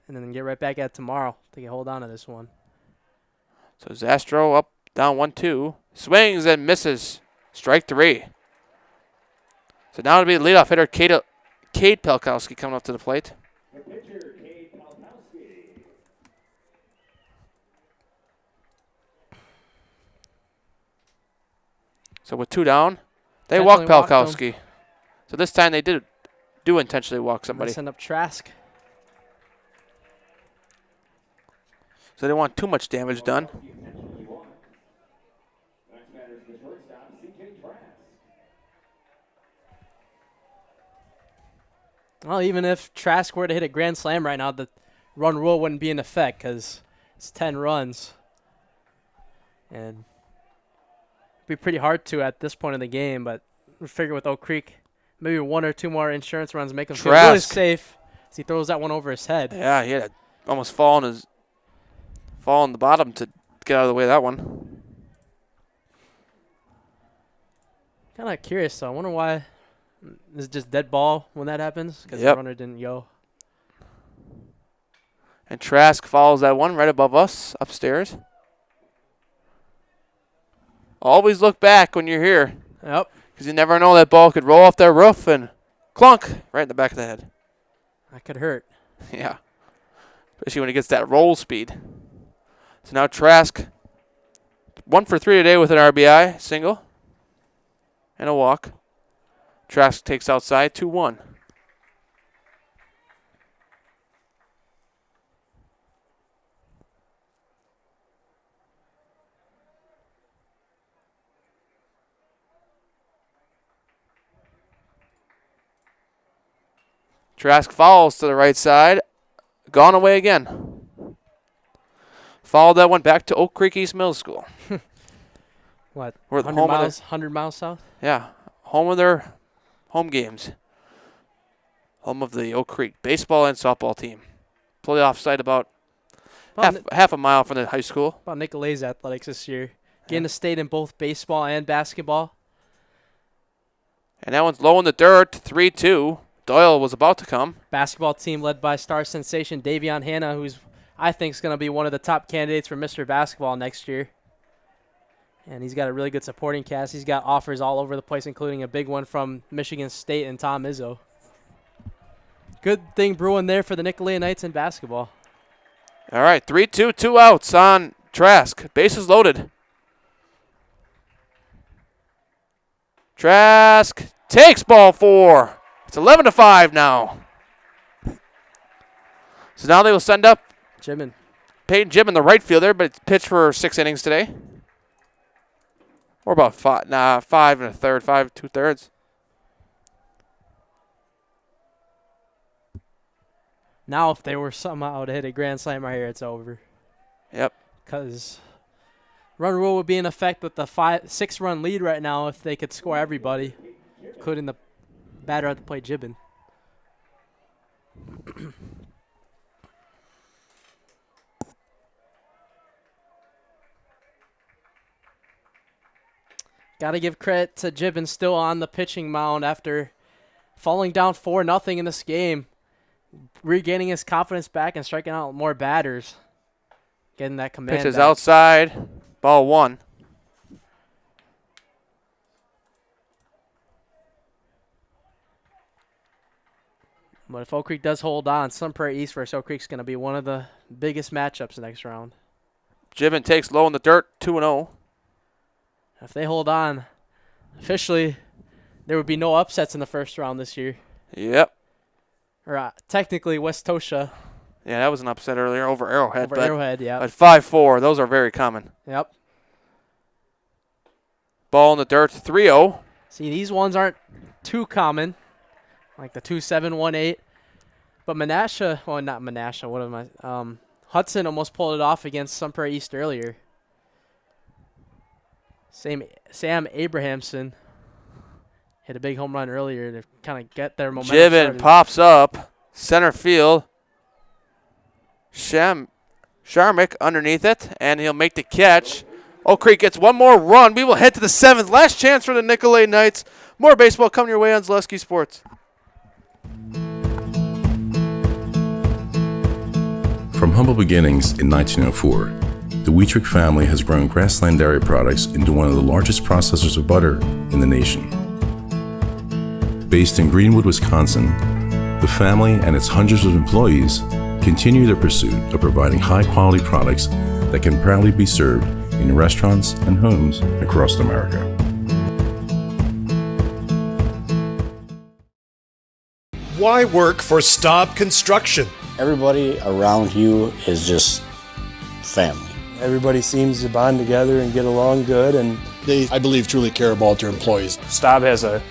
and then get right back at tomorrow. They can hold on to this one. So Zastro up, down 1-2. Swings and misses. Strike 3. So now it'll be the leadoff hitter, Cade Pelkowski, coming up to the plate. So with 2 down, they walk Pelkowski. So this time they do intentionally walk somebody. Send up Trask. So they don't want too much damage done. Well, even if Trask were to hit a grand slam right now, the run rule wouldn't be in effect because it's 10 runs. And it'd be pretty hard to at this point in the game, but we figure with Oak Creek, maybe 1 or 2 more insurance runs make him feel really safe as he throws that one over his head. Yeah, he had almost fall on the bottom to get out of the way of that one. Kind of curious, though. I wonder why. Is it just dead ball when that happens? Because the runner didn't go. And Trask follows that one right above us upstairs. Always look back when you're here. Yep. Because you never know that ball could roll off that roof and clunk right in the back of the head. That could hurt. Yeah. especially when he gets that roll speed. So now Trask, 1 for 3 today with an RBI single and a walk. Trask takes outside, 2-1. Trask fouls to the right side. Gone away again. Followed that one back to Oak Creek East Middle School. What, We're 100 miles south? Yeah, home of their home games. Home of the Oak Creek baseball and softball team. Playoff site about half a mile from the high school. About Nicolet's athletics this year. Getting a state in both baseball and basketball. And that one's low in the dirt, 3-2. Doyle was about to come. Basketball team led by star sensation Davion Hanna, who's I think is going to be one of the top candidates for Mr. Basketball next year. And he's got a really good supporting cast. He's got offers all over the place, including a big one from Michigan State and Tom Izzo. Good thing brewing there for the Nicolet Knights in basketball. All right, 3-2, 2 outs on Trask. Bases loaded. Trask takes ball 4. It's 11-5 now. So now they will send up Peyton Jimin, the right fielder, but it's pitched for 6 innings today. Or about 5 1/3, 5 2/3. Now if they were somehow to hit a grand slam right here, it's over. Yep. Because run rule would be in effect with the 6-run lead right now if they could score everybody, including the batter at the plate, Gibbon. Got to give credit to Gibbon, still on the pitching mound after falling down 4-0 in this game, regaining his confidence back and striking out more batters, getting that command. Pitches outside, ball 1. But if Oak Creek does hold on, Sun Prairie East versus Oak Creek is going to be one of the biggest matchups next round. Gibbon takes low in the dirt, 2-0. If they hold on, officially, there would be no upsets in the first round this year. Yep. Or technically, West Tosha. Yeah, that was an upset earlier over Arrowhead. Arrowhead, yeah. But 5-4, those are very common. Yep. Ball in the dirt, 3-0. See, these ones aren't too common, like the 2-7-1-8. But Menasha, well, not Menasha, what am I? Hudson almost pulled it off against Sun Prairie East earlier. Sam Abrahamson hit a big home run earlier to kind of get their momentum Gibbon started. pops up, center field. Sharmick underneath it, and he'll make the catch. Oak Creek gets one more run. We will head to the 7th. Last chance for the Nicolet Knights. More baseball coming your way on Zaleski Sports. From humble beginnings in 1904, the Wheatrick family has grown Grassland Dairy Products into one of the largest processors of butter in the nation. Based in Greenwood, Wisconsin, the family and its hundreds of employees continue their pursuit of providing high-quality products that can proudly be served in restaurants and homes across America. Why work for Staub Construction? Everybody around you is just family. Everybody seems to bond together and get along good, and They, I believe, truly care about their employees. Staub has a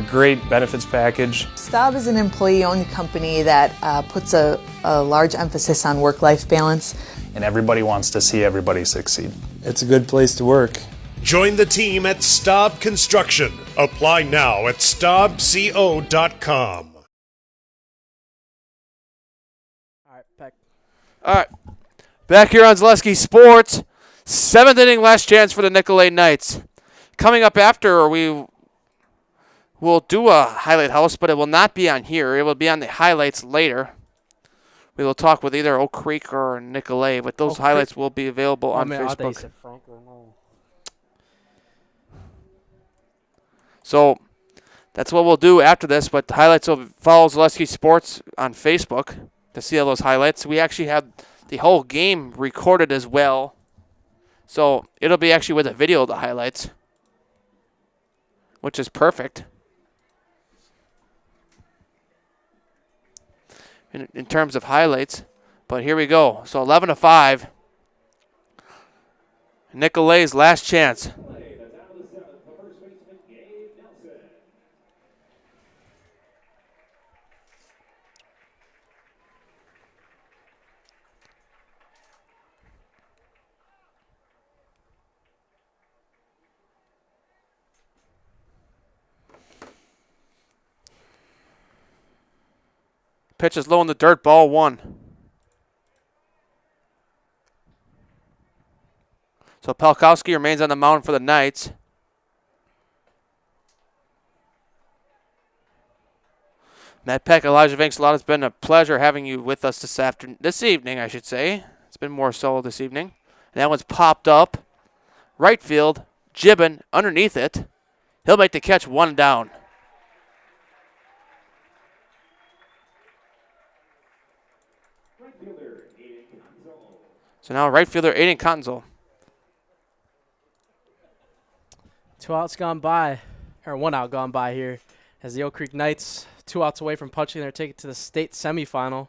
great benefits package. Staub is an employee-owned company that puts a large emphasis on work-life balance. And everybody wants to see everybody succeed. it's a good place to work. Join the team at Staub Construction. Apply now at staubco.com. All right. Back here on Zaleski Sports. 7th inning, last chance for the Nicolet Knights. Coming up after, we will do a highlight house, but it will not be on here. It will be on the highlights later. We will talk with either Oak Creek or Nicolet, but those highlights will be available on Facebook. So that's what we'll do after this, but the highlights will follow Zaleski Sports on Facebook. to see all those highlights. We actually have the whole game recorded as well. So it'll be actually with a video of the highlights, which is perfect. In terms of highlights. But here we go. So 11-5. Nicolet's last chance. Pitch is low in the dirt, ball 1. So Pelkowski remains on the mound for the Knights. Matt Peck, Elijah Vinks-Lott, it's been a pleasure having you with us this evening, I should say. It's been more so this evening. And that one's popped up. Right field, Gibbon underneath it. He'll make the catch, 1 down. So now right fielder Aiden Cottonzell. 2 outs gone by, or 1 out gone by here, as the Oak Creek Knights 2 outs away from punching their ticket to the state semifinal.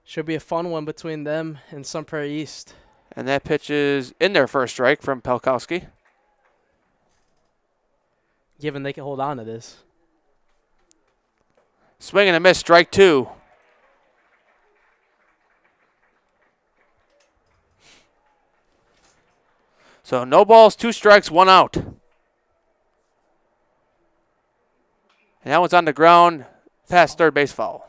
Should be a fun one between them and Sun Prairie East. And that pitch is in there for a strike from Pelkowski. Given they can hold on to this. Swing and a miss, strike 2. So no balls, 2 strikes, 1 out. And that one's on the ground, past third base foul.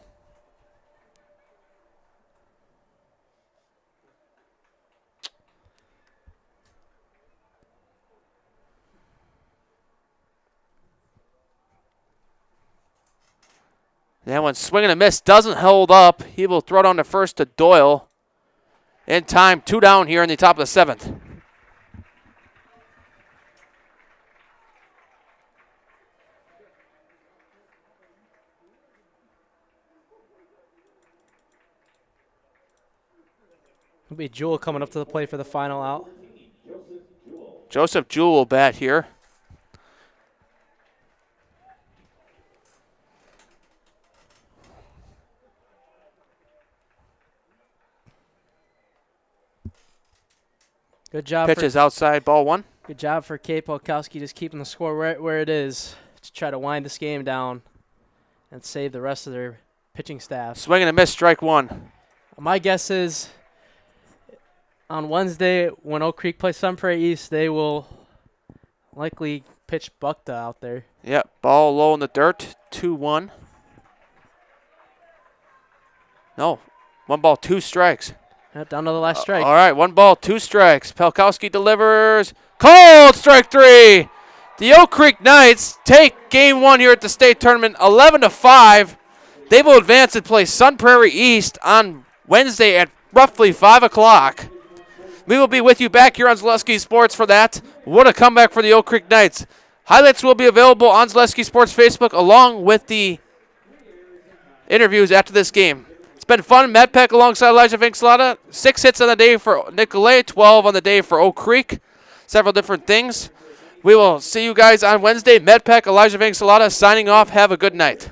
And that one's swinging a miss, doesn't hold up. He will throw down to first to Doyle. In time, 2 down here in the top of the 7th. It'll be Jewell coming up to the plate for the final out. Joseph Jewell will bat here. Good job. Pitch is outside, ball 1. Good job for Kay Polkowski, just keeping the score right where it is to try to wind this game down and save the rest of their pitching staff. Swing and a miss, strike 1. My guess is on Wednesday when Oak Creek plays Sun Prairie East, they will likely pitch Buckta out there. Yep, ball low in the dirt, 2-1. No, 1 ball, 2 strikes. Down to the last strike. All right, 1 ball, 2 strikes. Pelkowski delivers. Cold, strike 3. The Oak Creek Knights take game 1 here at the state tournament, 11-5. They will advance and play Sun Prairie East on Wednesday at roughly 5 o'clock. We will be with you back here on Zaleski Sports for that. What a comeback for the Oak Creek Knights. Highlights will be available on Zaleski Sports Facebook along with the interviews after this game. It's been fun. Matt Peck alongside Elijah Vinks-Lott. 6 hits on the day for Nicolet, 12 on the day for Oak Creek. Several different things. We will see you guys on Wednesday. Matt Peck, Elijah Vinks-Lott signing off. Have a good night.